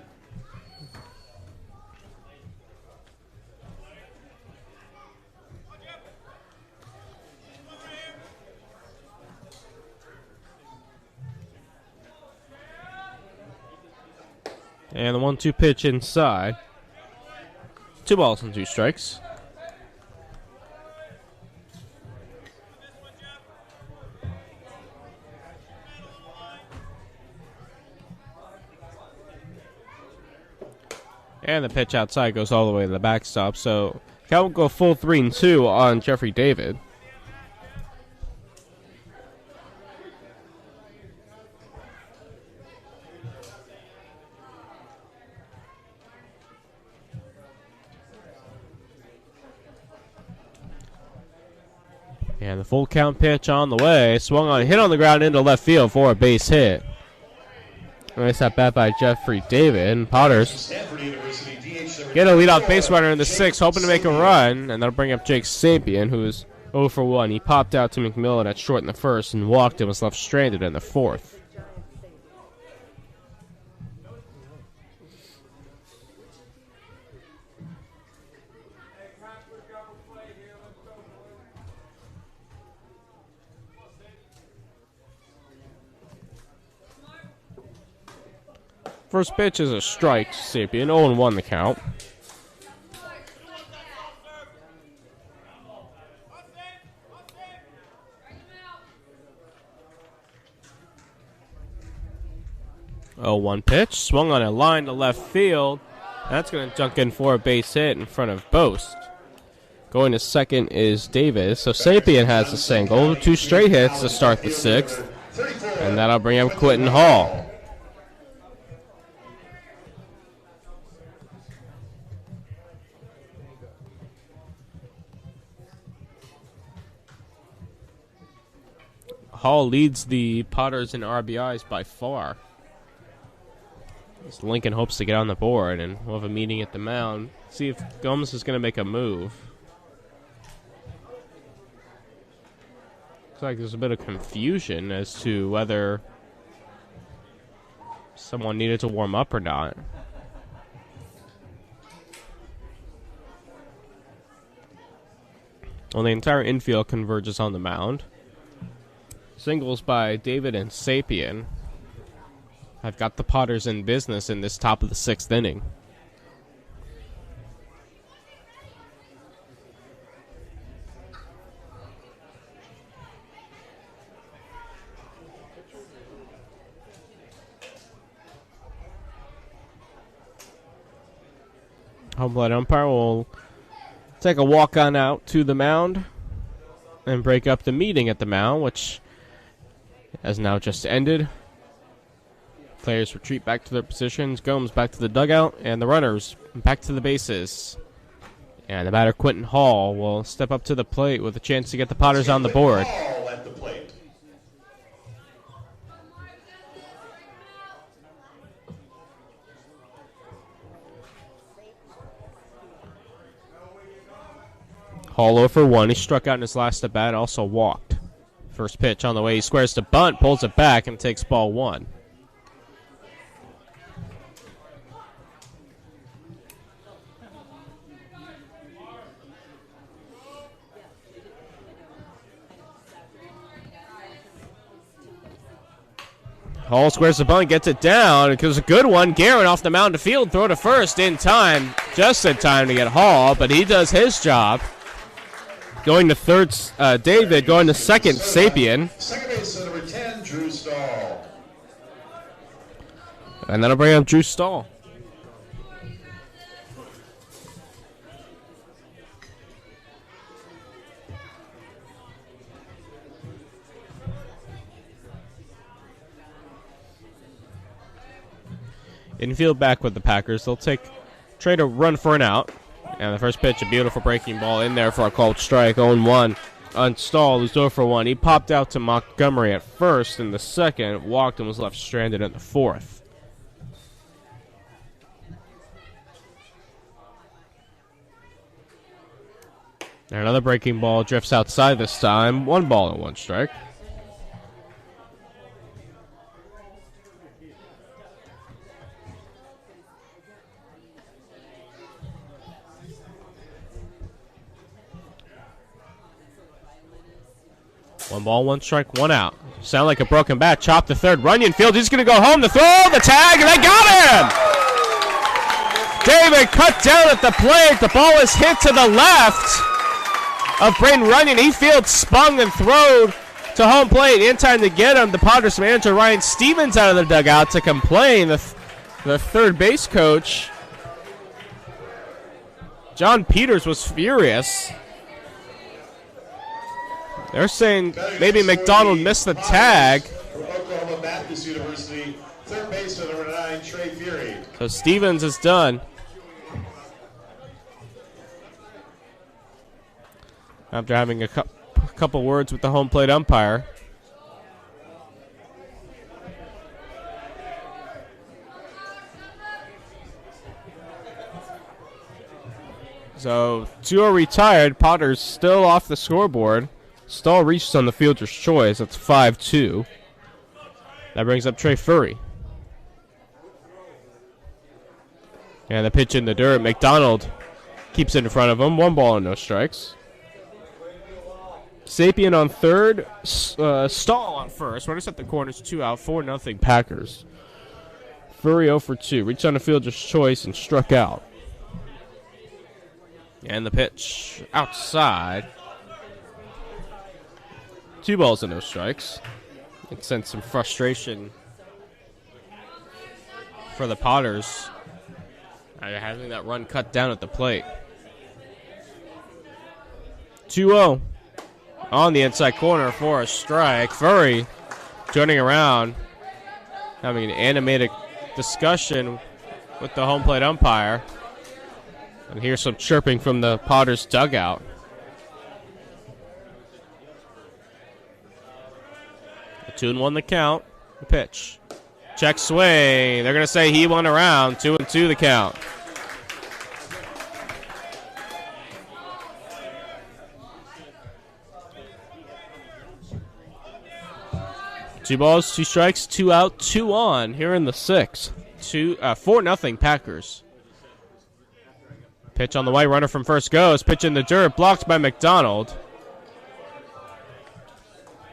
And the 1-2 pitch inside. 2 balls and 2 strikes. And the pitch outside goes all the way to the backstop. So count will go full 3-2 on Jeffrey David. And the full count pitch on the way. Swung on, hit on the ground into left field for a base hit. Nice at bat by Jeffrey David. And Potters get a leadoff base runner in the 6th, hoping to make a run. And that'll bring up Jake Sapien, who's 0 for 1. He popped out to McMillan at short in the 1st and walked and was left stranded in the 4th. First pitch is a strike to Sapien. 0-1 the count. Oh, 1 pitch. Swung on a line to left field. That's going to dunk in for a base hit in front of Boast. Going to second is Davis. So Sapien has a single. 2 straight hits to start the 6th. And that'll bring up Quentin Hall. Hall leads the Potters in RBIs by far. Lincoln hopes to get on the board, and we'll have a meeting at the mound. See if Gomes is going to make a move. Looks like there's a bit of confusion as to whether someone needed to warm up or not. Well, the entire infield converges on the mound. Singles by David and Sapien. I've got the Potters in business in this top of the 6th inning. Home plate umpire will take a walk on out to the mound and break up the meeting at the mound, which has now just ended. Players retreat back to their positions. Gomes back to the dugout, and the runners back to the bases. And the batter, Quentin Hall, will step up to the plate with a chance to get the Potters on the board. Hall at the plate. Hall 0 for 1. He struck out in his last at bat, also walked. First pitch on the way. He squares to bunt, pulls it back, and takes ball 1. Hall squares the bunt, gets it down. It was a good one. Guerin off the mound to field, throw to first in time. Just in time to get Hall, but he does his job. Going to third, David. Going to second, Sapien. Second base, number 10, Drew Stahl. And that'll bring up Drew Stahl. Infield back with the Packers. They'll trade a run for an out. And the first pitch, a beautiful breaking ball in there for a called strike. 0-1 on Stahl, who's 0 for 1. He popped out to Montgomery at first in the second, walked and was left stranded in the fourth. And another breaking ball drifts outside this time. 1 ball and 1 strike. One ball, 1 strike, 1 out. Sound like a broken bat. Chop to third. Runyon field. He's going to go home. The throw, the tag, and they got him! David cut down at the plate. The ball is hit to the left of Braden Runyon. He field spun and throwed to home plate. In time to get him. The Padres manager Ryan Stevens out of the dugout to complain. The third base coach, John Peters, was furious. They're saying maybe McDonald missed the tag. From Oklahoma Baptist University, third baseman number 9, Trey Fury. So Stevens is done. After having a couple words with the home plate umpire. So 2 are retired. Potter's still off the scoreboard. Stahl reaches on the fielder's choice. That's 5-2. That brings up Trey Furry. And the pitch in the dirt. McDonald keeps it in front of him. 1 ball and no strikes. Sapien on third. Stahl on first. Runners at the corners, 2 out. 4-0 Packers. Furry 0 for 2. Reached on the fielder's choice and struck out. And the pitch outside. 2 balls and no strikes. It sent some frustration for the Potters having that run cut down at the plate. 2-0 on the inside corner for a strike. Furry joining around, having an animated discussion with the home plate umpire. And here's some chirping from the Potters dugout. A 2-1 the count. The pitch. Check swing. They're going to say he won around. 2-2 the count. Two balls, 2 strikes, 2 out, 2 on here in the 6th. 4-0 Packers. Pitch on the way, runner from first goes. Pitch in the dirt, blocked by McDonald.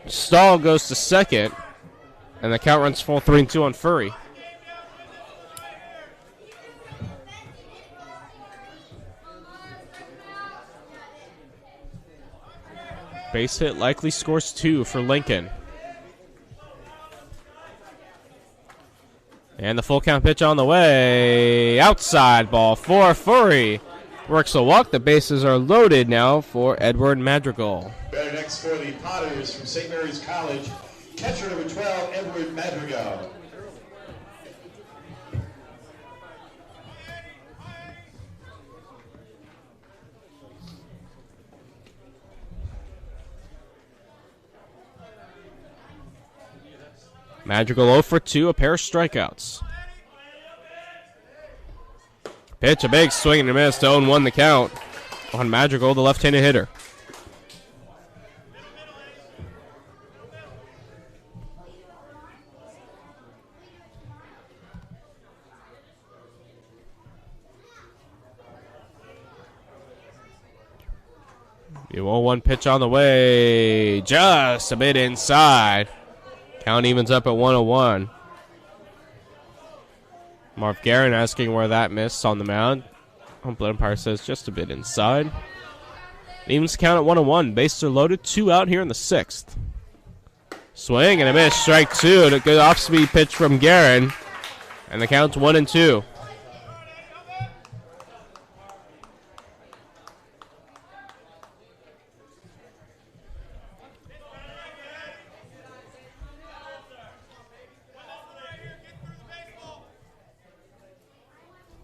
Stahl goes to second, and the count runs full 3-2 on Furry. Base hit likely scores 2 for Lincoln. And the full count pitch on the way. Outside ball for Furry. Works a walk. The bases are loaded now for Edward Madrigal. Better next for the Potters from St. Mary's College. Catcher number 12, Edward Madrigal. Madrigal 0 for 2, a pair of strikeouts. Pitch, a big swing and a miss to 0-1 the count on Madrigal, the left-handed hitter. The 0-1 pitch on the way, just a bit inside. Count evens up at 1-1. Marv Guerin asking where that missed on the mound. Home umpire says just a bit inside. Evens count at 1-1. Bases are loaded. 2 out here in the 6th. Swing and a miss. Strike 2. A good off-speed pitch from Guerin. And the count's 1-2.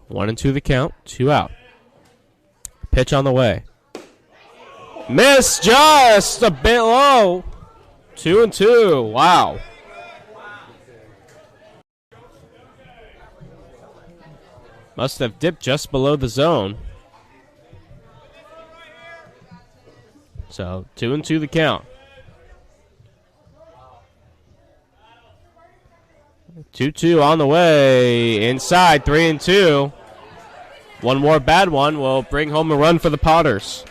One and two the count, 2 out. Pitch on the way. Miss just a bit low. 2-2. Wow. Must have dipped just below the zone. So 2-2 the count. 2-2 on the way. Inside, 3-2. One more bad one will bring home a run for the Potters.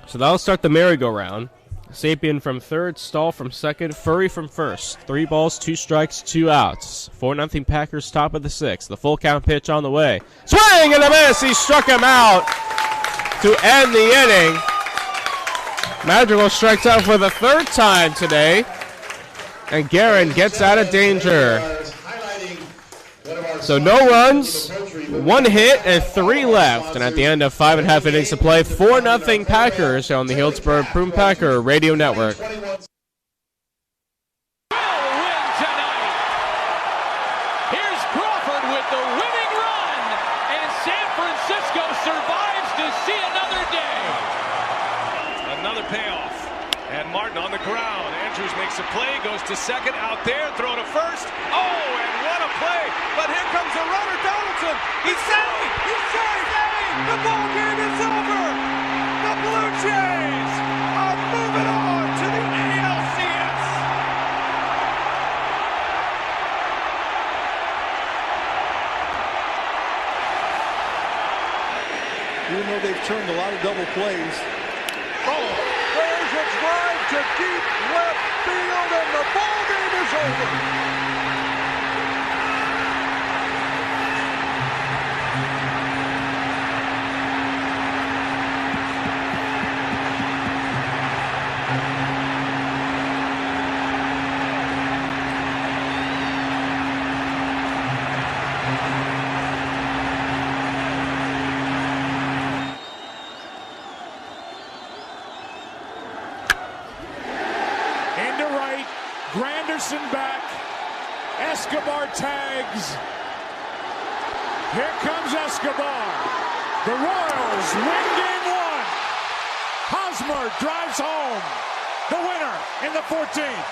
So that'll start the merry-go-round. Sapien from third, Stahl from second, Furry from first. 3 balls, 2 strikes, 2 outs. 4-0 Packers, top of the 6th. The full count pitch on the way. Swing and a miss! He struck him out to end the inning. Madrigal strikes out for the 3rd time today. And Guerin gets out of danger. So no runs, 1 hit, and 3 left. And at the end of 5.5 innings to play, 4-0 Packers on the Healdsburg Prune Packer Radio Network. Makes a play, goes to second, out there, throw to first. Oh, and what a play! But here comes the runner, Donaldson. He's safe! He's safe! The ball game is over! The Blue Jays are moving on to the ALCS! Even though they've turned a lot of double plays. Oh, there's a drive to deep left field, and the ball game is over. Back. Escobar tags. Here comes Escobar. The Royals win game 1. Hosmer drives home. The winner in the 14th.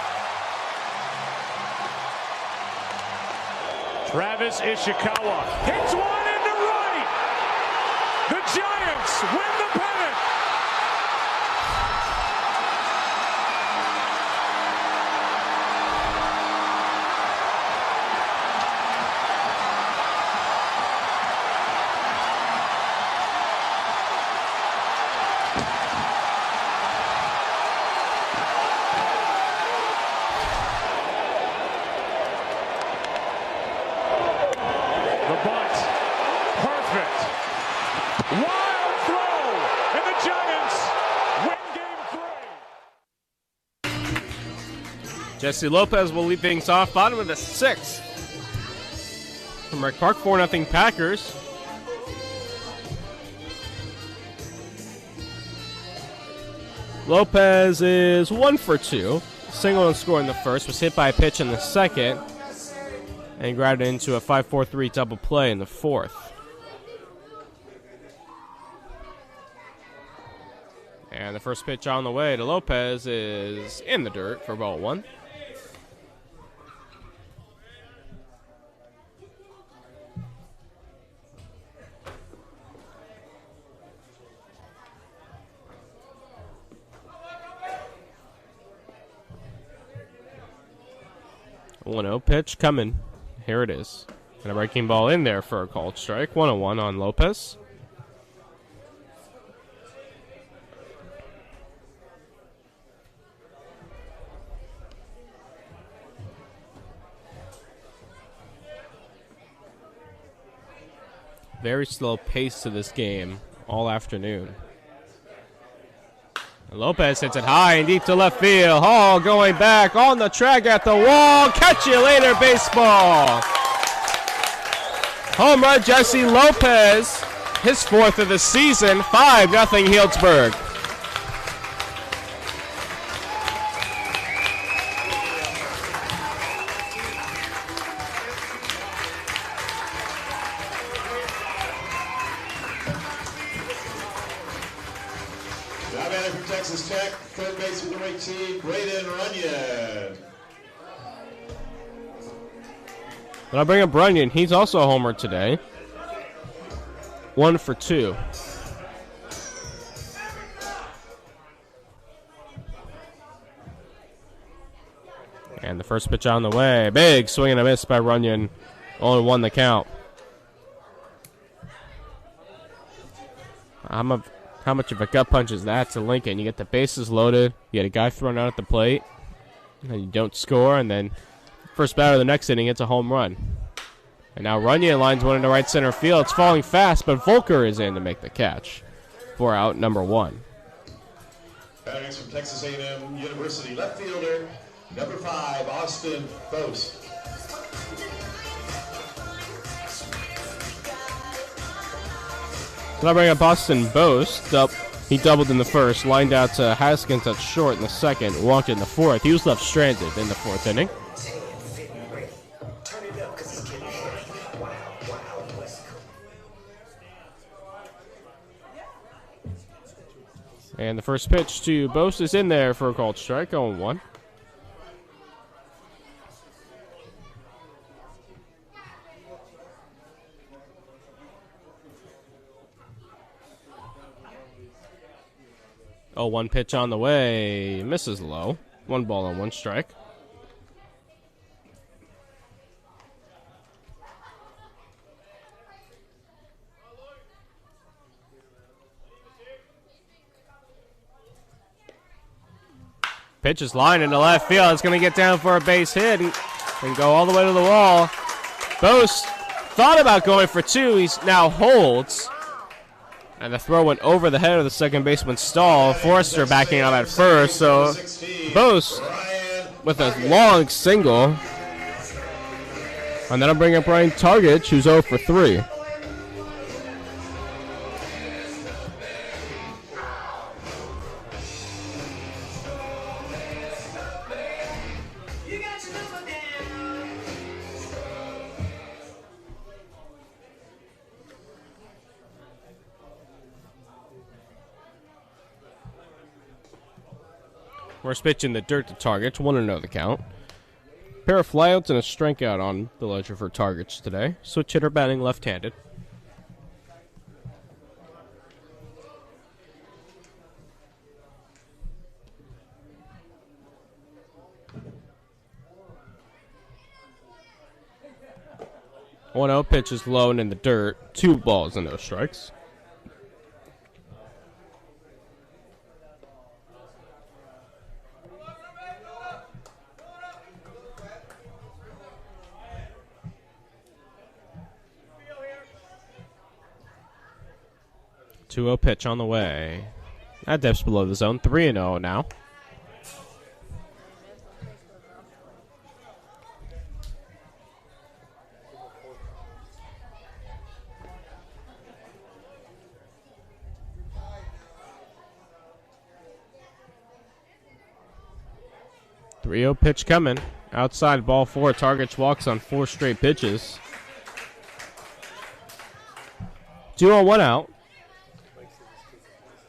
Travis Ishikawa hits one into right. The Giants win the pennant. Jesse Lopez will lead things off, bottom of the 6th. From Rec Park, 4-0 Packers. Lopez is 1 for 2. Single and score in the first, was hit by a pitch in the second, and grounded into a 5-4-3 double play in the fourth. And the first pitch on the way to Lopez is in the dirt for ball 1. A 1-0 pitch coming. Here it is. And a breaking ball in there for a called strike. 1-1 on Lopez. Very slow pace to this game all afternoon. Lopez hits it high and deep to left field. Hall going back on the track at the wall. Catch you later, baseball. Home run, Jesse Lopez. His 4th of the season. 5-0 Healdsburg. Texas Tech, third base with the right team, Braden Runyon. But I'll bring up Runyon. He's also a homer today. 1 for 2. And the first pitch on the way. Big swing and a miss by Runyon. Only 1 the count. How much of a gut punch is that to Lincoln? You get the bases loaded, you get a guy thrown out at the plate, and you don't score, and then first batter of the next inning, it's a home run. And now Runyon lines one into right center field. It's falling fast, but Volker is in to make the catch. 4 out, number 1. Batting from Texas A&M University, left fielder, number 5, Austin Boast. So I bring up Boston Boast. He doubled in the first, lined out to Haskins at short in the second, walked in the fourth. He was left stranded in the 4th inning. And the first pitch to Boast is in there for a called strike, 0-1. Oh, 1 pitch on the way. Misses low. 1 ball and 1 strike. Pitch is lined into left field. It's going to get down for a base hit and go all the way to the wall. Boast thought about going for 2. He now holds. And the throw went over the head of the second baseman Stahl. Forrester backing up at first. So Boast with a long single. And then I'll bring up Ryan Targich, who's 0 for 3. First pitch in the dirt to Targich. 1-0 the count. Pair of flyouts and a strikeout on the ledger for Targich today. Switch hitter batting left-handed. One 0 pitch is low and in the dirt. 2 balls and no strikes. Two 0 pitch on the way. That depth's below the zone. 3-0 now. 3-0 pitch coming. Outside ball 4. Targets walks on 4 straight pitches. 2-1 out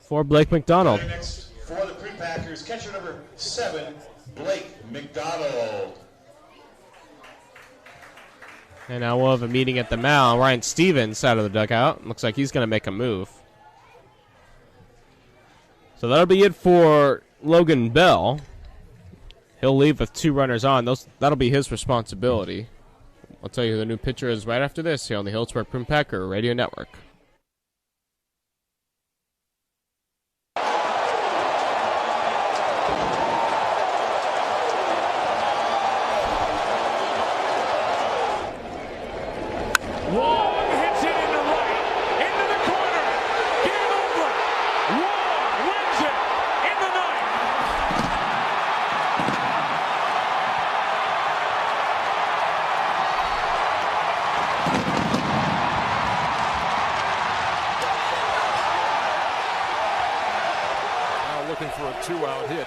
for Blake McDonald. Next for the Prune Packers, catcher number 7, Blake McDonald. And now we'll have a meeting at the mound. Ryan Stevens out of the dugout. Looks like he's going to make a move. So that'll be it for Logan Bell. He'll leave with 2 runners on. That'll be his responsibility. I'll tell you who the new pitcher is right after this here on the Hillsborough Prune Packer Radio Network. Looking for a 2-out hit.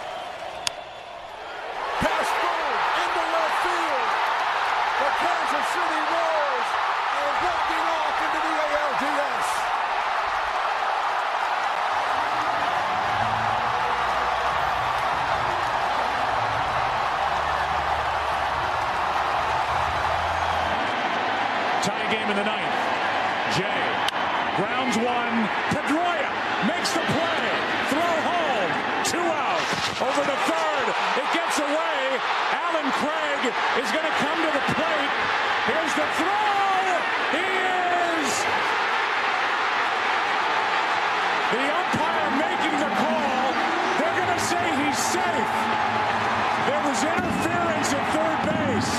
Pass forward into left field. The Kansas City Royals are walking off into the ALDS. Tie game in the 9th. Jay grounds one. Pedroia makes the play. Throw home. 2 out. Over the third. It gets away. Alan Craig is going to come to the plate. Here's the throw. He is. The umpire making the call. They're going to say he's safe. There was interference at third base.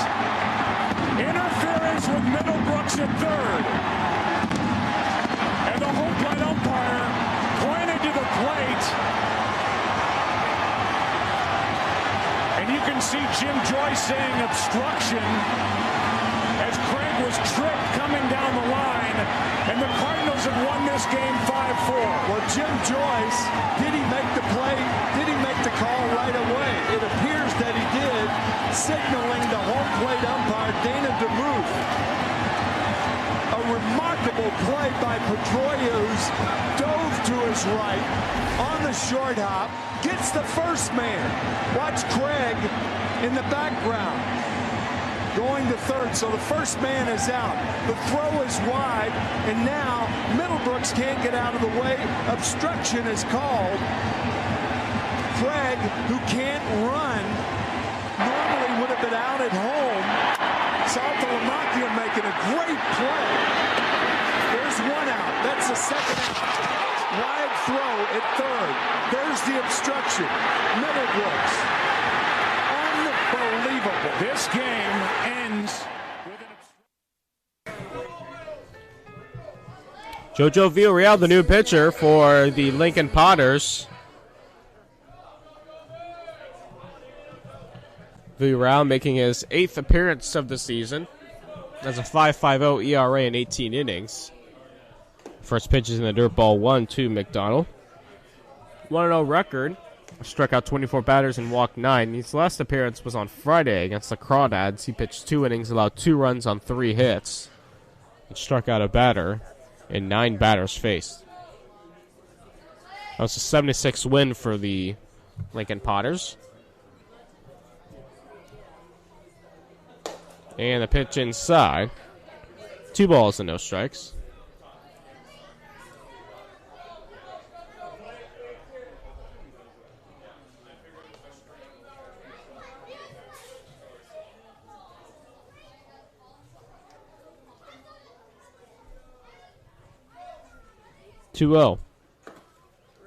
Interference with Middlebrooks at third. And the home plate umpire pointed to the plate. And you can see Jim Joyce saying obstruction as Craig was tripped coming down the line. And the Cardinals have won this game 5-4. Well, Jim Joyce, did he make the play? Did he make the call right away? It appears that he did, signaling the home plate umpire, Dana DeMuth. A remarkable play by Pedroia, dove to his right on the short hop, gets the first man. Watch Craig in the background going to third, so the first man is out. The throw is wide, and now Middlebrooks can't get out of the way. Obstruction is called. Craig, who can't run, normally would have been out at home. Saltalamacchia making a great play. There's 1 out. That's the second out. Wide throw at third. There's the obstruction. Middlebrooks. Unbelievable. This game ends with an Jojo Villarreal, the new pitcher for the Lincoln Potters. Villarreal making his 8th appearance of the season. Has a 5.50 ERA in 18 innings. First pitch is in the dirt ball 1-2 McDonald. 1-0 record. Struck out 24 batters and walked 9. His last appearance was on Friday against the Crawdads. He pitched 2 innings, allowed 2 runs on 3 hits. And struck out a batter in 9 batters faced. That was a 76 win for the Lincoln Potters. And the pitch inside. 2 balls and no strikes.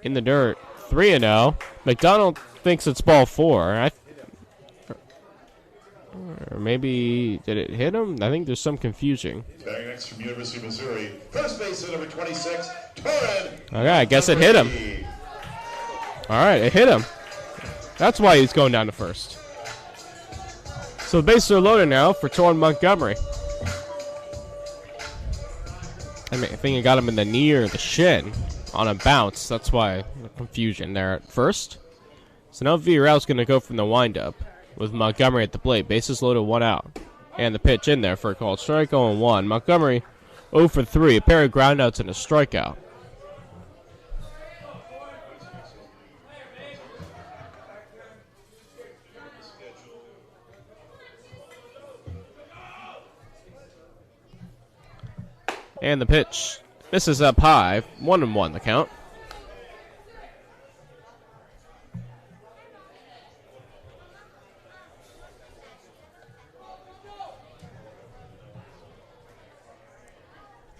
In the dirt, 3-0. McDonald thinks it's ball 4. Or maybe, did it hit him? I think there's some confusion. Batting next from University of Missouri, first baseman number 26, Prune. Okay, I guess it hit him. All right, it hit him. That's why he's going down to first. So the bases are loaded now for Torrin Montgomery. I think it got him in the knee or the shin on a bounce. That's why the confusion there at first. So now Villarreal's going to go from the windup. with Montgomery at the plate. Bases loaded, 1 out. And the pitch in there for a called strike, 0-1. Montgomery 0 for 3, a pair of groundouts and a strikeout. And the pitch misses up high, 1-1 the count.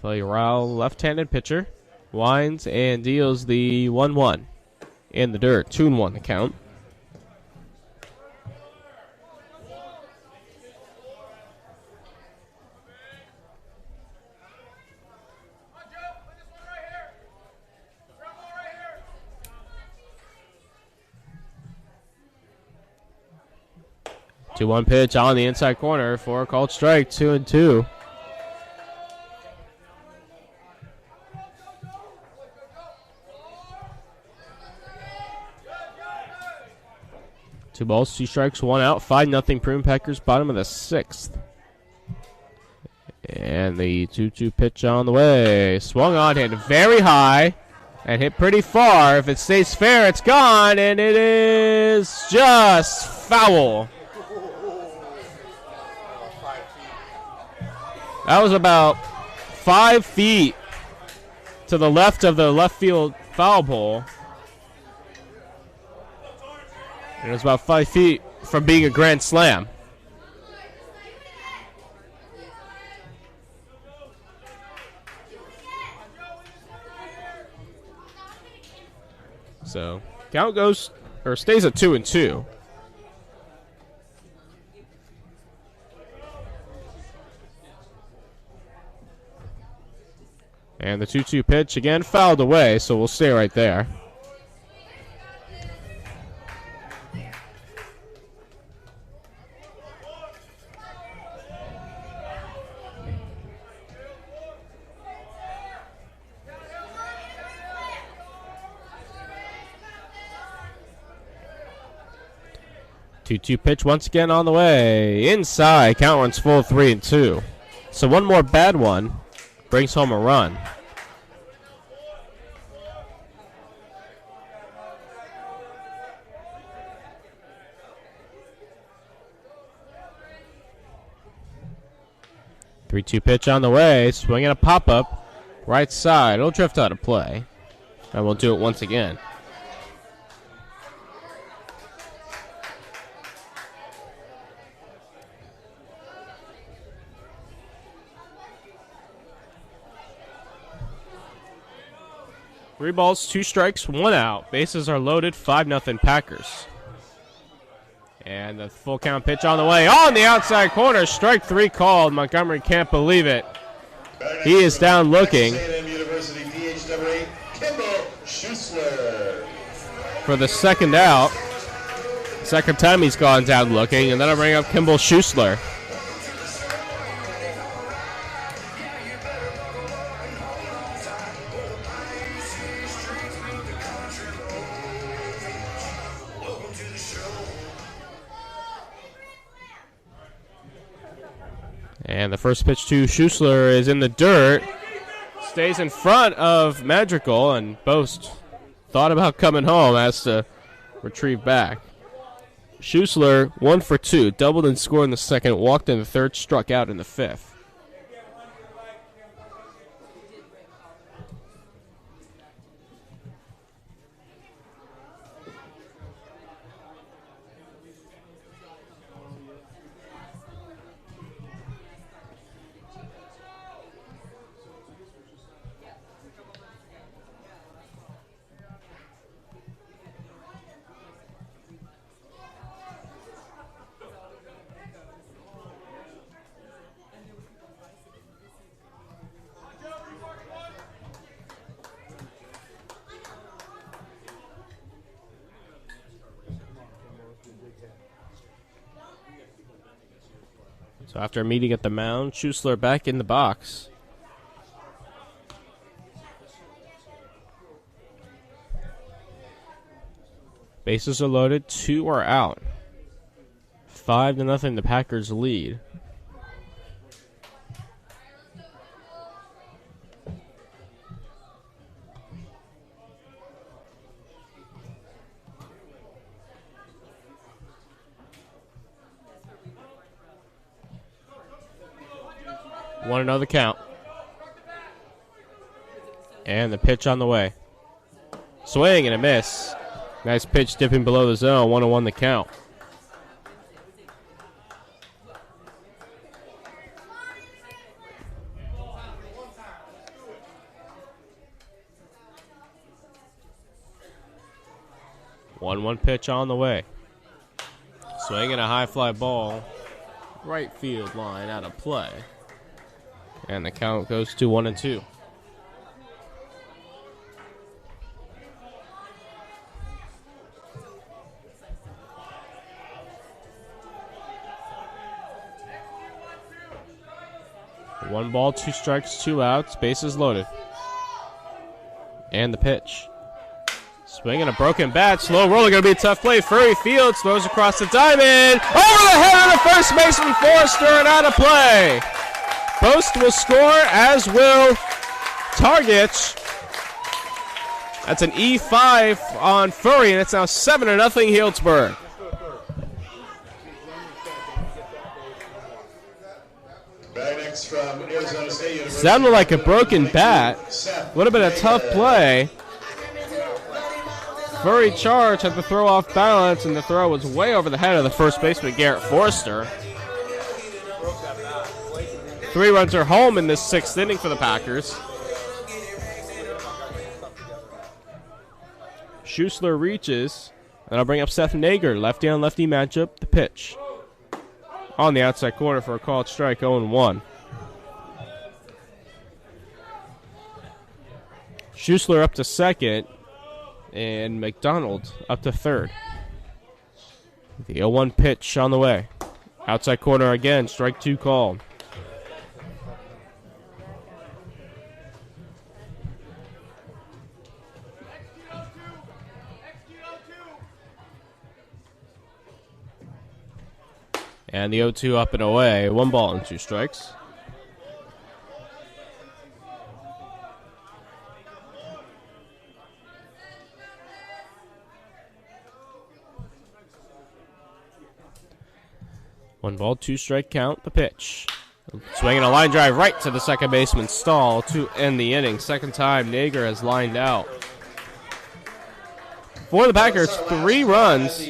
Rao, left-handed pitcher, winds and deals the 1-1 in the dirt. 2-1 the count. Two-one pitch on the inside corner for a called strike. 2-2. Two balls, 2 strikes, 1 out. 5-0 Prune Packers, bottom of the 6th. And the 2-2 pitch on the way. Swung on, hit very high, and hit pretty far. If it stays fair, it's gone, and it is just foul. That was about 5 feet to the left of the left field foul pole. And it was about 5 feet from being a grand slam. So count goes or stays at 2-2. And the 2-2 pitch again fouled away, so we'll stay right there. Two pitch once again on the way. Inside. Count runs full, 3-2. So one more bad one brings home a run. Three-two pitch on the way. Swinging a pop-up. Right side. It'll drift out of play. And we'll do it once again. Three balls, 2 strikes, 1 out. Bases are loaded, 5-0 Packers. And the full count pitch on the way. On the outside corner, strike 3 called. Montgomery can't believe it. He is down looking. For the second out. Second time he's gone down looking. And then I'll bring up Kimball Schuessler. And the first pitch to Schuessler is in the dirt. Stays in front of Madrigal, and Boast thought about coming home, has to retrieve back. Schuessler 1 for 2, doubled and scored in the second, walked in the third, struck out in the fifth. So after a meeting at the mound, Schuessler back in the box. Bases are loaded, 2 are out. 5-0, the Packers lead. Want to know the count. And the pitch on the way. Swing and a miss. Nice pitch dipping below the zone. 1-1 the count. One pitch on the way. Swing and a high fly ball. Right field line out of play. And the count goes to 1-2. One ball, 2 strikes, 2 outs. Bases loaded. And the pitch. Swing and a broken bat. Slow roller, going to be a tough play. Furry Fields throws across the diamond. Over the head of the first baseman, Forrester, and out of play. Post will score, as will Targich. That's an E5 on Furry, and it's now 7-0 Healdsburg. From Arizona State University. Sounded like a broken bat. Would have been a tough play. Furry charge had to throw off balance, and the throw was way over the head of the first baseman, Garrett Forrester. 3 runs are home in this 6th inning for the Packers. Schussler reaches, and I'll bring up Seth Nager, lefty on lefty matchup, the pitch. On the outside corner for a called strike, 0-1. Schussler up to second, and McDonald up to third. The 0-1 pitch on the way. Outside corner again, strike 2 called. And the 0-2 up and away. 1 ball and 2 strikes. One ball, 2 strike count, the pitch. Swinging a line drive right to the second baseman stall to end the inning. Second time Nager has lined out. For the Packers, 3 runs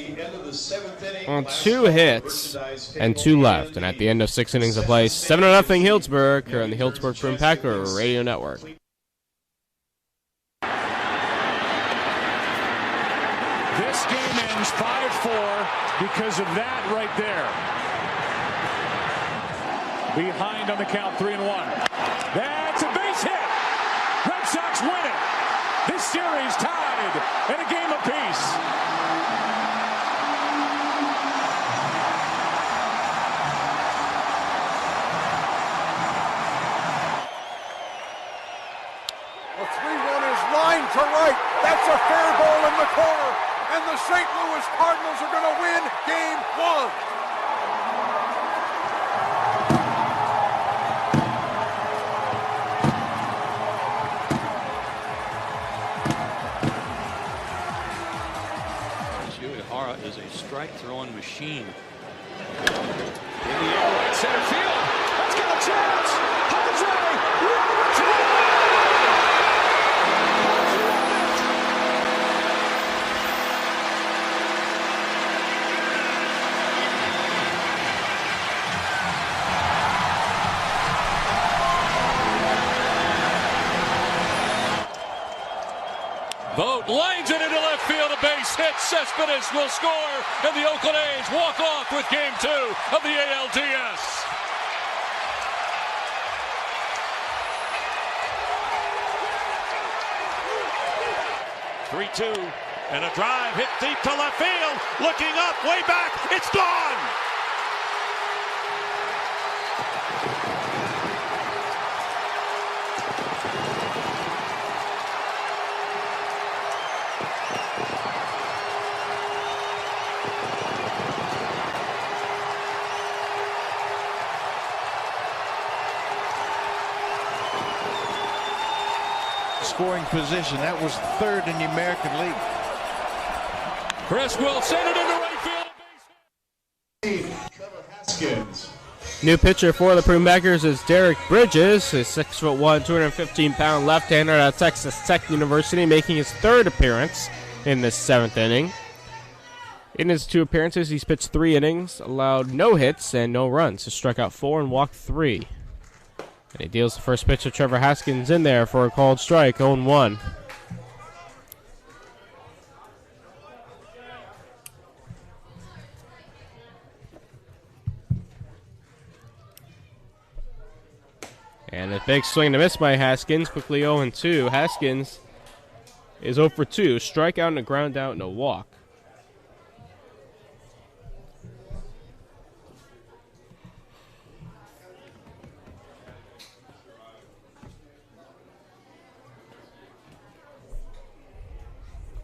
on 2 hits and 2 left. And at the end of 6 innings of play, 7-0 Healdsburg here on the Healdsburg Prune Packer Radio Network. This game ends 5-4 because of that right there. Behind on the count, 3-1. That's a base hit. Red Sox win it. This series tied at a game apiece. The 3-1 is lined to right. That's a fair ball in the corner. And the St. Louis Cardinals are going to win Game 1. Is a strike-throwing machine. In the air, right center field. Let's get a chance. Vogt lines it into left field, a base hit. Cespedes will score, and the Oakland A's walk off with Game 2 of the ALDS. Three-two, and a drive hit deep to left field. Looking up, way back, it's gone. scoring position. That was third in the American League. Chris will send it into right field. Trevor Haskins. New pitcher for the Prune Backers is Derek Bridges, a 6'1", 215-pound left-hander out of Texas Tech University, making his third appearance in this 7th inning. In his 2 appearances, he's pitched 3 innings, allowed no hits and no runs. He struck out 4 and walked 3. And he deals the first pitch of Trevor Haskins in there for a called strike, 0-1. And a big swing and a miss by Haskins, quickly 0-2. Haskins is 0 for 2, strikeout and a ground out and a walk.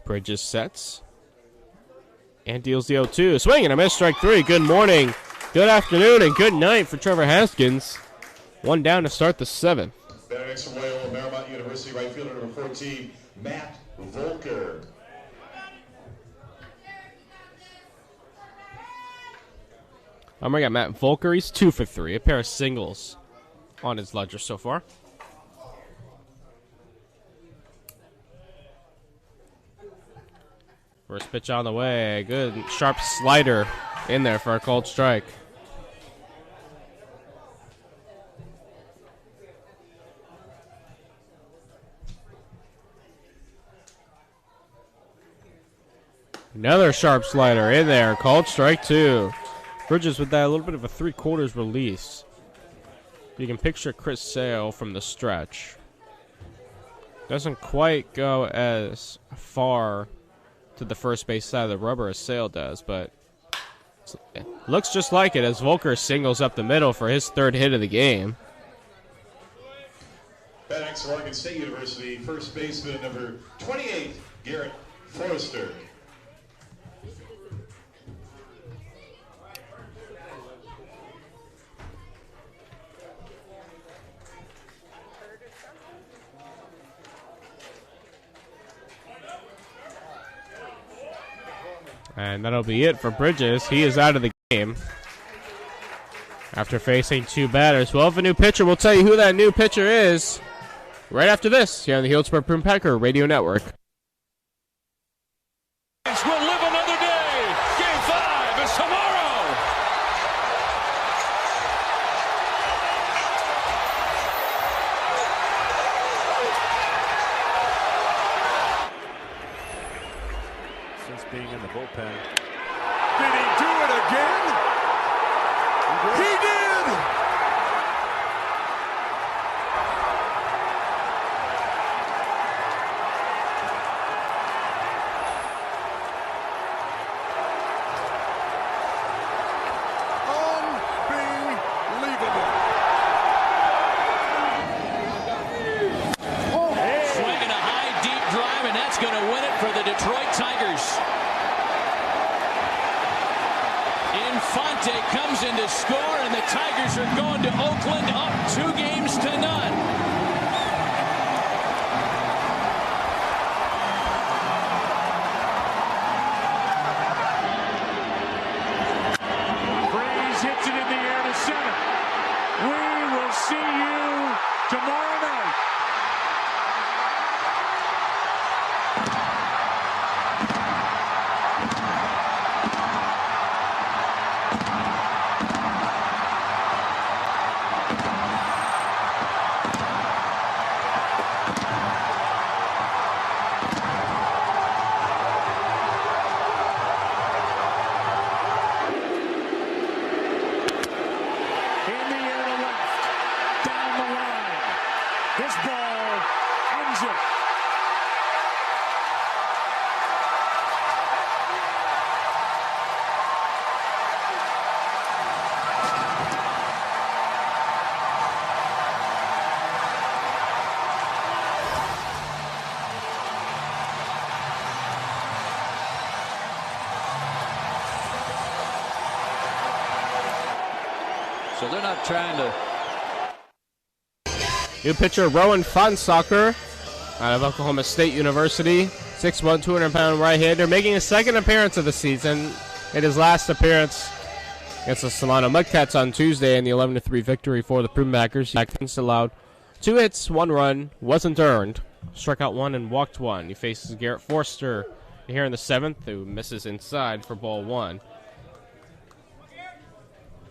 Bridges sets and deals the 0-2. Swing and a miss, strike 3. Good morning, good afternoon, and good night for Trevor Haskins. 1 down to start the 7th. Batting next from Loyola Marymount University, right fielder number 14, Matt Volker. I'm bringing up Matt Volker. He's 2 for 3. A pair of singles on his ledger so far. First pitch on the way. Good sharp slider in there for a called strike. Another sharp slider in there. Called strike 2. Bridges with that a little bit of a 3/4 release. You can picture Chris Sale from the stretch. Doesn't quite go as far to the first base side of the rubber as Sale does, but it looks just like it as Volker singles up the middle for his 3rd hit of the game. Batting next from Oregon State University, first baseman number 28, Garrett Forrester. And that'll be it for Bridges. He is out of the game after facing 2 batters. We'll have a new pitcher. We'll tell you who that new pitcher is right after this here on the Healdsburg Prune Packer Radio Network. Will live another day. Game 5 is tomorrow. Since being in the bullpen. Did he do it again? He did! Unbelievable. Swinging a high, deep drive, and that's going to win it for the Detroit Tigers. Infante comes in to score, and the Tigers are going to Oakland up 2-0. Breeze hits it in the air to center. We will see you tomorrow night. This ball ends it. So they're not trying to. New pitcher Rowan Fonsacker out of Oklahoma State University. 6'1", 200-pound right-hander, making his second appearance of the season. In his last appearance against the Solano Mudcats on Tuesday in the 11-3 victory for the Prune Backers. He allowed 2 hits, 1 run, wasn't earned. Struck out 1 and walked 1. He faces Garrett Forster here in the 7th, who misses inside for ball 1.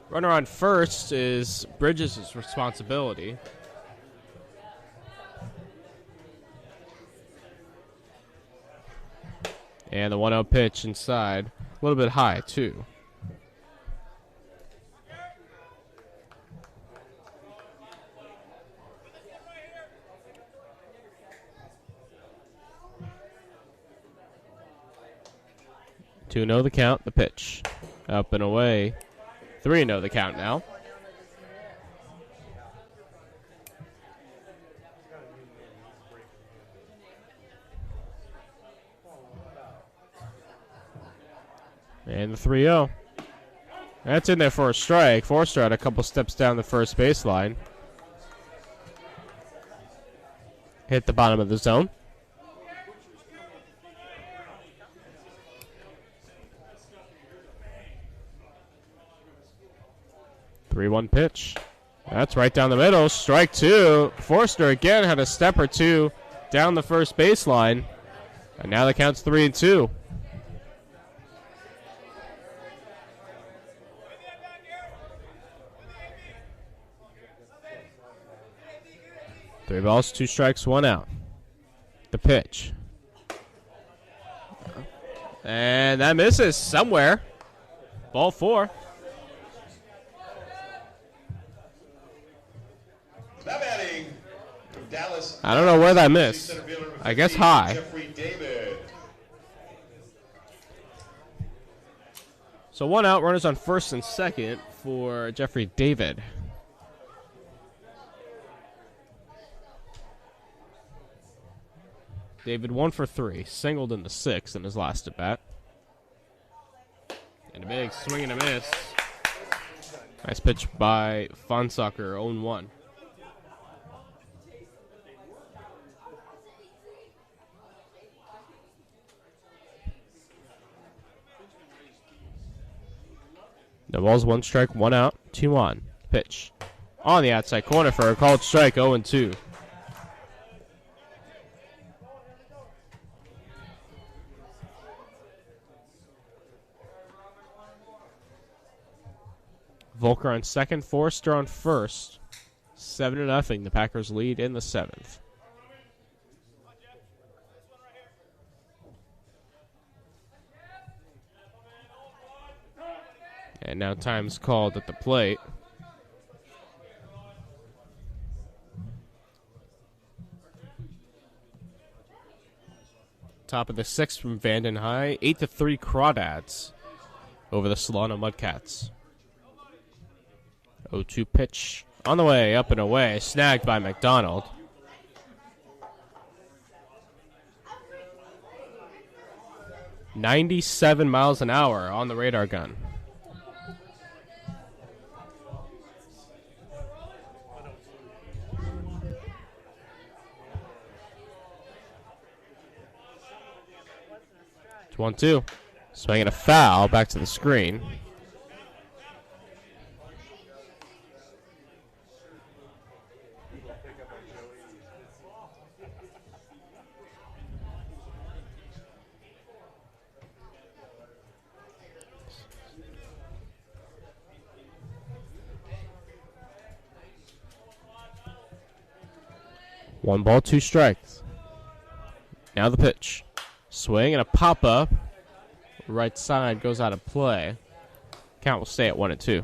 Runner on first is Bridges' responsibility. And the 1-0 pitch inside. A little bit high, too. Two know the count, the pitch. Up and away. 3-0 the count now. And the 3-0. That's in there for a strike. Forster had a couple steps down the first baseline. Hit the bottom of the zone. Three-one pitch. That's right down the middle. Strike 2. Forster again had a step or two down the first baseline. And now the count's 3-2. Three balls, 2 strikes, 1 out. The pitch. And that misses somewhere. Ball 4. Now batting from Dallas. I don't know where that missed. I guess high. Jeffrey David. So 1 out, runners on first and second for Jeffrey David. David 1 for 3, singled in the 6th in his last at bat. And a big swing and a miss. Nice pitch by Fonsucker, 0-1. No balls, 1 strike, 1 out, 2 on. Pitch on the outside corner for a called strike, 0-2. Volker on second, Forster on first. 7-0, the Packers lead in the 7th. And now time's called at the plate. Top of the 6th from Vanden High. 8-3 Crawdads over the Solano Mudcats. 0-2 pitch on the way, up and away, snagged by McDonald. .97 miles an hour on the radar gun. It's 1-2. Swinging a foul back to the screen. One ball, 2 strikes. Now the pitch. Swing and a pop-up. Right side goes out of play. Count will stay at 1-2.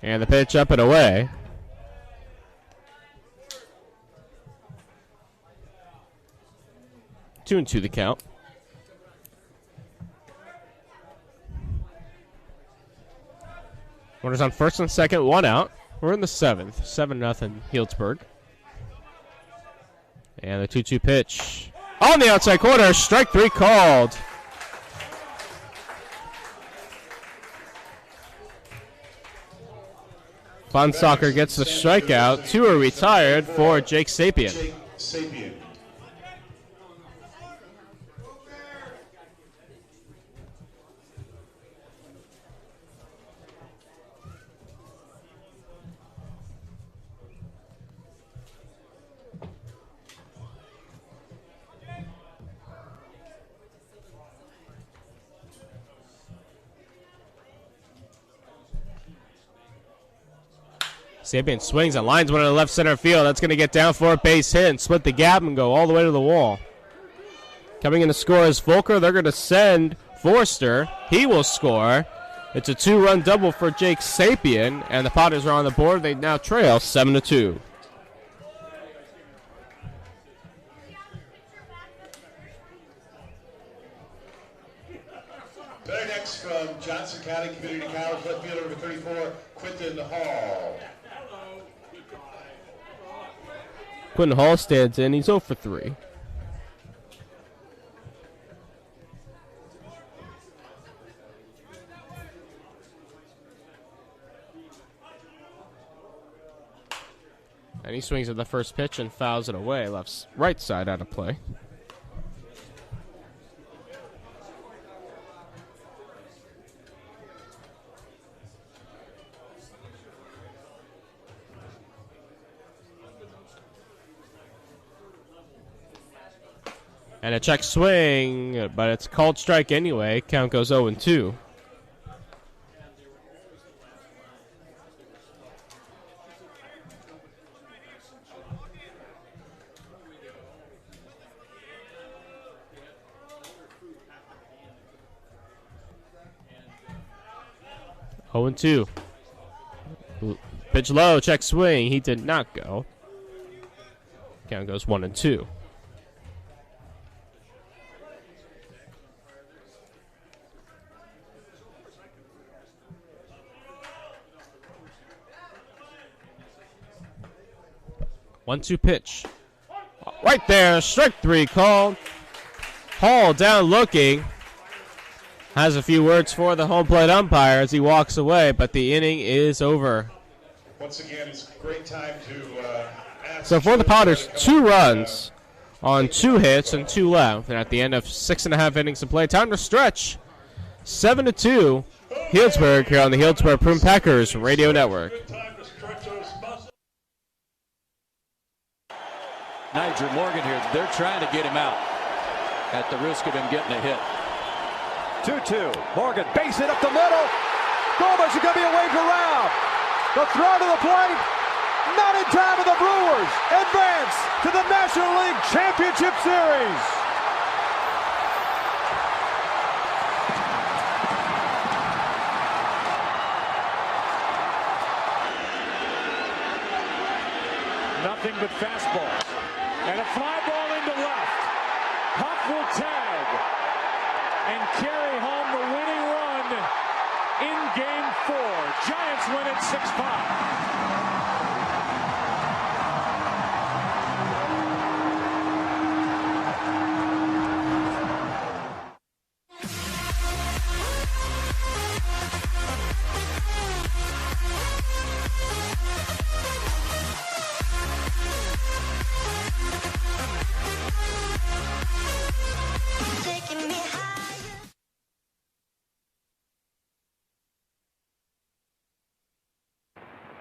And the pitch up and away. Two and two the count. Runners on first and second, one out. We're in the seventh. 7-0 Healdsburg. And the 2-2 pitch. On the outside corner, strike three called. Fun Soccer gets the strikeout. Two are retired for Jake Sapien. Sapien swings and lines one to the left center field. That's going to get down for a base hit and split the gap and go all the way to the wall. Coming in to score is Volker. They're going to send Forster. He will score. It's a 2-run double for Jake Sapien, and the Potters are on the board. They now trail 7-2. Better next from Johnson County Community College, left fielder number 34, Quinton Hall. Quinton Hall stands in. He's 0 for 3. And he swings at the first pitch and fouls it away. Right side out of play. And a check swing, but it's called strike anyway. Count goes 0-2. Oh and 2. Pitch low, check swing. He did not go. Count goes 1-2. One-two pitch. Right there, strike three called. Hall down looking. Has a few words for the home plate umpire as he walks away, but the inning is over. Once again, it's a great time to ask. So for the Potters, 2 runs on 2 hits and 2 left. And at the end of 6.5 innings of play, time to stretch. 7-2, Healdsburg here on the Healdsburg Prune Packers Radio Network. Nigel Morgan here. They're trying to get him out at the risk of him getting a hit. 2-2. Morgan, base it up the middle. Gomez is going to be a waved around. The throw to the plate. Not in time, and the Brewers advance to the National League Championship Series. Nothing but fastballs. And a fly ball into left. Huff will tag and carry home the winning run in Game 4. Giants win it 6-5.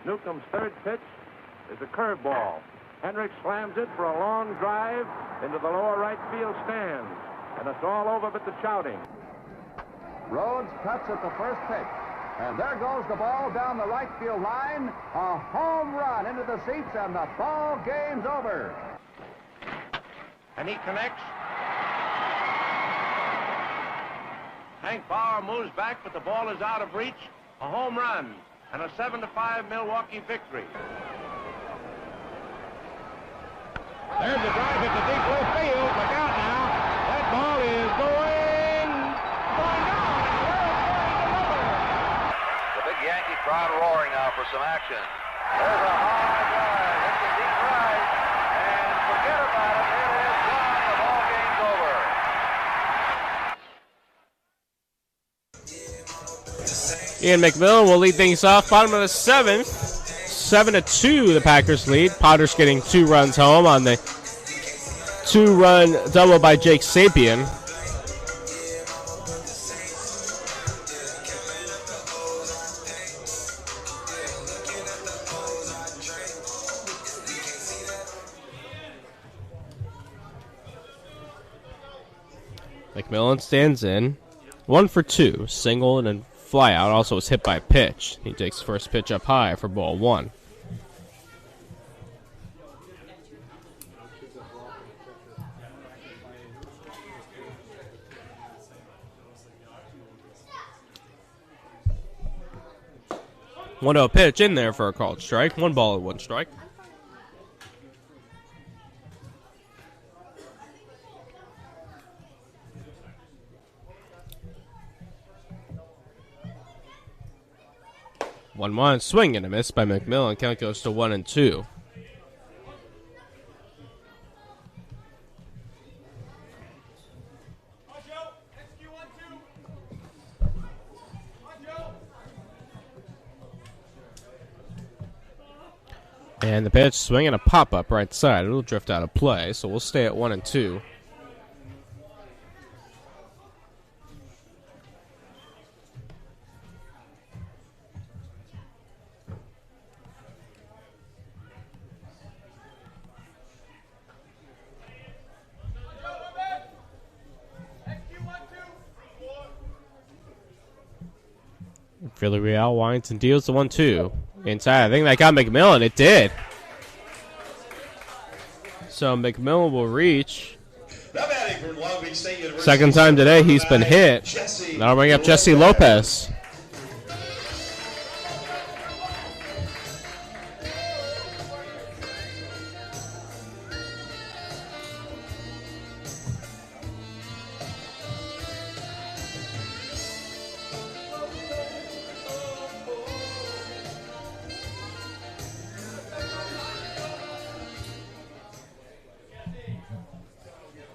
Newcomb's third pitch is a curveball. Hendricks slams it for a long drive into the lower right field stands. And it's all over but the shouting. Rhodes cuts at the first pitch. And there goes the ball down the right field line. A home run into the seats, and the ball game's over. And he connects. Hank Bauer moves back, but the ball is out of reach. A home run. And a 7-5 Milwaukee victory. There's the drive at the deep left field. Look out now. That ball is going down. The big Yankee crowd some action. There's a hard drive into deep right, and forget about it. It is gone. The ball game's over. Ian McMillan will lead things off. Bottom of the 7th. 7-2 the Packers lead. Potters getting 2 runs home on the 2-run double by Jake Sapien. McMillan stands in. 1 for 2. Single and a fly out. Also was hit by a pitch. He takes first pitch up high for ball 1. One to a pitch in there for a called strike. 1 ball and 1 strike. One swing and a miss by McMillan. Count goes to 1-2. And the pitch, swing and a pop-up right side. It'll drift out of play, so we'll stay at 1-2. Villarreal winds and deals the 1-2. Inside. I think that got McMillan. It did. So McMillan will reach. Second time today he's been hit. That'll bring up Jesse Lopez.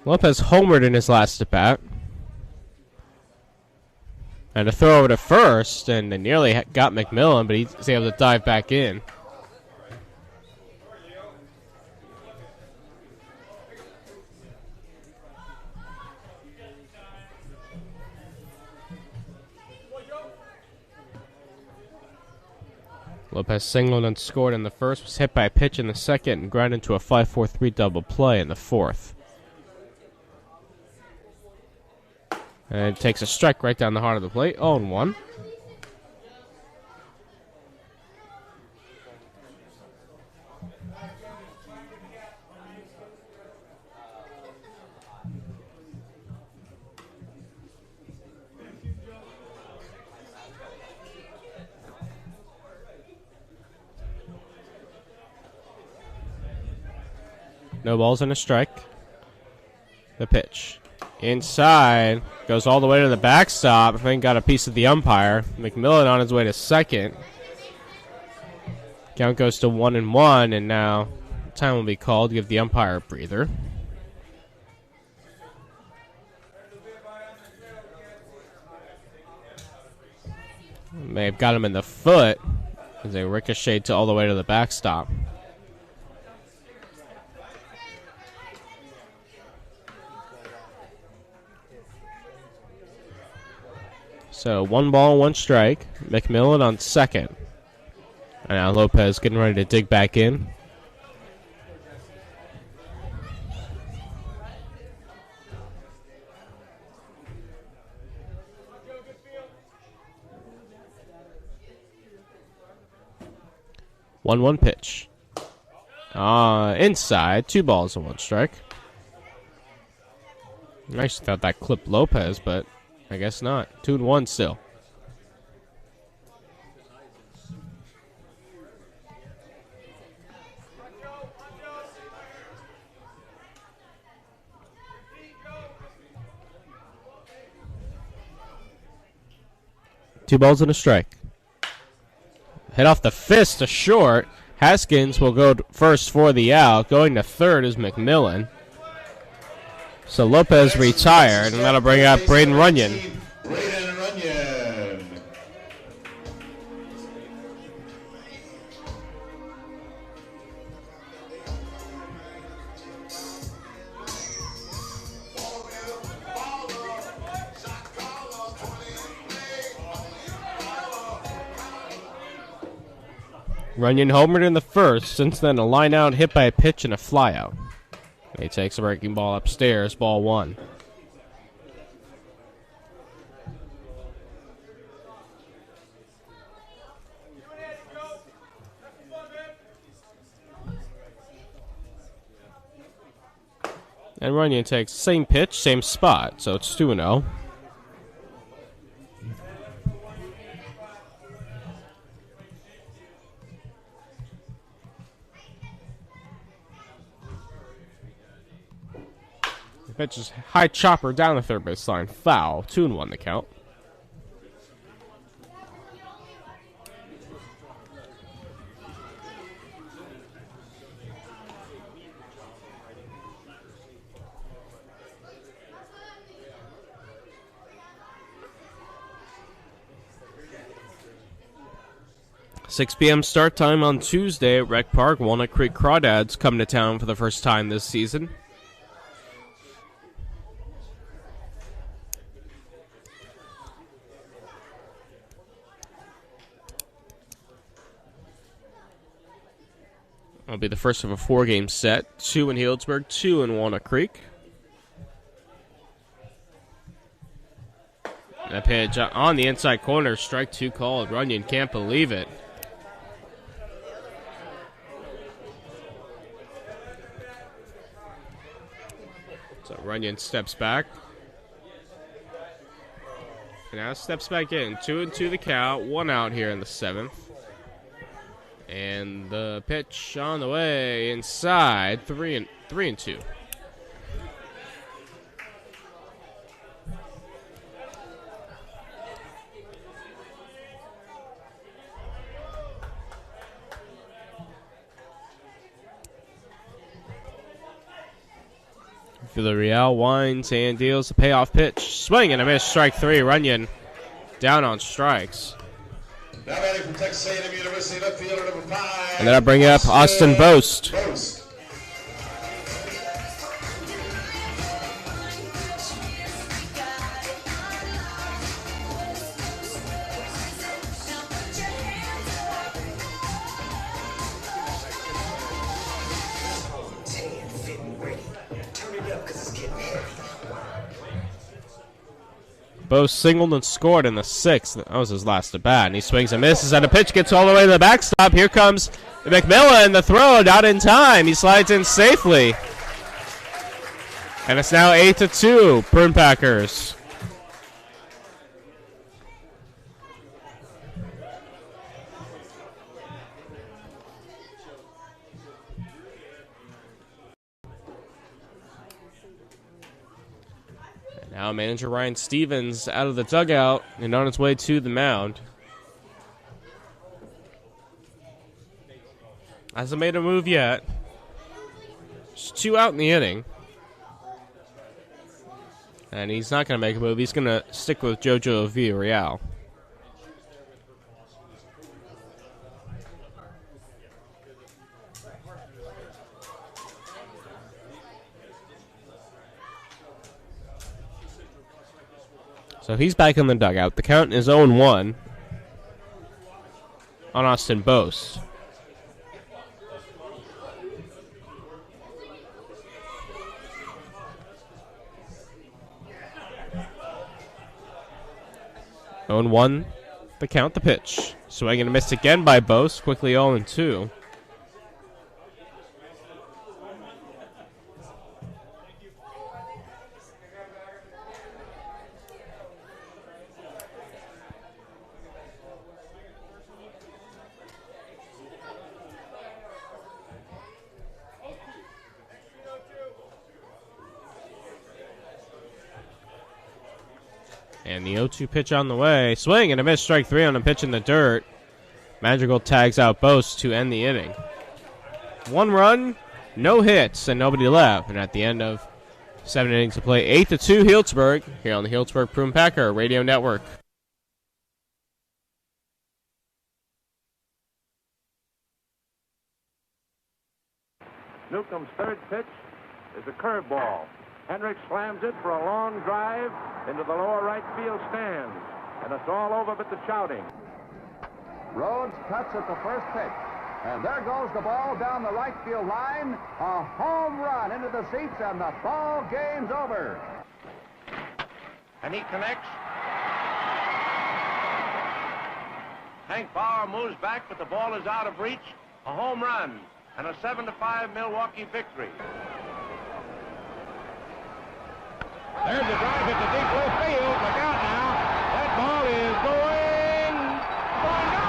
Lopez homered in his last at bat. And a throw over to first, and they nearly got McMillan, but he's able to dive back in. Lopez singled and scored in the first, was hit by a pitch in the second, and ground into a 5-4-3 double play in the fourth. And takes a strike right down the heart of the plate. 0-1. No balls and a strike. The pitch. Inside, goes all the way to the backstop. I think got a piece of the umpire. McMillan on his way to second. Count goes to 1-1, and now time will be called to give the umpire a breather. May have got him in the foot as they ricocheted to all the way to the backstop. So 1 ball, 1 strike. McMillan on second. And now Lopez getting ready to dig back in. One pitch. Inside. 2 balls and 1 strike. I actually thought that clipped Lopez, but I guess not. 2-1 still. Two balls and a strike. Hit off the fist to short. Haskins will go first for the out. Going to third is McMillan. So Lopez retired, and that'll bring up Braden Runyon. Braden Runyon. Runyon homered in the first, since then a line out hit by a pitch and a flyout. He takes a breaking ball upstairs, ball one. And Runyon takes same pitch, same spot, so it's 2-0. Pitch is high chopper down the third base line. Foul. 2-1 the count. $6 p.m. start time on Tuesday at Rec Park. Walnut Creek Crawdads come to town for the first time this season. It'll be the first of a 4-game set. 2 in Healdsburg, 2 in Walnut Creek. That pitch on the inside corner, strike 2 called. Runyon can't believe it. So Runyon steps back. And now steps back in. 2-2 the count. 1 out here in the 7th. And the pitch on the way inside. 3-2. Villarreal winds and deals a payoff pitch. Swing and a miss. Strike 3. Runyon down on strikes. Now batting from Texas A&M University, left fielder number 5. And then I bring up Austin Boast. Boast singled and scored in the 6th. That was his last at bat. And he swings and misses, and a pitch gets all the way to the backstop. Here comes McMillan. The throw, not in time. He slides in safely. And it's now 8-2, Prune Packers. Now manager Ryan Stevens out of the dugout and on his way to the mound. Hasn't made a move yet. Just 2 out in the inning. And he's not going to make a move. He's going to stick with JoJo Villarreal. So he's back in the dugout. The count is 0-1 on Austin Boast. Own 1, the count, the pitch. Swing and a miss again by Boast. Quickly 0-2. And the 0-2 pitch on the way. Swing and a miss, strike 3 on a pitch in the dirt. Madrigal tags out Bose to end the inning. 1 run, no hits, and nobody left. And at the end of 7 innings to play, 8-2 Healdsburg, here on the Healdsburg Prune Packer Radio Network. Newcomb's third pitch is a curveball. Hendricks slams it for a long drive into the lower right field stands. And it's all over but the shouting. Rhodes cuts at the first pitch. And there goes the ball down the right field line. A home run into the seats, and the ball game's over. And he connects. Hank Bauer moves back, but the ball is out of reach. A home run and a 7-5 Milwaukee victory. There's a drive at the deep left field. Look out now. That ball is going down.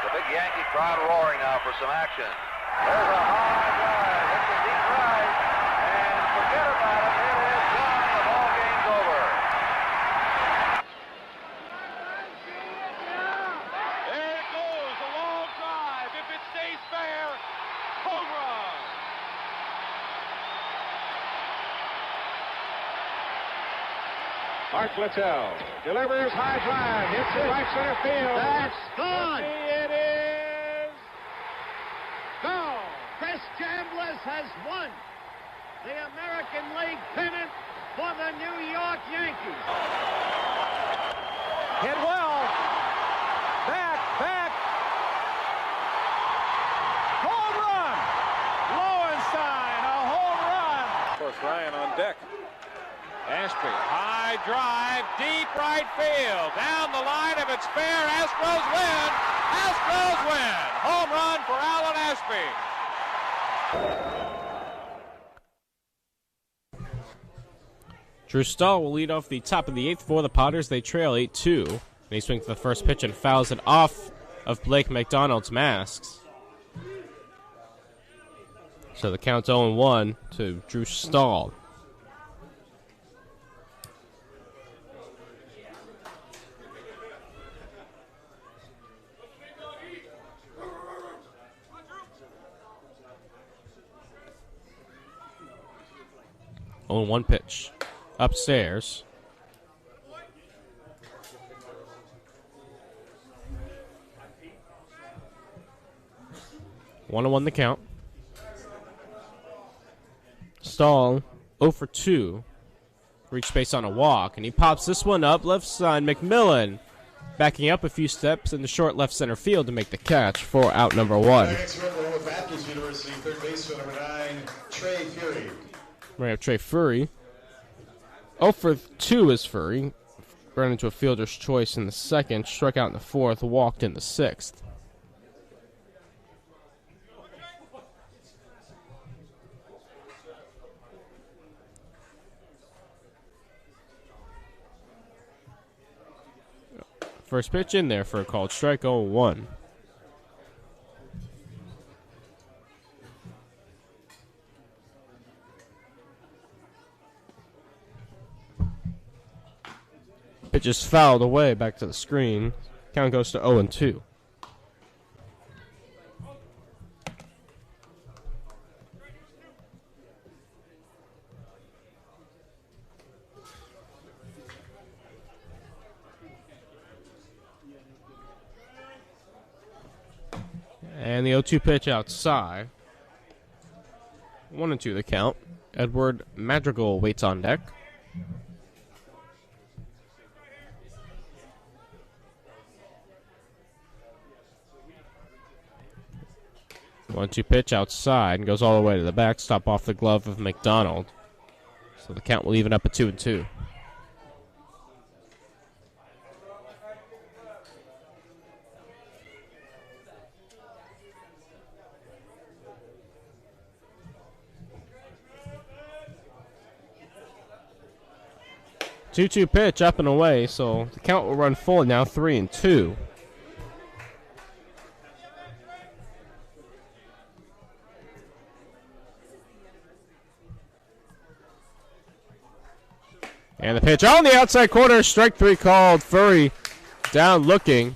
The big Yankee crowd roaring now for some action. There's a high drive. It's a deep right. And forget about it. It is gone. The ball game's over. There it goes, a long drive. If it stays fair, home run. Art Littell delivers high drive, hits it right center field. That's gone. It is gone. Chris Chambliss has won the American League pennant for the New York Yankees. Hit well. Back. Home run. Lowenstein, a home run. Of course, Ryan on deck. Ashby, high drive, deep right field. Down the line, if it's fair, Astros win. Astros win. Home run for Alan Ashby. Drew Stahl will lead off the top of the 8th for the Potters. They trail 8-2. And he swings the first pitch and fouls it off of Blake McDonald's masks. So the count's 0-1 to Drew Stahl. On 1 pitch. Upstairs. One on 1 the count. Stahl 0 for 2. Reach base on a walk, and he pops this one up left side. McMillan backing up a few steps in the short left center field to make the catch for out number 1. Next, we're going with Baptist University, third baseman number 9, Trey Fury. We have Trey Furry. 0 for 2 is Furry. Ran into a fielder's choice in the second, struck out in the 4th, walked in the 6th. First pitch in there for a called strike, 0-1. Pitch is fouled away back to the screen. Count goes to 0-2. And the 0-2 pitch outside. 1-2 the count. Edward Madrigal waits on deck. One-two pitch outside and goes all the way to the backstop off the glove of McDonald. So the count will even up at 2-2. Two-two pitch up and away, so the count will run full now, 3-2. And the pitch on the outside corner, strike 3 called. Furry down looking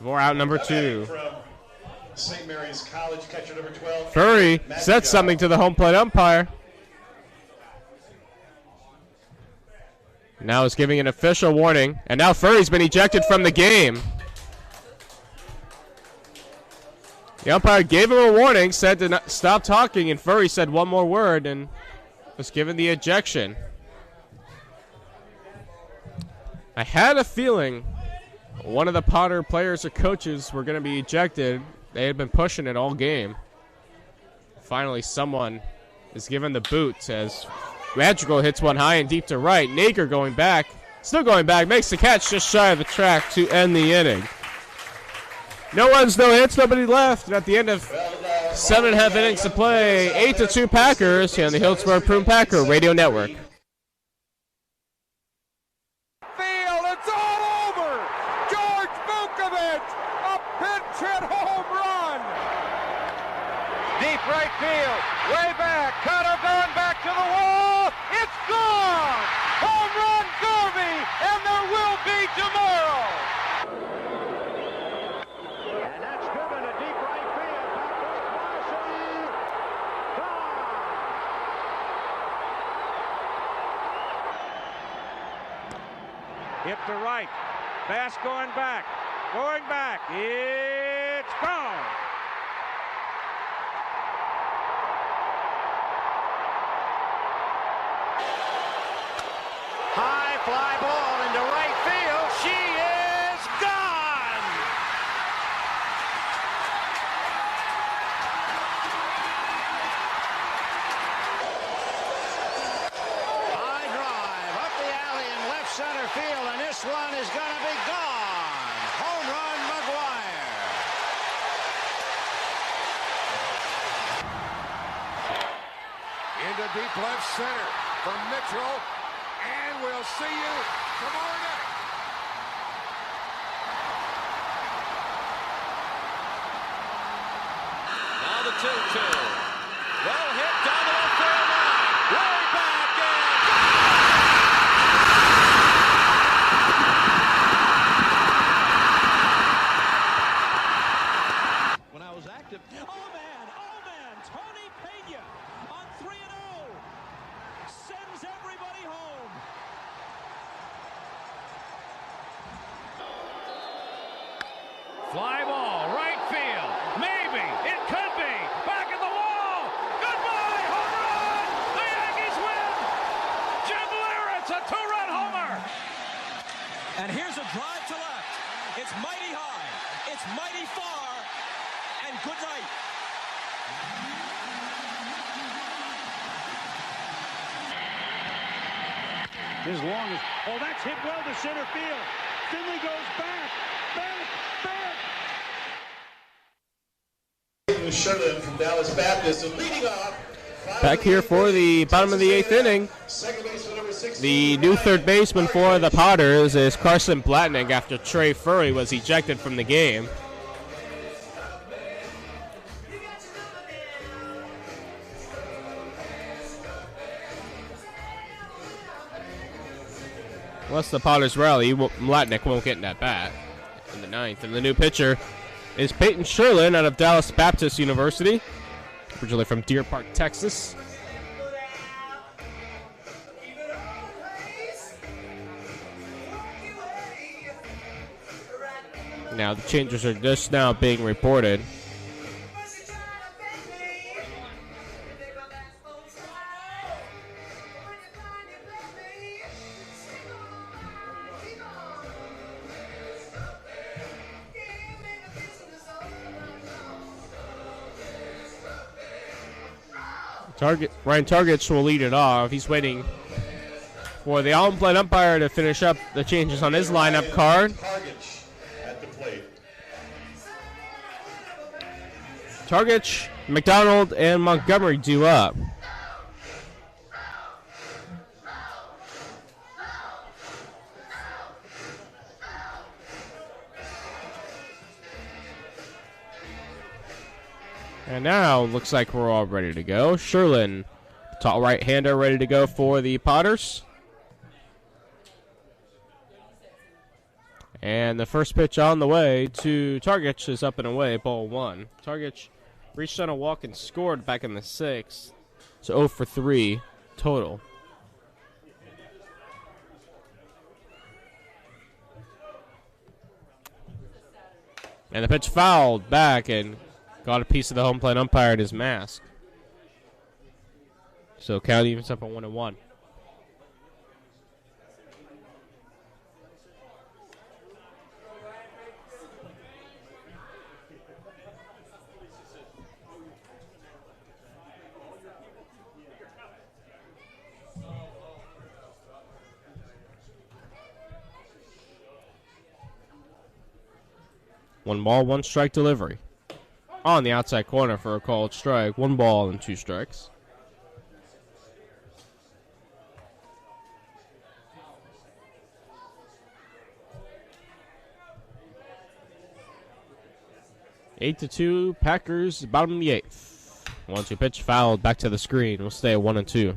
for out number 2. From St. Mary's College, catcher number 12. Furry said something to the home plate umpire. Now is giving an official warning, and now Furry's been ejected from the game. The umpire gave him a warning, said to not stop talking, and Furry said one more word and was given the ejection. I had a feeling one of the Potter players or coaches were going to be ejected. They had been pushing it all game. Finally, someone is given the boot as Madrigal hits one high and deep to right. Nager going back, still going back, makes the catch just shy of the track to end the inning. No runs, no hits, nobody left. And at the end of 7.5 innings to play, 8-2 Packers here on the Hillsborough Prune Packer Radio Network. It's all over. George Vukovic, a pinch hit home run. Deep right field, way back, cutter gone back to the wall. It's gone. Home run derby, and there will be tomorrow. And that's driven to deep right field. Back goes Larson. Gone. Hit to right. Bass going back. Going back. It's gone. High fly ball into right field. She is gone. High drive up the alley in left center field, and this one is going to be gone. Home run, McGuire. Into deep left center from Mitchell. And we'll see you tomorrow night. Now the 2-2. Well hit down the left field line. Way back and When I was active, oh man, Tony Pena on 3-0 sends everybody home. Fly ball, right field. Maybe. It could be. Back at the wall. Goodbye. Home run. The Yankees win. Jim Leyritz, a 2-run homer. And here's a drive to left. It's mighty high. It's mighty far. And good night. As long as, oh, that's hit well to center field. Finley goes back. Sherlin from Dallas Baptist, and leading off. Back here for the bottom of the 8th inning. The new third baseman for the Potters is Carson Blatnick after Trey Furry was ejected from the game. Once the Potters rally, Blatnick won't get in that bat in the 9th. And the new pitcher is Peyton Sherlin out of Dallas Baptist University, originally from Deer Park, Texas. Now the changes are just now being reported. Ryan Targets will lead it off. He's waiting for the home plate umpire to finish up the changes on his lineup card. Targets, McDonald, and Montgomery due up. And now, looks like we're all ready to go. Sherlin, tall right-hander, ready to go for the Potters. And the first pitch on the way to Targich is up and away, ball 1. Targich reached on a walk and scored back in the 6th. So 0 for 3 total. And the pitch fouled back and got a piece of the home plate umpire in his mask. So count evens up at 1-1. One ball, one strike delivery. On the outside corner for a called strike. 1 ball and 2 strikes. Eight to 2, Packers, bottom of the 8th. 1-2 pitch fouled back to the screen. We'll stay at 1-2.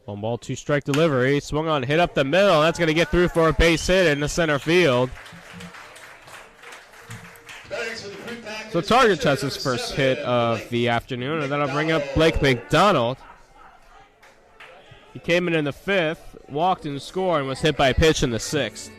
One ball, 2 strike delivery. Swung on, hit up the middle. That's going to get through for a base hit in the center field. So Targich has his first hit of the afternoon, and that'll bring up Blake McDonald. He came in the 5th, walked and scored, and was hit by a pitch in the 6th.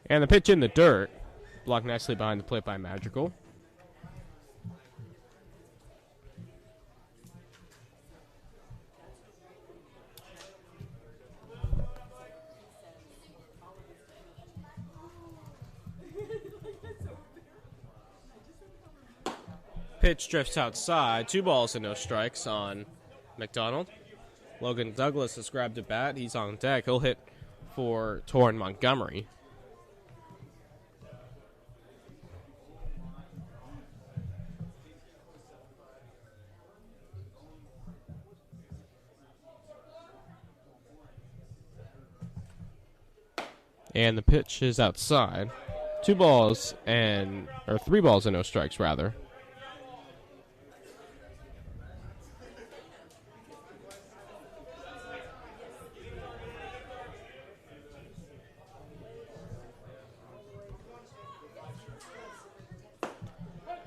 And the pitch in the dirt, blocked nicely behind the plate by Madrigal. Pitch drifts outside. 2 balls and no strikes on McDonald. Logan Douglas has grabbed a bat. He's on deck. He'll hit for Torrin Montgomery. And the pitch is outside. 3 balls and no strikes, rather.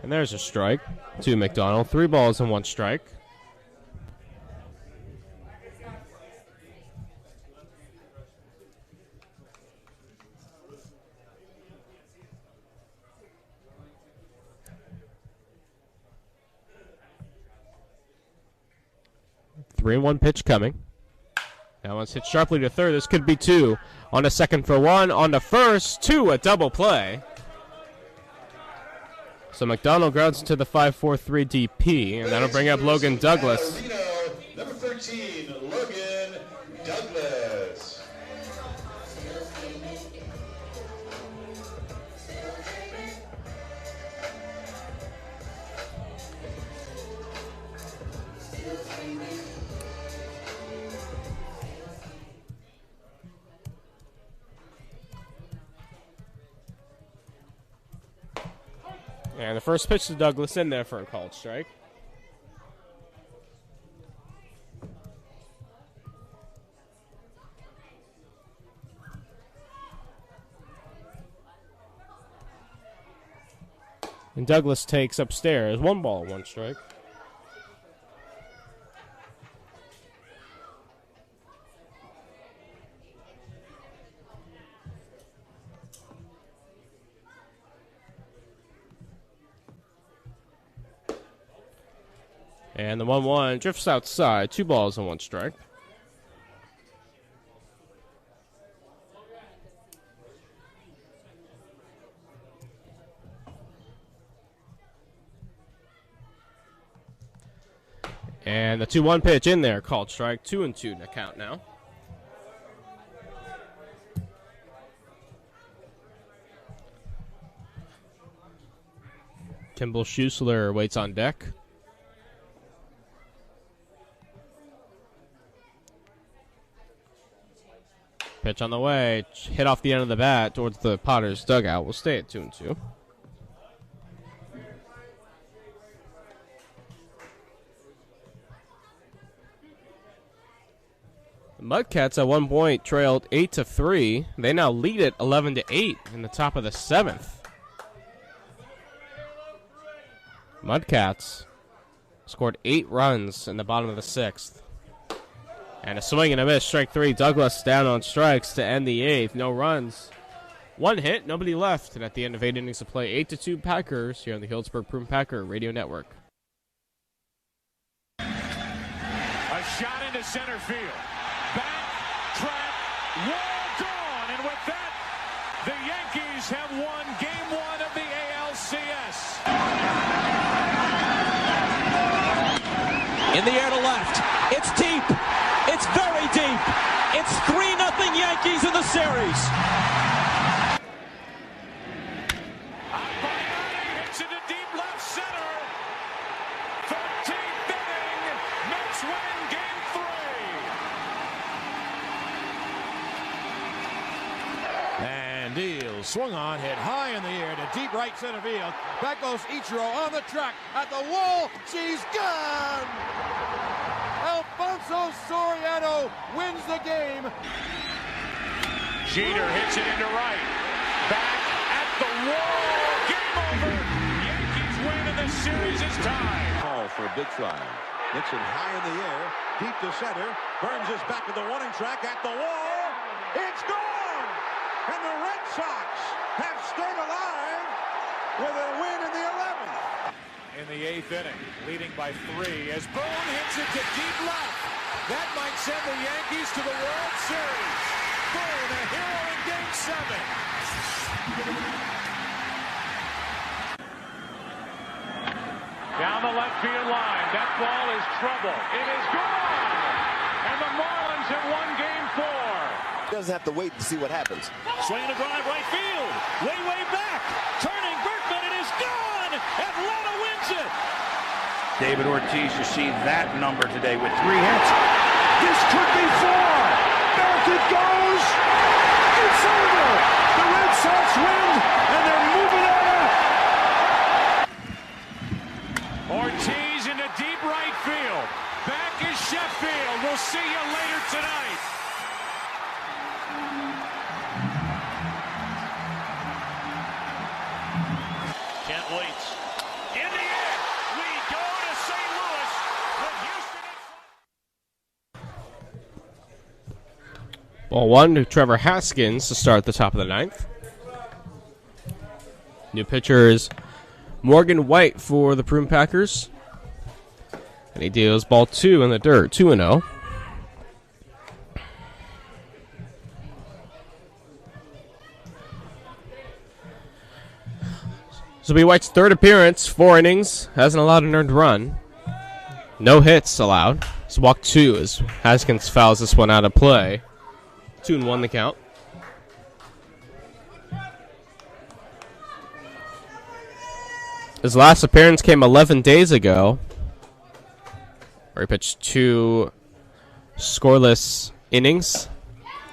And there's a strike to McDonald. 3 balls and 1 strike. Three and 1 pitch coming. That one's hit sharply to third. This could be 2. On to second for 1. On to first. 2, a double play. So McDonald grounds to the 5-4-3 DP, and that'll bring up Logan Douglas. Number 13, Logan Douglas. And the first pitch to Douglas in there for a called strike. And Douglas takes upstairs. 1 ball, 1 strike. And the 1-1 drifts outside. 2 balls and 1 strike. And the 2-1 pitch in there, called strike. 2-2 to count now. Kimball Schusler waits on deck. Pitch on the way. Hit off the end of the bat towards the Potters dugout. We'll stay at 2-2. The Mudcats at one point trailed 8-3. They now lead it 11-8 in the top of the 7th. Mudcats scored 8 runs in the bottom of the 6th. And a swing and a miss, strike 3. Douglas down on strikes to end the 8th. No runs. 1 hit, nobody left. And at the end of 8 innings of play, 8-2 Packers here on the Healdsburg Prune Packer Radio Network. A shot into center field. Back, trap, wall gone. And with that, the Yankees have won Game 1 of the ALCS. In the air to left. It's deep. It's very deep. It's 3-0 Yankees in the series. Hits into deep left center. 13th inning. Mets win Game 3. And Deal swung on, hit high in the air to deep right center field. Back goes Ichiro on the track at the wall. She's gone. Alfonso Soriano wins the game. Jeter hits it into right. Back at the wall. Game over. Yankees win and the series is tied. Call for a big fly. Nixon high in the air, deep to center. Burns is back at the warning track at the wall. It's gone! And the Red Sox have stayed alive with a win in the 11th. In the 8th inning, leading by 3 as Boone hits it to deep left. That might send the Yankees to the World Series. Boone, a hero in Game 7. Down the left field line, that ball is trouble. It is gone! And the Marlins have won Game 4. Doesn't have to wait to see what happens. Swinging a drive right field. Way back. Turning Berkman. It is gone. Atlanta wins it. David Ortiz, you see that number today with 3 hits. This could be 4. Back it goes. It's over. The Red Sox win, and they're moving on up. Ortiz into deep right field. Back is Sheffield. We'll see you later tonight. Kent waits. In the air. We go to St. Louis with Houston. Ball 1 to Trevor Haskins to start the top of the 9th. New pitcher is Morgan White for the Prune Packers. And he deals ball 2 in the dirt, 2-0. So be White's 3rd appearance, 4 innings, hasn't allowed an earned run. No hits allowed. It's walk 2 as Haskins fouls this one out of play. 2-1 the count. His last appearance came 11 days ago, where he pitched 2 scoreless innings,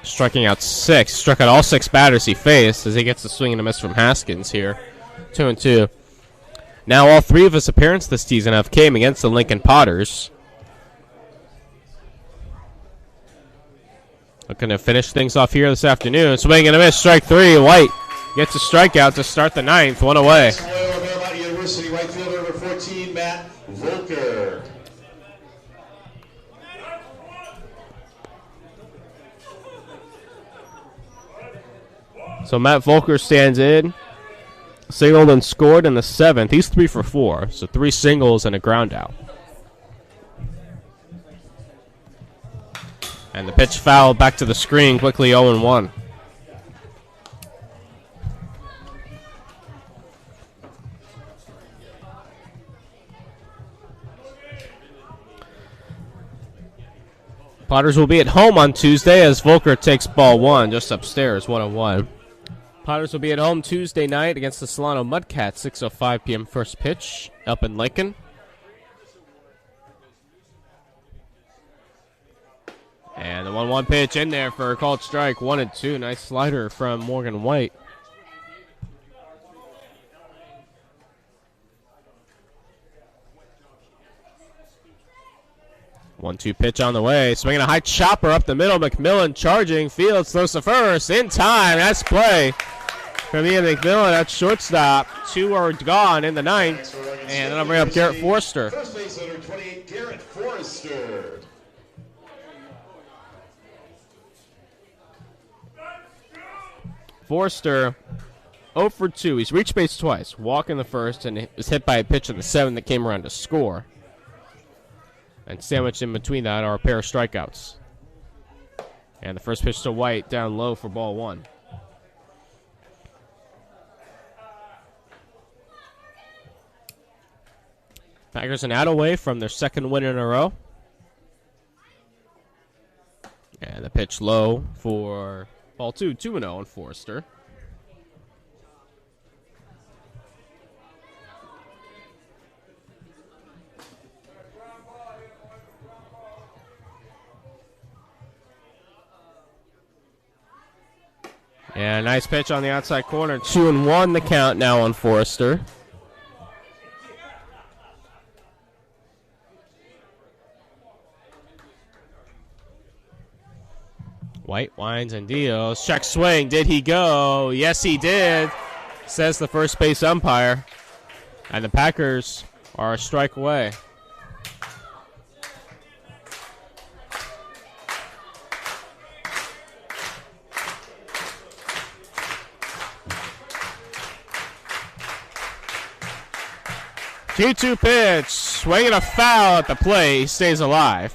striking out 6. Struck out all 6 batters he faced as he gets the swing and a miss from Haskins here. 2-2. Now all 3 of his appearances this season have came against the Lincoln Potters. Looking to finish things off here this afternoon. Swing and a miss, strike 3. White gets a strikeout to start the 9th. 1 away. University right fielder number 14, Matt Volker. So Matt Volker stands in. Singled and scored in the 7th. He's 3 for 4. So 3 singles and a ground out. And the pitch foul back to the screen. Quickly 0-1. Potters will be at home on Tuesday as Volker takes ball 1 just upstairs, 1-1. Potters will be at home Tuesday night against the Solano Mudcats, 6:05 p.m. first pitch up in Lincoln. And the 1-1 pitch in there for a called strike, 1-2. Nice slider from Morgan White. One-two pitch on the way. Swinging a high chopper up the middle. McMillan charging. Fields throws to first. In time. That's play from Ian McMillan at shortstop. 2 are gone in the 9th. And then I'll bring up Garrett Forster. First base owner 28, Garrett Forster. Forster 0 for 2. He's reached base twice. Walk in the first and was hit by a pitch in the 7th that came around to score. And sandwiched in between that are a pair of strikeouts. And the first pitch to White down low for ball 1. Packers an out away from their second win in a row. And the pitch low for ball 2, 2-0 on Forster. Yeah, nice pitch on the outside corner. 2-1 the count now on Forster. White winds and deals. Check swing. Did he go? Yes, he did, says the first base umpire. And the Packers are a strike away. Two-2 pitch. Swinging a foul at the plate. He stays alive.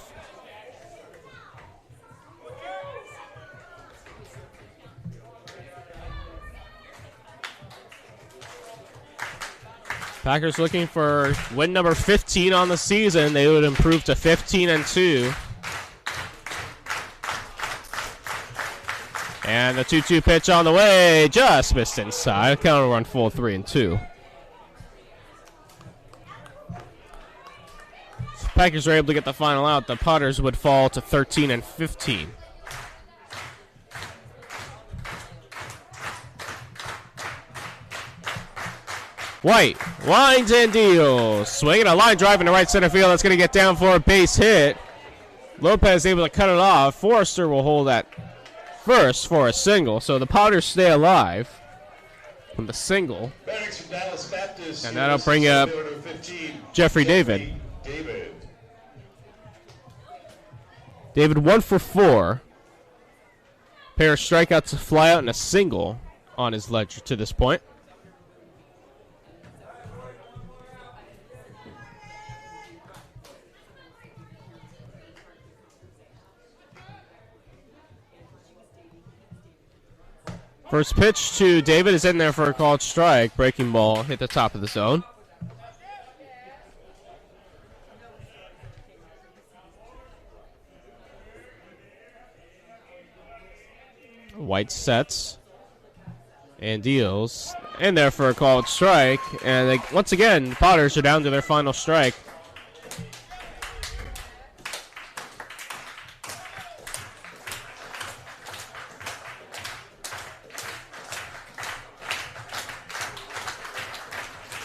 Packers looking for win number 15 on the season. They would improve to 15-2. And the 2-2 pitch on the way. Just missed inside. Counter run full 3-2. Packers are able to get the final out. The Potters would fall to 13-15. White winds and deals. Swinging a line drive into right center field. That's going to get down for a base hit. Lopez able to cut it off. Forrester will hold at first for a single. So the Potters stay alive from the single. And that'll bring up Jeffrey David. David 1 for 4. Pair of strikeouts, a flyout, and a single on his ledger to this point. First pitch to David is in there for a called strike. Breaking ball hit the top of the zone. White sets and deals in there for a called strike. And once again, the Potters are down to their final strike.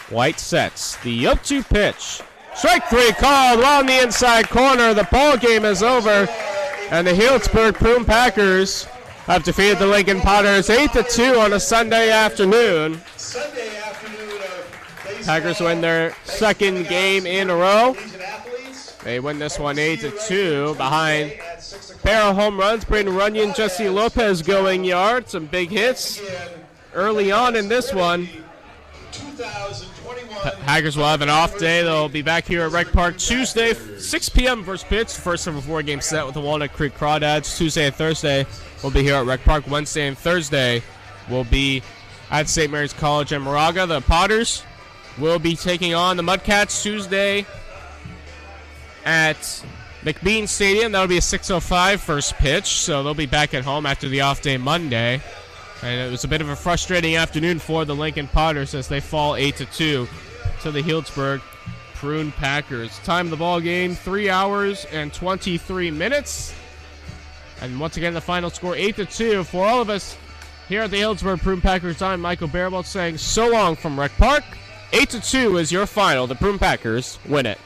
White sets the 0-2 pitch. Strike 3 called on the inside corner. The ball game is over, and the Healdsburg Prune Packers have defeated the Lincoln Potters 8-2 on a Sunday afternoon. Packers win their second game in a row. They win this one 8-2 behind a pair of home runs. Braden Runyon, Jesse Lopez going yard. Some big hits early on in this one. Packers will have an off day. They'll be back here at Rec Park Tuesday, 6 p.m. first pitch. First of a 4-game set with the Walnut Creek Crawdads. Tuesday and Thursday we'll be here at Rec Park. Wednesday and Thursday will be at St. Mary's College in Moraga. The Potters will be taking on the Mudcats Tuesday at McBean Stadium. That'll be a 6:05 first pitch, so they'll be back at home after the off day Monday. And it was a bit of a frustrating afternoon for the Lincoln Potters as they fall 8-2 to the Healdsburg Prune Packers. Time of the ball game, 3 hours and 23 minutes. And once again, the final score, 8-2. For all of us here at the Healdsburg Prune Packers, I'm Michael Barebolt saying so long from Rec Park. 8-2 is your final. The Prune Packers win it.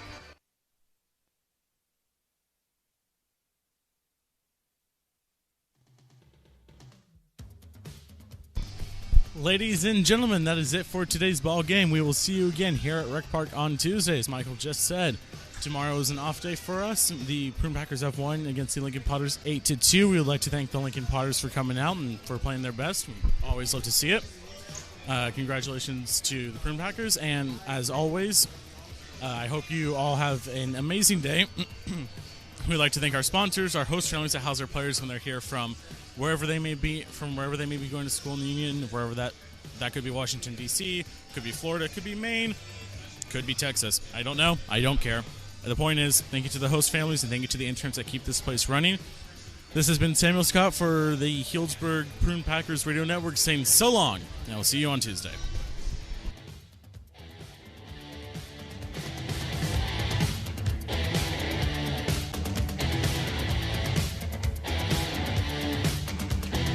Ladies and gentlemen, that is it for today's ball game. We will see you again here at Rec Park on Tuesday, as Michael just said. Tomorrow is an off day for us. The Prune Packers have won against the Lincoln Potters 8-2. We would like to thank the Lincoln Potters for coming out and for playing their best. We always love to see it. Congratulations to the Prune Packers, and as always, I hope you all have an amazing day. We'd like to thank our sponsors, our host families that house our players when they're here from wherever they may be, going to school in the Union, wherever that could be Washington, D.C., could be Florida, could be Maine, could be Texas. I don't know. I don't care. The point is, thank you to the host families and thank you to the interns that keep this place running. This has been Samuel Scott for the Healdsburg Prune Packers Radio Network saying so long, and I'll see you on Tuesday.